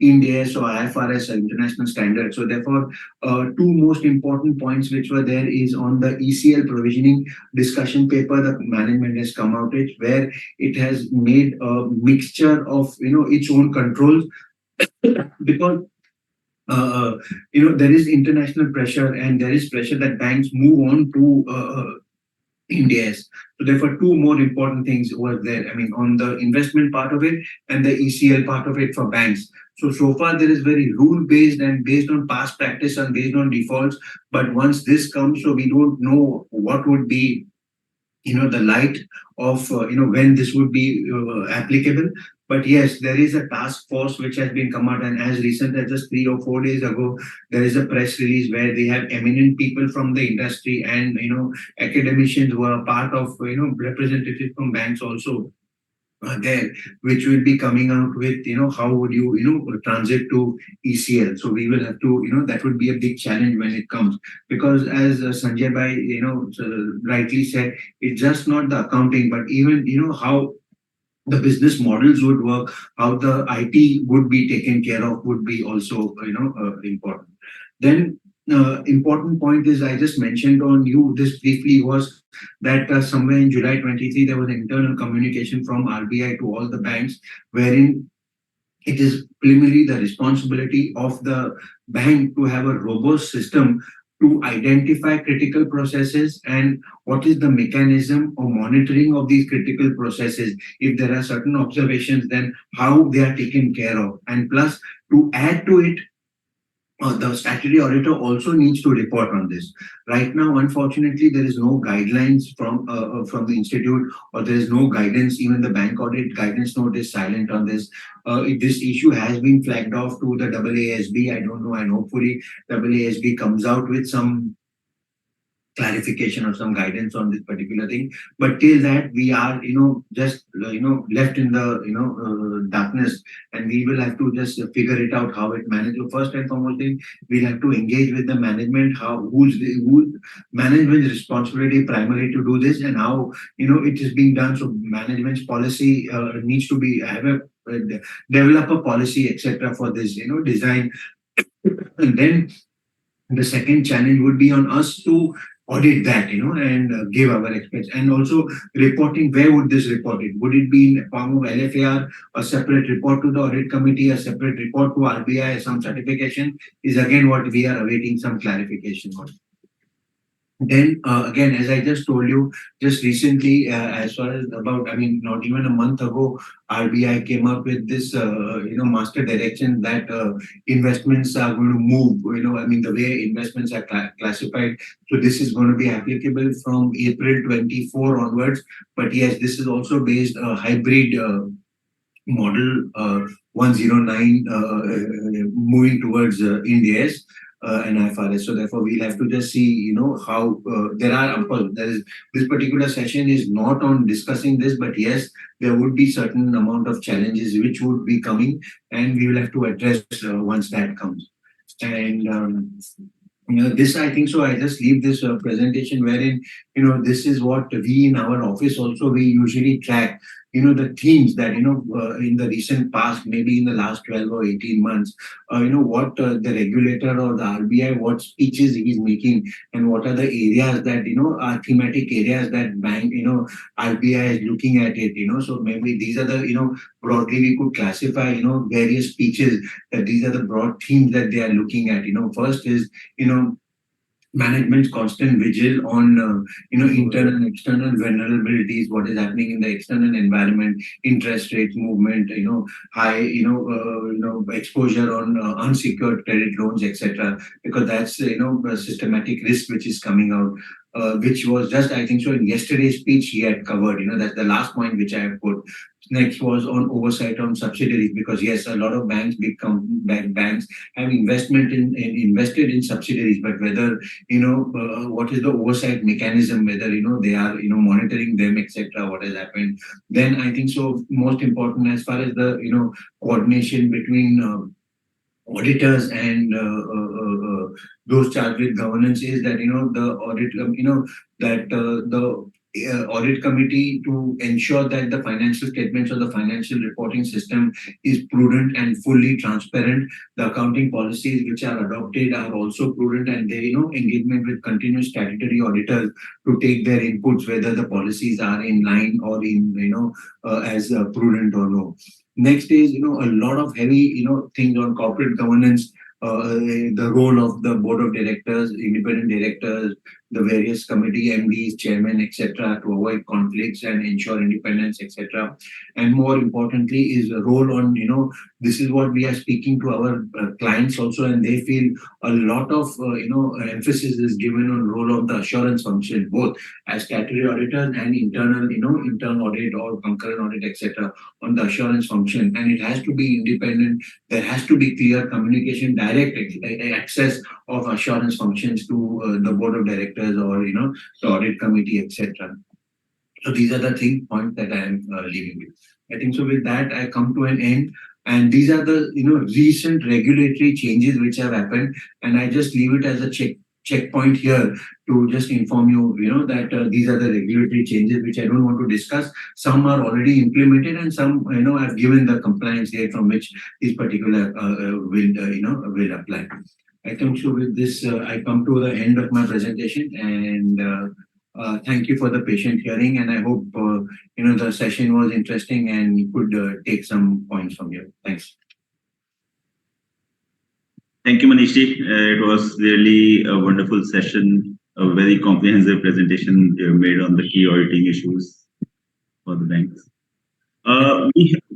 Ind AS or IFRS, international standard. So therefore, two most important points which were there is on the ECL provisioning discussion paper the management has come out with, where it has made a mixture of its own controls because there is international pressure and there is pressure that banks move on to Ind AS. So therefore, two more important things were there. I mean, on the investment part of it and the ECL part of it for banks. So far there is very rule based and based on past practice and based on defaults. But once this comes, so we don't know what would be the light of when this would be applicable. But yes, there is a task force which has been come out, and as recent as just 3 or 4 days ago, there is a press release where they have eminent people from the industry and academicians who are part of representatives from banks also there, which will be coming out with how would you transit to ECL. So we will have to that would be a big challenge when it comes, because as Sanjay Bhai rightly said, it's just not the accounting, but even how the business models would work, how the IT would be taken care of would be also important. Then important point is I just mentioned on you this briefly was that somewhere in July 23 there was internal communication from RBI to all the banks, wherein it is primarily the responsibility of the bank to have a robust system to identify critical processes and what is the mechanism or monitoring of these critical processes. If there are certain observations, then how they are taken care of. And plus, to add to it, the statutory auditor also needs to report on this. Right now, unfortunately, there is no guidelines from the institute, or there is no guidance. Even the bank audit guidance note is silent on this. If this issue has been flagged off to the AASB, I don't know, and hopefully AASB comes out with some clarification or some guidance on this particular thing. But till that, we are just left in the darkness, and we will have to just figure it out how it manages. First and foremost thing, we'll have to engage with the management, who's management's responsibility primarily to do this, and how it is being done. So management's policy needs to be develop a policy, etc., for this design. And then the second challenge would be on us to audit that, and give our experts, and also reporting. Where would this report it? Would it be in the form of LFAR, a separate report to the audit committee, a separate report to RBI, some certification is again what we are awaiting some clarification on. Then again, as I just told you, just recently, as far as not even a month ago, RBI came up with this, master direction that investments are going to move. The way investments are classified. So this is going to be applicable from April 24 onwards. But yes, this is also based hybrid model 109 moving towards Ind AS. And IFRS. So therefore, we'll have to just see, how there is this particular session is not on discussing this, but yes, there would be certain amount of challenges which would be coming, and we will have to address once that comes. And this, I think so. I just leave this presentation wherein this is what we in our office also we usually track. The themes that in the recent past, maybe in the last 12 or 18 months, what the regulator or the RBI, what speeches he is making, and what are the areas that are thematic areas that bank RBI is looking at it. So maybe these are the broadly we could classify various speeches, that these are the broad themes that they are looking at. First is management's constant vigil on internal and external vulnerabilities, what is happening in the external environment, interest rate movement, high exposure on unsecured credit loans, etc., because that's a systematic risk which is coming out, which was just, I think so, in yesterday's speech he had covered. That's the last point which I have put. Next was on oversight on subsidiaries, because yes, a lot of banks, banks have invested in subsidiaries, but whether what is the oversight mechanism, whether they are monitoring them, etc., what has happened. Then I think so most important, as far as the coordination between auditors and those charged with governance, is that the audit that the audit committee, to ensure that the financial statements or the financial reporting system is prudent and fully transparent. The accounting policies which are adopted are also prudent, and they engagement with continuous statutory auditors to take their inputs, whether the policies are in line or in as prudent or no. Next is a lot of heavy things on corporate governance, the role of the board of directors, independent directors, the various committee MDs, chairman, etc., to avoid conflicts and ensure independence, etc. And more importantly is the role on this is what we are speaking to our clients also, and they feel a lot of emphasis is given on role of the assurance function, both as statutory auditors and internal audit or concurrent audit, etc., on the assurance function. And it has to be independent. There has to be clear communication, direct access of assurance functions to the board of directors or the audit committee, etc. So these are the points that I am leaving with. I think so. With that, I come to an end. And these are the recent regulatory changes which have happened, and I just leave it as a checkpoint here to just inform you, that these are the regulatory changes which I don't want to discuss. Some are already implemented, and some, I've given the compliance date from which these particular will apply. I think so. With this, I come to the end of my presentation, and thank you for the patient hearing. And I hope the session was interesting and you could take some points from here. Thanks. Thank you, Manishji. It was really a wonderful session, a very comprehensive presentation you made on the key auditing issues for the banks.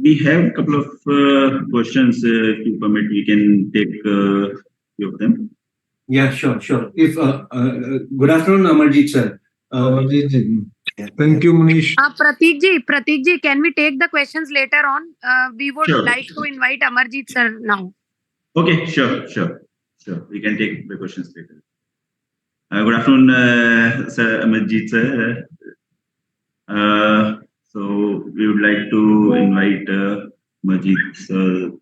We have a couple of questions. If you permit, we can take a few of them. Yeah, sure. If good afternoon, Amarjit sir. Thank you, Manish. Prateek ji, can we take the questions later on? We would Sure. like to invite Amarjit sir now. Okay, sure. We can take the questions later. Good afternoon, Sir Amarjit sir. So we would like to invite Amarjit sir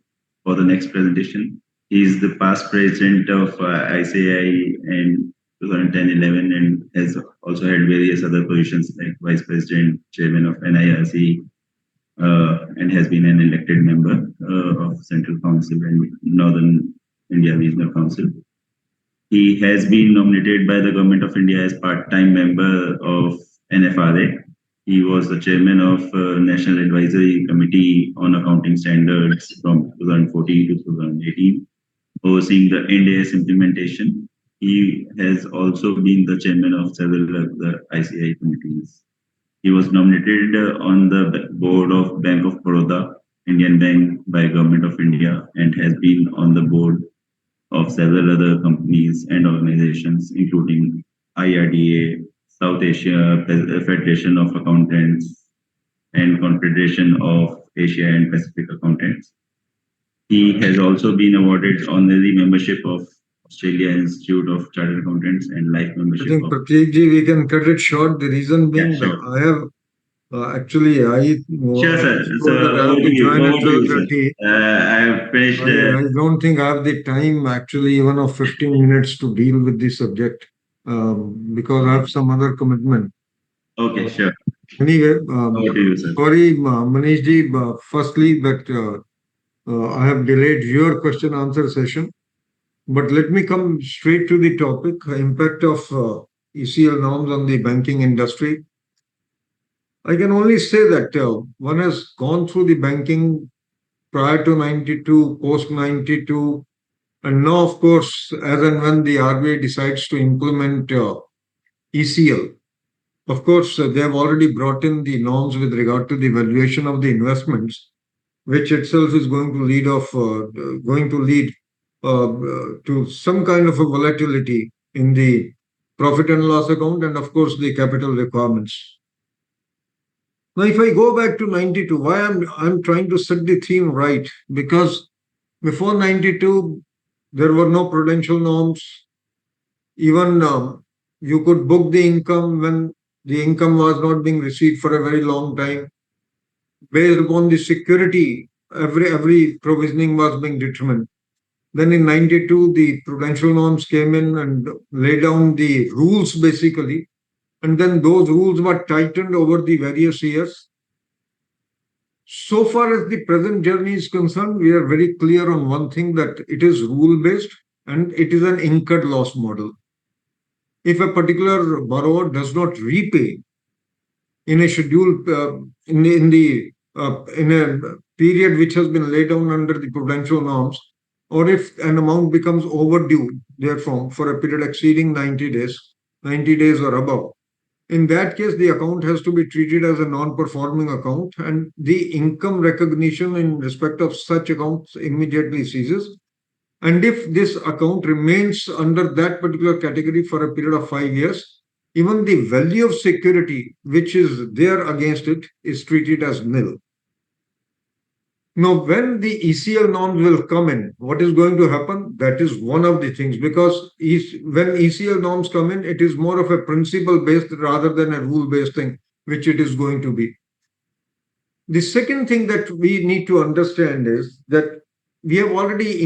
for the next presentation. He is the past president of ICAI in 2010-11 and has also had various other positions like vice president, chairman of NIRC, and has been an elected member of Central Council and Northern India Regional Council. He has been nominated by the Government of India as part-time member of NFRA. He was the chairman of National Advisory Committee on Accounting Standards from 2014 to 2018, overseeing the NDS implementation. He has also been the chairman of several of the ICAI committees. He was nominated on the board of Bank of Baroda, Indian Bank, by Government of India, and has been on the board of several other companies and organizations, including IRDA, South Asia Federation of Accountants, and Confederation of Asia and Pacific Accountants. He has also been awarded honorary membership of Australia Institute of Chartered Accountants and life membership. I think, Prateek ji, we can cut it short. The reason being that I have Sure, sir. So, I have to join at 12:30. I have finished. I don't think I have the time actually even of 15 minutes to deal with this subject because I have some other commitment. Okay, sure. Anyway, Over to you, sir. sorry, Manish ji, firstly that I have delayed your question answer session. But let me come straight to the topic, impact of ECL norms on the banking industry. I can only say that one has gone through the banking prior to 92, post 92, And now, of course, as and when the RBI decides to implement ECL, of course, they have already brought in the norms with regard to the valuation of the investments, which itself is going to lead to some kind of a volatility in the profit and loss account and, of course, the capital requirements. Now, if I go back to 92, why I'm trying to set the theme right? Because before 92, there were no prudential norms. Even you could book the income when the income was not being received for a very long time. Based upon the security, every provisioning was being determined. Then in 92, the prudential norms came in and laid down the rules basically. And then those rules were tightened over the various years. So far as the present journey is concerned, we are very clear on one thing, that it is rule based and it is an incurred loss model. If a particular borrower does not repay in a schedule in a period which has been laid down under the prudential norms, or if an amount becomes overdue, therefore, for a period exceeding 90 days or above, in that case, the account has to be treated as a non-performing account, and the income recognition in respect of such accounts immediately ceases. And if this account remains under that particular category for a period of 5 years, even the value of security which is there against it is treated as nil. Now, when the ECL norms will come in, what is going to happen? That is one of the things, because when ECL norms come in, it is more of a principle-based rather than a rule-based thing, which it is going to be. The second thing that we need to understand is that we have already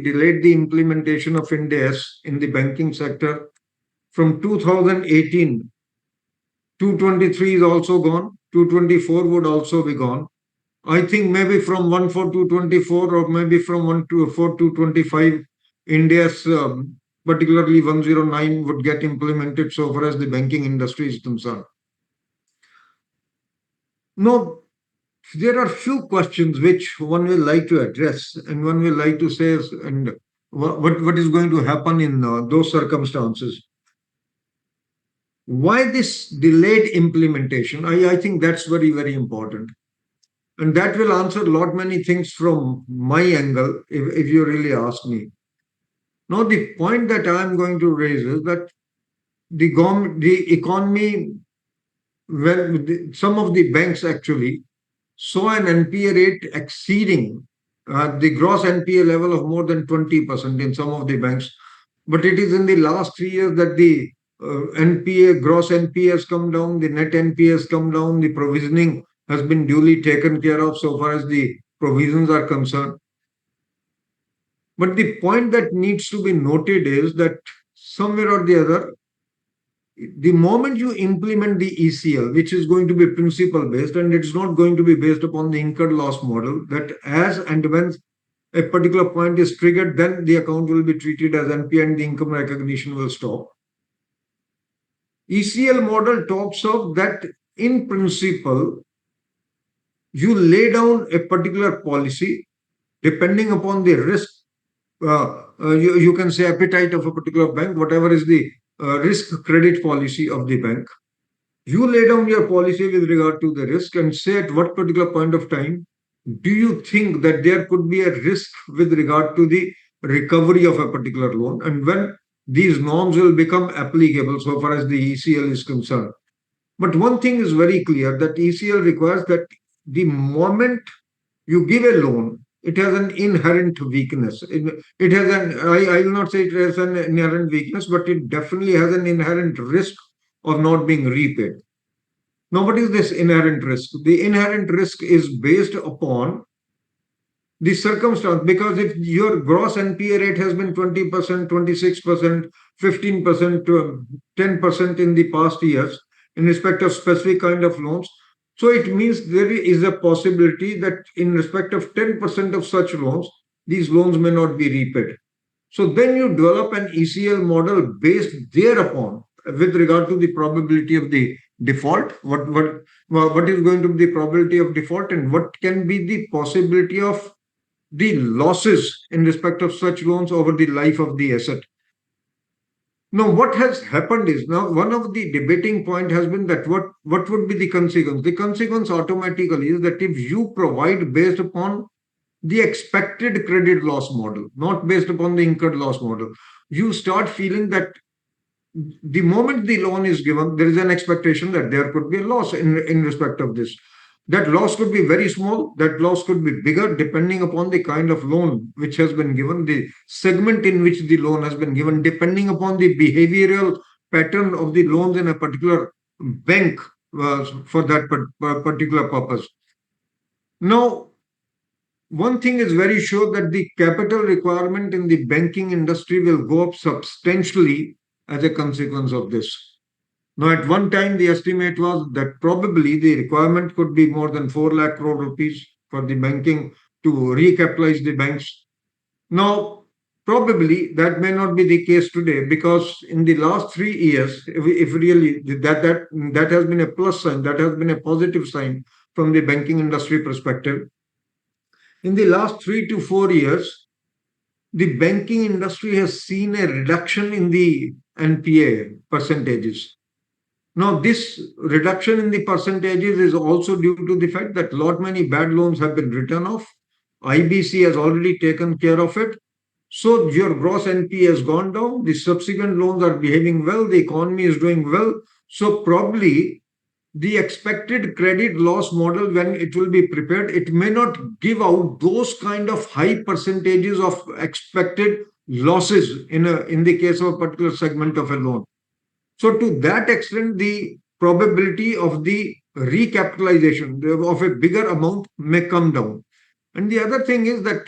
delayed the implementation of Ind AS in the banking sector from 2018. 223 is also gone. 224 would also be gone. I think maybe from 1/4/224 or maybe from 1/4/225, Ind AS, particularly 109, would get implemented so far as the banking industry is concerned. Now, there are few questions which one will like to address and one will like to say, and what is going to happen in those circumstances. Why this delayed implementation? I think that's very, very important. And that will answer a lot many things from my angle, if you really ask me. Now, the point that I'm going to raise is that the economy, some of the banks actually saw an NPA rate exceeding the gross NPA level of more than 20% in some of the banks. But it is in the last 3 years that the gross NPA has come down, the net NPA has come down, the provisioning has been duly taken care of so far as the provisions are concerned. But the point that needs to be noted is that somewhere or the other, the moment you implement the ECL, which is going to be principle based, and it's not going to be based upon the incurred loss model, that as and when a particular point is triggered, then the account will be treated as NPA and the income recognition will stop. ECL model talks of that in principle, you lay down a particular policy depending upon the risk, you can say appetite of a particular bank, whatever is the risk credit policy of the bank. You lay down your policy with regard to the risk and say at what particular point of time do you think that there could be a risk with regard to the recovery of a particular loan, and when these norms will become applicable so far as the ECL is concerned. But one thing is very clear, that ECL requires that the moment you give a loan, it has an inherent weakness. It has I will not say it has an inherent weakness, but it definitely has an inherent risk of not being repaid. Now, what is this inherent risk? The inherent risk is based upon the circumstance, because if your gross NPA rate has been 20%, 26%, 15%, 10% in the past years in respect of specific kind of loans, so it means there is a possibility that in respect of 10% of such loans, these loans may not be repaid. So then you develop an ECL model based thereupon with regard to the probability of the default. What is going to be the probability of default, and what can be the possibility of the losses in respect of such loans over the life of the asset. Now, what has happened is, now one of the debating point has been that what would be the consequence? The consequence automatically is that if you provide based upon the expected credit loss model, not based upon the incurred loss model, you start feeling that the moment the loan is given, there is an expectation that there could be a loss in respect of this. That loss could be very small, that loss could be bigger, depending upon the kind of loan which has been given, the segment in which the loan has been given, depending upon the behavioral pattern of the loans in a particular bank for that particular purpose. Now, one thing is very sure that the capital requirement in the banking industry will go up substantially as a consequence of this. Now, at one time, the estimate was that probably the requirement could be more than 4 lakh crore rupees for the banking to recapitalize the banks. Now, probably that may not be the case today, because in the last 3 years, if really that has been a plus sign, that has been a positive sign from the banking industry perspective. In the last 3 to 4 years, the banking industry has seen a reduction in the NPA percentages. Now, this reduction in the percentages is also due to the fact that lot many bad loans have been written off. IBC has already taken care of it. So your gross NPA has gone down. The subsequent loans are behaving well. The economy is doing well. So probably the expected credit loss model, when it will be prepared, it may not give out those kind of high percentages of expected losses in the case of a particular segment of a loan. So to that extent, the probability of the recapitalization of a bigger amount may come down. And the other thing is that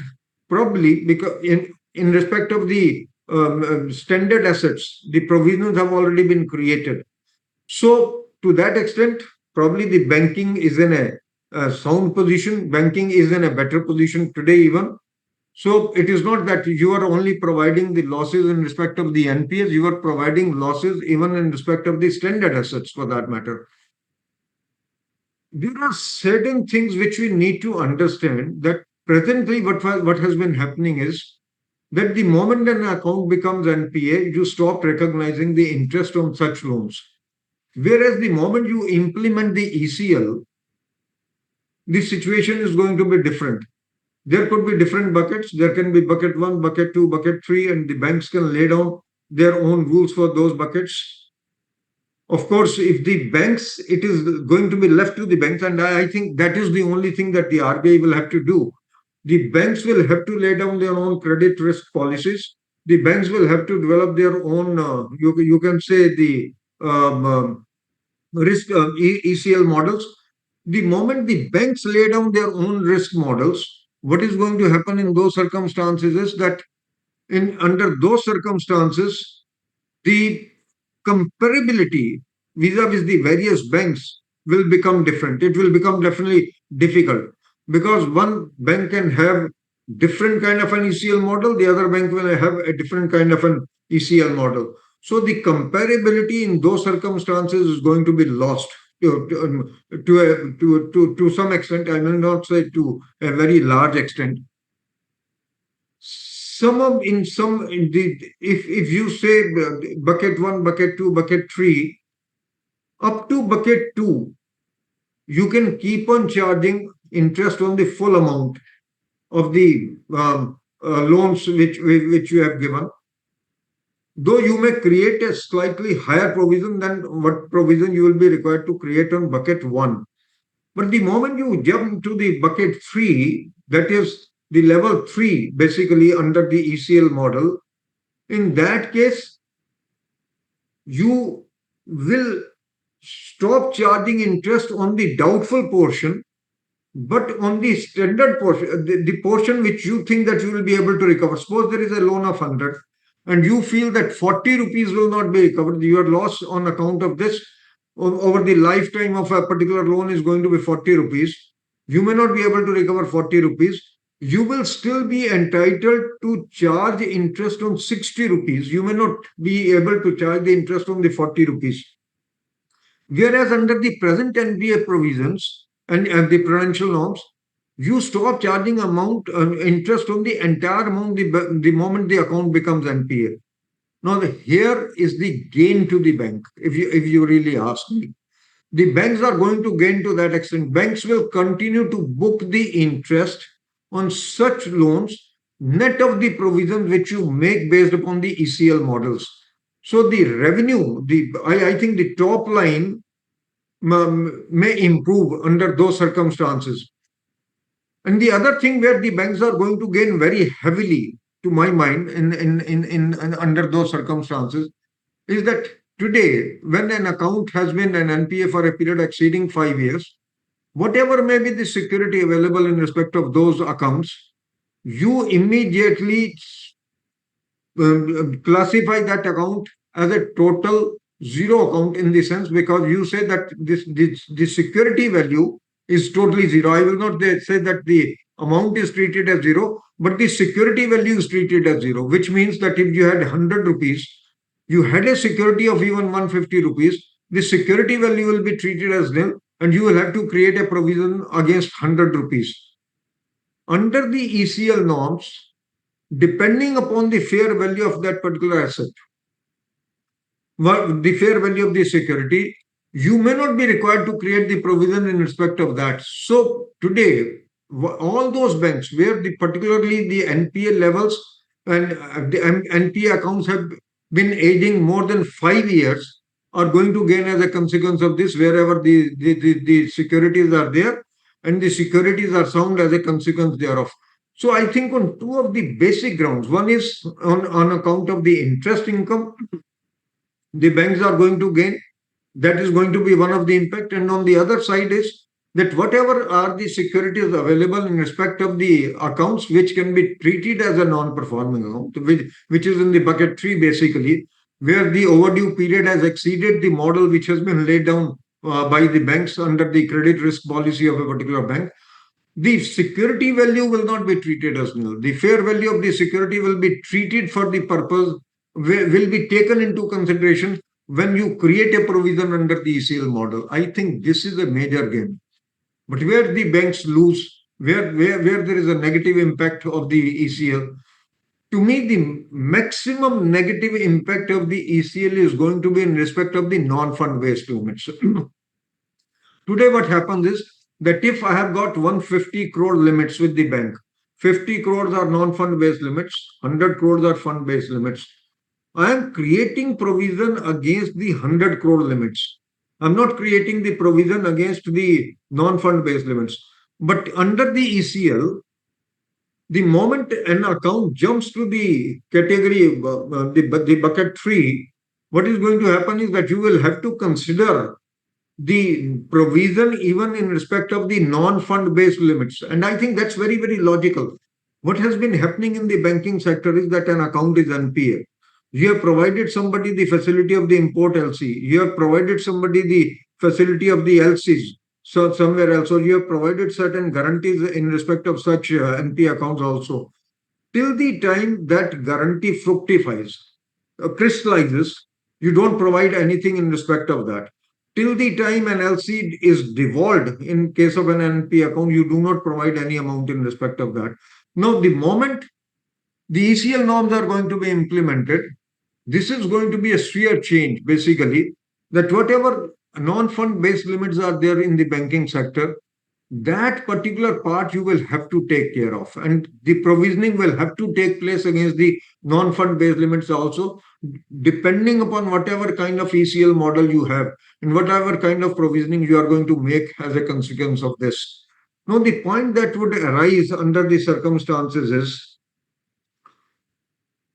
probably because in respect of the standard assets, the provisions have already been created. So to that extent, probably the banking is in a sound position. Banking is in a better position today even. So it is not that you are only providing the losses in respect of the NPAs, you are providing losses even in respect of the standard assets for that matter. There are certain things which we need to understand, that presently what has been happening is that the moment an account becomes NPA, you stop recognizing the interest on such loans. Whereas the moment you implement the ECL, the situation is going to be different. There could be different buckets. There can be bucket 1, bucket 2, bucket 3, and the banks can lay down their own rules for those buckets. Of course, if the banks, it is going to be left to the banks, and I think that is the only thing that the RBI will have to do. The banks will have to lay down their own credit risk policies. The banks will have to develop their own, you can say, the risk ECL models. The moment the banks lay down their own risk models, what is going to happen in those circumstances is that under those circumstances, the comparability vis-a-vis the various banks will become different. It will become definitely difficult, because one bank can have different kind of an ECL model, the other bank will have a different kind of an ECL model. So the comparability in those circumstances is going to be lost to some extent. I will not say to a very large extent. If you say bucket 1, bucket 2, bucket 3, up to bucket 2, you can keep on charging interest on the full amount of the loans which you have given. Though you may create a slightly higher provision than what provision you will be required to create on bucket 1. But the moment you jump to the bucket 3, that is the level 3, basically under the ECL model, in that case, you will stop charging interest on the doubtful portion, but on the standard portion, the portion which you think that you will be able to recover. Suppose there is a loan of 100 and you feel that 40 rupees will not be recovered. Your loss on account of this over the lifetime of a particular loan is going to be 40 rupees. You may not be able to recover 40 rupees. You will still be entitled to charge interest on 60 rupees. You may not be able to charge the interest on the 40 rupees. Whereas under the present NPA provisions and the prudential norms, you stop charging interest on the entire amount the moment the account becomes NPA. Now, here is the gain to the bank, if you really ask me. The banks are going to gain to that extent. Banks will continue to book the interest on such loans, net of the provisions which you make based upon the ECL models. So the revenue, I think the top line may improve under those circumstances. And the other thing where the banks are going to gain very heavily, to my mind, in under those circumstances, is that today, when an account has been an NPA for a period exceeding 5 years, whatever may be the security available in respect of those accounts, you immediately classify that account as a total zero account, in the sense, because you say that the security value is totally zero. I will not say that the amount is treated as zero, but the security value is treated as zero, which means that if you had 100 rupees, you had a security of even 150 rupees, the security value will be treated as nil, and you will have to create a provision against 100 rupees. Under the ECL norms, depending upon the fair value of that particular asset, the fair value of the security, you may not be required to create the provision in respect of that. So today, all those banks where particularly the NPA levels and the NPA accounts have been aging more than 5 years are going to gain as a consequence of this, wherever the securities are there and the securities are sound as a consequence thereof. So I think on two of the basic grounds, one is on account of the interest income, the banks are going to gain. That is going to be one of the impact. And on the other side is that whatever are the securities available in respect of the accounts which can be treated as a non-performing account, which is in the bucket 3 basically, where the overdue period has exceeded the model which has been laid down by the banks under the credit risk policy of a particular bank, the security value will not be treated as nil. The fair value of the security will be treated for the purpose, will be taken into consideration when you create a provision under the ECL model. I think this is a major gain. But where the banks lose, where there is a negative impact of the ECL, to me, the maximum negative impact of the ECL is going to be in respect of the non-fund based limits. Today, what happens is that if I have got 150 crore limits with the bank, 50 crores are non-fund based limits, 100 crores are fund based limits. I am creating provision against the 100 crore limits. I'm not creating the provision against the non-fund based limits. But under the ECL, the moment an account jumps to the category, the bucket 3, what is going to happen is that you will have to consider the provision even in respect of the non-fund based limits. And I think that's very, very logical. What has been happening in the banking sector is that an account is NPA. You have provided somebody the facility of the import LC. You have provided somebody the facility of the LCs. So somewhere else, or you have provided certain guarantees in respect of such NPA accounts also. Till the time that guarantee fructifies, crystallizes, you don't provide anything in respect of that. Till the time an LC is devolved in case of an NPA account, you do not provide any amount in respect of that. Now, the moment the ECL norms are going to be implemented, this is going to be a sheer change, basically, that whatever non-fund based limits are there in the banking sector, that particular part you will have to take care of. And the provisioning will have to take place against the non-fund based limits also, depending upon whatever kind of ECL model you have and whatever kind of provisioning you are going to make as a consequence of this. Now, the point that would arise under the circumstances is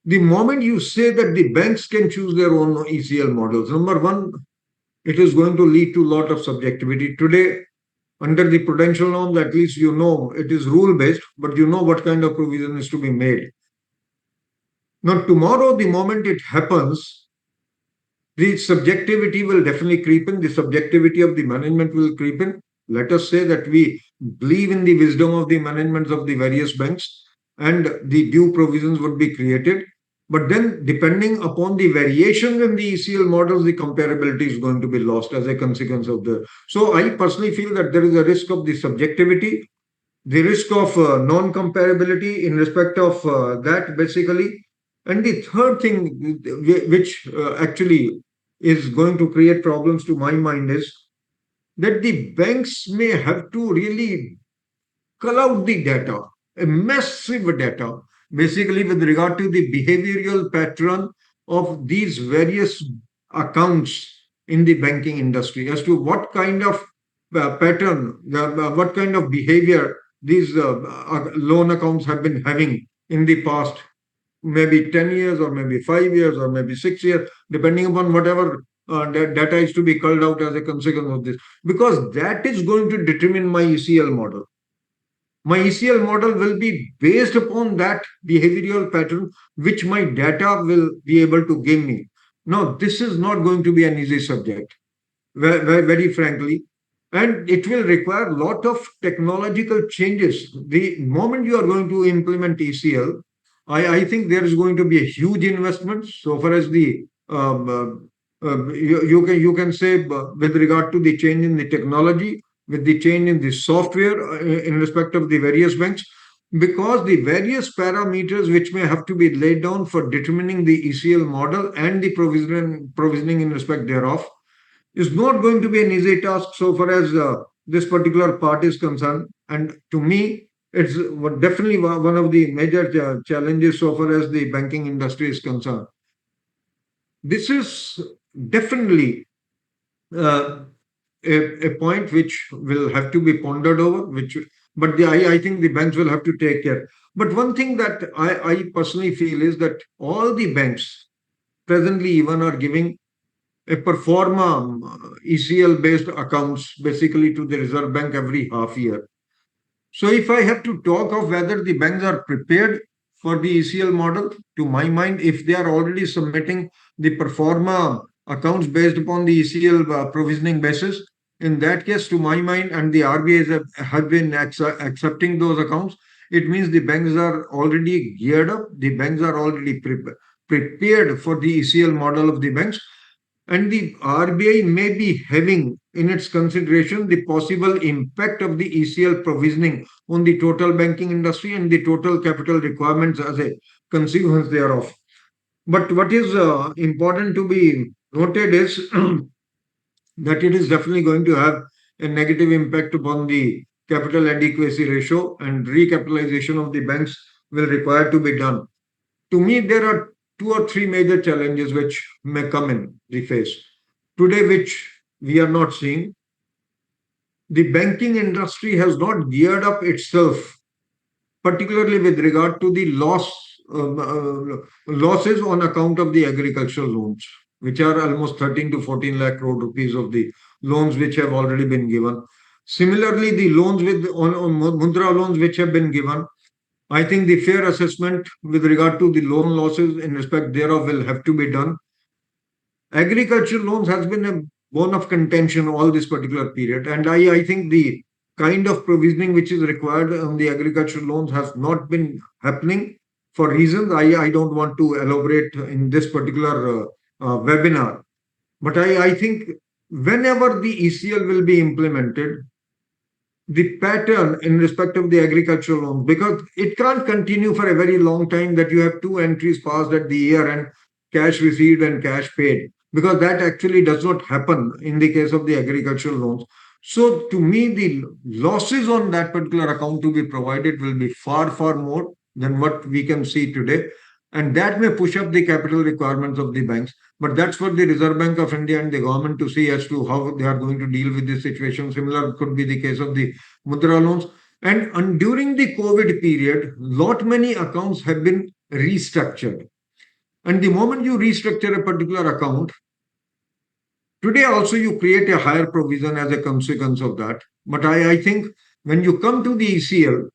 the moment you say that the banks can choose their own ECL models, number one, it is going to lead to a lot of subjectivity. Today, under the prudential norms, at least you know it is rule-based, but you know what kind of provision is to be made. Now, tomorrow, the moment it happens, the subjectivity will definitely creep in. The subjectivity of the management will creep in. Let us say that we believe in the wisdom of the managements of the various banks and the due provisions would be created. But then, depending upon the variations in the ECL models, the comparability is going to be lost as a consequence of the. So, I personally feel that there is a risk of the subjectivity. the risk of non-comparability in respect of that basically. And the third thing which actually is going to create problems to my mind is that the banks may have to really cull out the data, a massive data, basically with regard to the behavioral pattern of these various accounts in the banking industry as to what kind of pattern, what kind of behavior these loan accounts have been having in the past, maybe 10 years or maybe 5 years or maybe 6 years, depending upon whatever data is to be culled out as a consequence of this, because that is going to determine my ECL model. My ECL model will be based upon that behavioral pattern, which my data will be able to give me. Now, this is not going to be an easy subject, very frankly, and it will require a lot of technological changes. The moment you are going to implement ECL, I think there is going to be a huge investment so far as the you can say with regard to the change in the technology, with the change in the software in respect of the various banks, because the various parameters which may have to be laid down for determining the ECL model and the provisioning in respect thereof is not going to be an easy task so far as this particular part is concerned. And to me, it's definitely one of the major challenges so far as the banking industry is concerned. This is definitely uh, a point which will have to be pondered over, but I think the banks will have to take care. But one thing that I personally feel is that all the banks presently even are giving a performa ECL based accounts basically to the Reserve Bank every half year. So if I have to talk of whether the banks are prepared for the ECL model, to my mind, if they are already submitting the performa accounts based upon the ECL provisioning basis, in that case, to my mind, and the RBI have been accepting those accounts, it means the banks are already geared up, the banks are already prepared for the ECL model of the banks, and the RBI may be having in its consideration the possible impact of the ECL provisioning on the total banking industry and the total capital requirements as a consequence thereof. But what is important to be noted is that it is definitely going to have a negative impact upon the capital adequacy ratio, and recapitalization of the banks will require to be done. To me, there are two or three major challenges which may come in the face today, which we are not seeing. The banking industry has not geared up itself, particularly with regard to the losses on account of the agricultural loans, which are almost 13 to 14 lakh crore rupees of the loans which have already been given. Similarly, the loans on Mudra loans which have been given, I think the fair assessment with regard to the loan losses in respect thereof will have to be done. Agriculture loans has been a bone of contention all this particular period, and I think the kind of provisioning which is required on the agriculture loans has not been happening for reasons I don't want to elaborate in this particular webinar. But I think whenever the ECL will be implemented, the pattern in respect of the agricultural loan, because it can't continue for a very long time that you have two entries passed at the year and cash received and cash paid, because that actually does not happen in the case of the agricultural loans. So to me, the losses on that particular account to be provided will be far, far more than what we can see today. And that may push up the capital requirements of the banks. But that's for the Reserve Bank of India and the government to see as to how they are going to deal with this situation. Similar could be the case of the Mudra loans. And during the COVID period, lot many accounts have been restructured. And the moment you restructure a particular account, today also you create a higher provision as a consequence of that. But I think when you come to the ECL,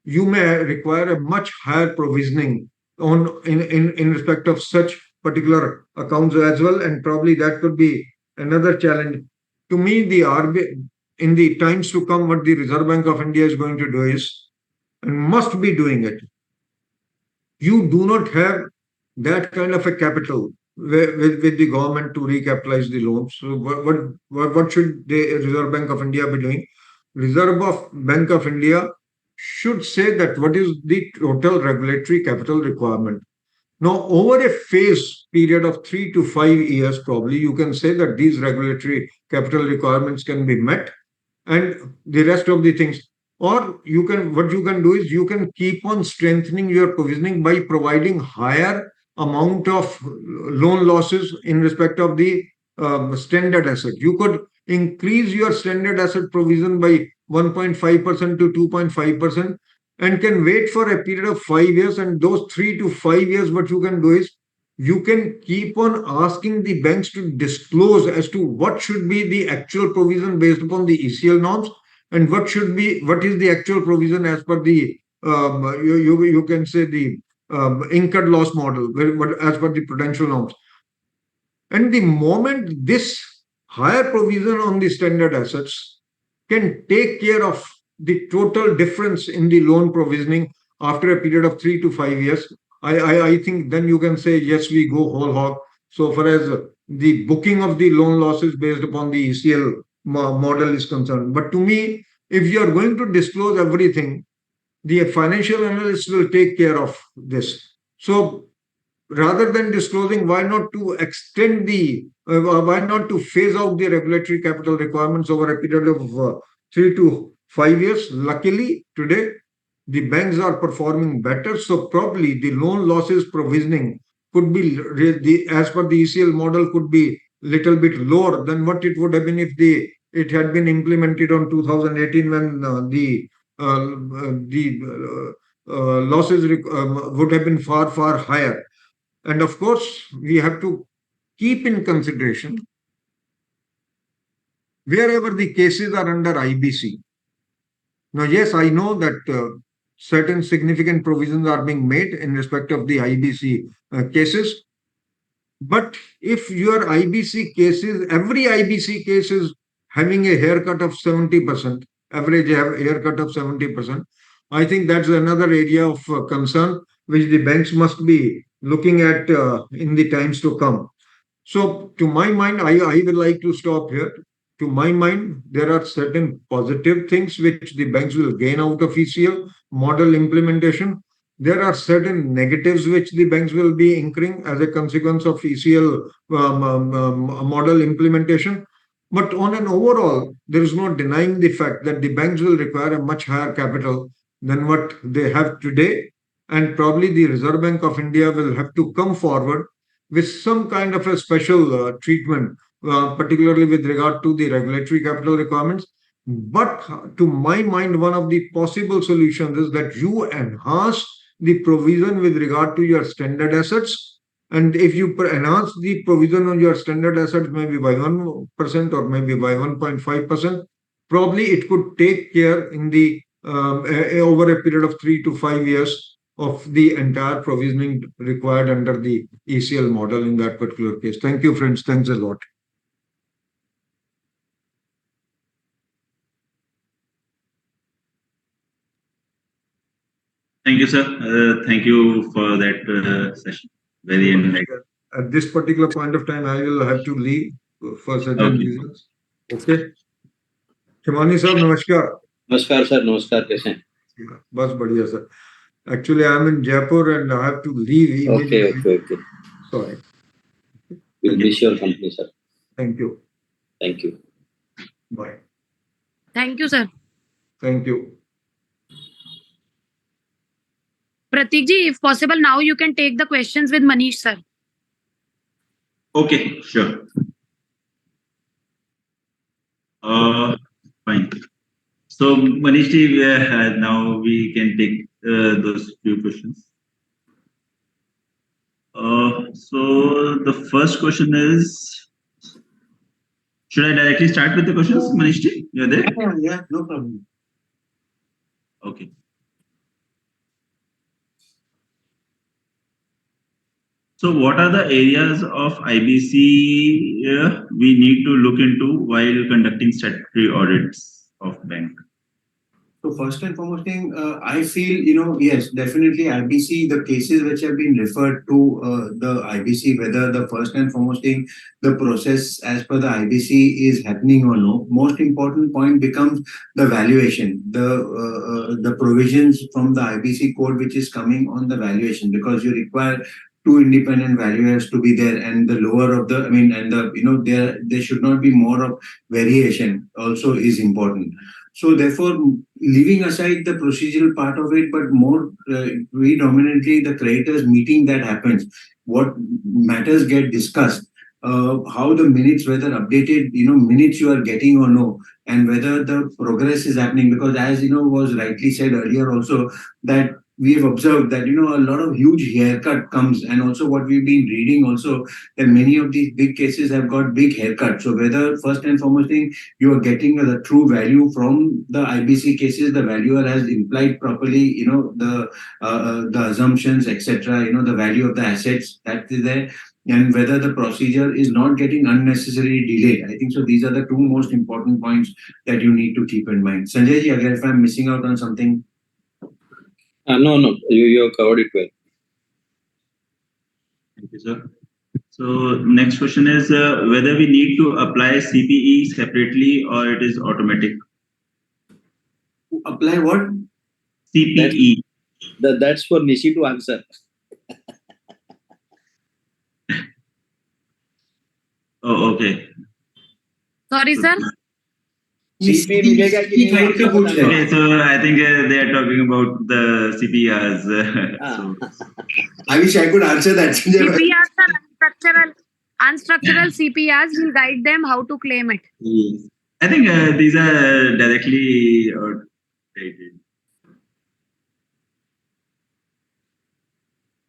you may require a much higher provisioning in respect of such particular accounts as well, and probably that could be another challenge. To me, the RBI in the times to come, what the Reserve Bank of India is going to do is, and must be doing it, you do not have that kind of a capital with the government to recapitalize the loans. So what should the Reserve Bank of India be doing? Reserve Bank of India should say that what is the total regulatory capital requirement. Now, over a phase period of 3 to 5 years, probably you can say that these regulatory capital requirements can be met and the rest of the things. Or you can, what you can do is you can keep on strengthening your provisioning by providing higher amount of loan losses in respect of the standard asset. You could increase your standard asset provision by 1.5% to 2.5% and can wait for a period of 5 years. And those 3 to 5 years, what you can do is you can keep on asking the banks to disclose as to what should be the actual provision based upon the ECL norms and what is the actual provision as per the you can say the incurred loss model as per the prudential norms. And the moment this higher provision on the standard assets can take care of the total difference in the loan provisioning after a period of 3 to 5 years, I think then you can say, yes, we go whole hog. So far as the booking of the loan losses based upon the ECL model is concerned. But to me, if you are going to disclose everything, the financial analyst will take care of this. So rather than disclosing, why not to extend why not to phase out the regulatory capital requirements over a period of 3 to 5 years? Luckily, today, the banks are performing better. So probably the loan losses provisioning could be, as per the ECL model, could be little bit lower than what it would have been if it had been implemented on 2018 when the losses would have been far, far higher. And of course, we have to keep in consideration wherever the cases are under IBC. Now, yes, I know that certain significant provisions are being made in respect of the IBC cases. But if your IBC cases, every IBC case is having a haircut of 70%, average haircut of 70%, I think that's another area of concern which the banks must be looking at in the times to come. So, to my mind, I would like to stop here. To my mind, there are certain positive things which the banks will gain out of ECL model implementation. There are certain negatives which the banks will be incurring as a consequence of ECL model implementation. But on an overall, there is no denying the fact that the banks will require a much higher capital than what they have today. And probably the Reserve Bank of India will have to come forward with some kind of a special treatment, particularly with regard to the regulatory capital requirements. But to my mind, one of the possible solutions is that you enhance the provision with regard to your standard assets. And if you enhance the provision on your standard assets, maybe by 1% or maybe by 1.5%, probably it could take care in the over a period of 3 to 5 years of the entire provisioning required under the ECL model in that particular case. Thank you, friends. Thanks a lot. Thank you, sir. Thank you for that session. Very enlightening. At this particular point of time, I will have to leave for certain reasons. Okay. Khimani sir, namaskar. Namaskar, sir. Namaskar. कैसे हैं? बस बढ़िया sir. Actually, I am in Jaipur and I have to leave immediately. Okay. Sorry. We'll miss your company, sir. Thank you. Thank you. Bye. Thank you, sir. Thank you. Pratik ji, if possible, now you can take the questions with Manish, sir. Okay, sure. Fine. So, Manish ji, now we can take those few questions. So, the first question is, should I directly start with the questions, Manish ji? You're there? Yeah, no problem. Okay. So, what are the areas of IBC we need to look into while conducting statutory audits of bank? So So first and foremost thing, I feel, yes, definitely IBC, the cases which have been referred to the IBC, whether the first and foremost thing, the process as per the IBC is happening or no. Most important point becomes the valuation, the provisions from the IBC code which is coming on the valuation, because you require two independent valuers to be there, and the lower of the, and there should not be more of variation also is important. So therefore, leaving aside the procedural part of it, but more predominantly the creditors meeting that happens, what matters get discussed, how the minutes, whether updated, minutes you are getting or no, and whether the progress is happening. Because as was rightly said earlier also, that we have observed that a lot of huge haircut comes, and also what we've been reading also, that many of these big cases have got big haircuts. So whether first and foremost thing, you are getting the true value from the IBC cases, the valuer has implied properly, the assumptions, etc., the value of the assets that is there, and whether the procedure is not getting unnecessarily delayed. I think so. These are the two most important points that you need to keep in mind. Sanjay ji, again, if I'm missing out on something. No, you have covered it well. Thank you, sir. So next question is whether we need to apply CPE separately or it is automatic. Apply what? CPE. That's for Nishi to answer. Oh, okay. Sorry, sir. CP मिलेगा कि नहीं Side का आपको पूछ रहे हैं. Okay, so I think they are talking about the CPRs. So I wish I could answer that. Sanjay bhai. CPRs are unstructural CPRs will guide them how to claim it. I think these are directly dated.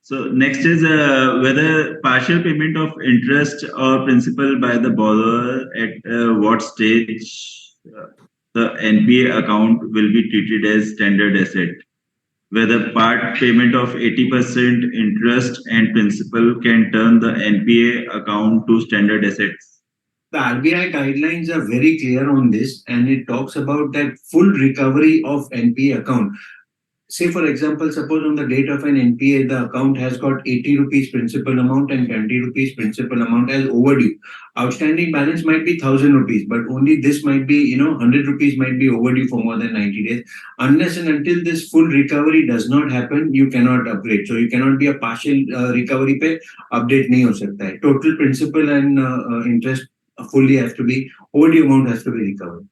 So next is whether partial payment of interest or principal by the borrower at what stage the NPA account will be treated as standard asset. Whether part payment of 80% interest and principal can turn the NPA account to standard assets. The RBI guidelines are very clear on this, and it talks about that full recovery of NPA account. Say, for example, suppose on the date of an NPA, the account has got 80 rupees principal amount and 20 rupees principal amount as overdue. Outstanding balance might be 1,000 rupees, but only this might be, 100 rupees might be overdue for more than 90 days. Unless and until this full recovery does not happen, you cannot upgrade. So you cannot be a partial recovery pe update nahi ho sakta hai. Total principal and interest fully has to be, overdue amount has to be recovered.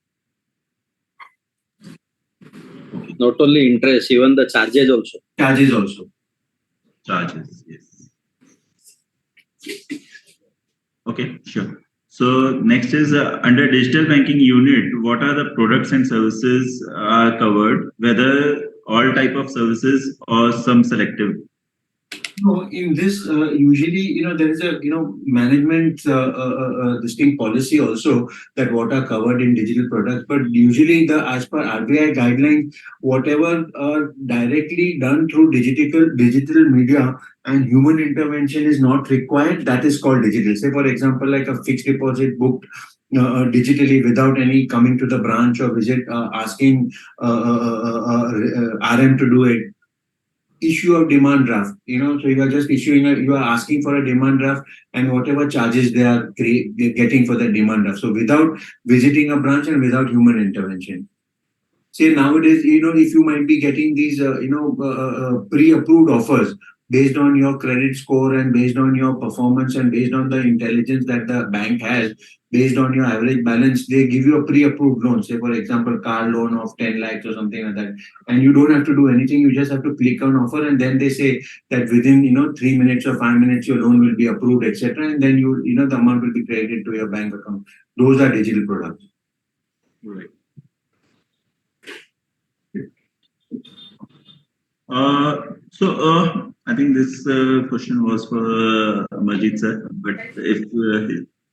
Not only interest, even the charges also. Charges also. Charges, yes. Okay, sure. So next is under digital banking unit, what are the products and services are covered, whether all type of services or some selective? No, in this, usually, there is a, management distinct policy also that what are covered in digital products. But usually, as per RBI guidelines, whatever are directly done through digital media and human intervention is not required, that is called digital. Say, for example, like a fixed deposit booked digitally without any coming to the branch or visit, asking RM to do it. Issue of demand draft, so you are just you are asking for a demand draft and whatever charges they are getting for the demand draft. So without visiting a branch and without human intervention. Say nowadays, if you might be getting these, pre-approved offers based on your credit score and based on your performance and based on the intelligence that the bank has, based on your average balance, they give you a pre-approved loan. Say, for example, car loan of 10 lakhs or something like that. And you don't have to do anything. You just have to click on offer, and then they say that within, 3 minutes or 5 minutes, your loan will be approved, etc. And then the amount will be credited to your bank account. Those are digital products. Right. So I think this question was for Majid sir, but if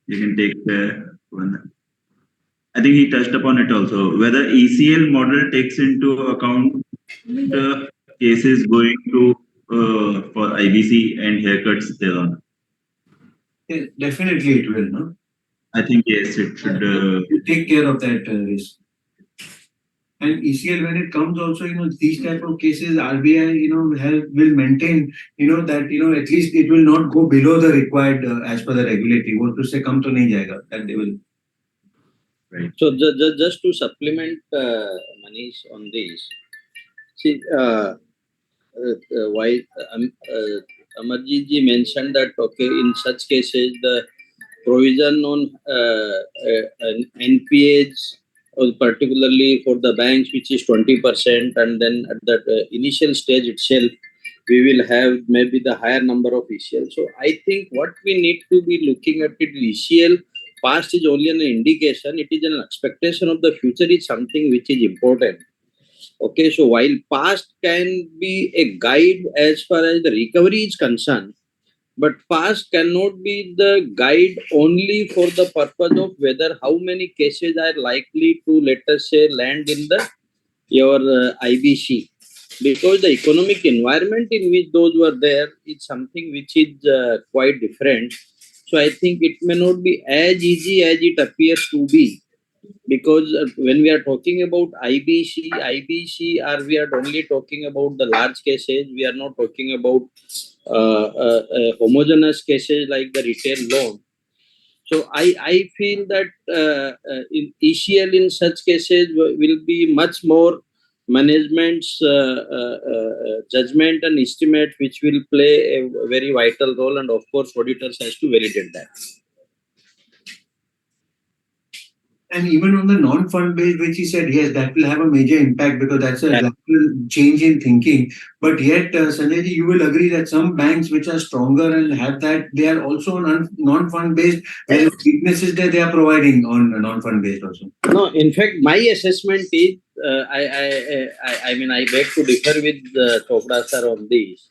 you can take one. I think he touched upon it also. Whether ECL model takes into account cases going to for IBC and haircuts thereon. Yeah, definitely it will, no? I think yes, it should You take care of that risk. And ECL, when it comes also, these type of cases, RBI, will maintain, that, at least it will not go below the required as per the regulatory. What to say, come to nahi jayega, that they will. So just to supplement Manish on this, see, why Amarjit ji mentioned that okay, in such cases the provision on NPAs, or particularly for the banks, which is 20%, and then at that initial stage itself, we will have maybe the higher number of ECL. So I think what we need to be looking at it, ECL past is only an indication. It is an expectation of the future is something which is important. Okay, so while past can be a guide as far as the recovery is concerned, but past cannot be the guide only for the purpose of whether how many cases are likely to, let us say, land in the your IBC, because the economic environment in which those were there is something which is quite different. So I think it may not be as easy as it appears to be, because when we are talking about IBC are we are only talking about the large cases. We are not talking about homogeneous cases like the retail loan. So I feel that in ECL in such cases will be much more management's judgment and estimate, which will play a very vital role, and of course auditors has to validate that. And even on the non-fund based, which he said, yes, that will have a major impact because that's a lateral change in thinking. But yet, Sanjay ji, you will agree that some banks which are stronger and have that, they are also non-fund based, whereas weaknesses that they are providing on non-fund based also. No, in fact, my assessment is, I mean, I beg to differ with Chopra sir on this.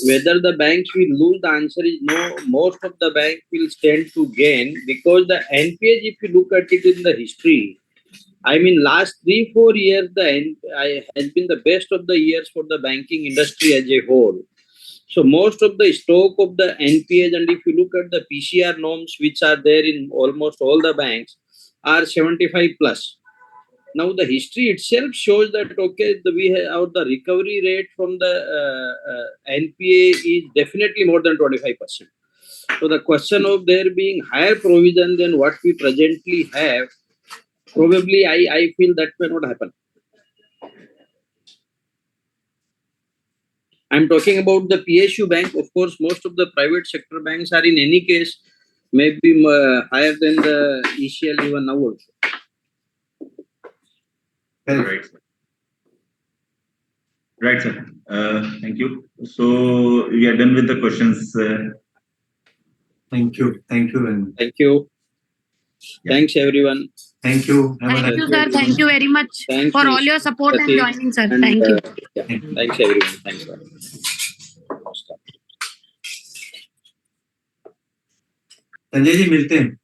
Whether the banks will lose, the answer is no. Most of the banks will stand to gain, because the NPAs, if you look at it in the history, I mean, last 3-4 years, has been the best of the years for the banking industry as a whole. So most of the stock of the NPAs, and if you look at the PCR norms which are there in almost all the banks, are 75 plus. Now the history itself shows that okay, we have the recovery rate from the NPA is definitely more than 25%. So the question of there being higher provision than what we presently have, probably I feel that may not happen. I'm talking about the PSU bank. Of course, most of the private sector banks are in any case maybe higher than the ECL even now also. Right. Right, sir. Thank you. So we are done with the questions. Thank you. Thank you very much. Thank you. Yeah. Thanks, everyone. Thank you. Have a Thank nice you, day. sir. Thank you very much Thanks, for Ms. all your support and Pratik. joining, sir. And, Thank you. yeah, thanks, everyone. Thanks. Sanjay ji मिलते हैं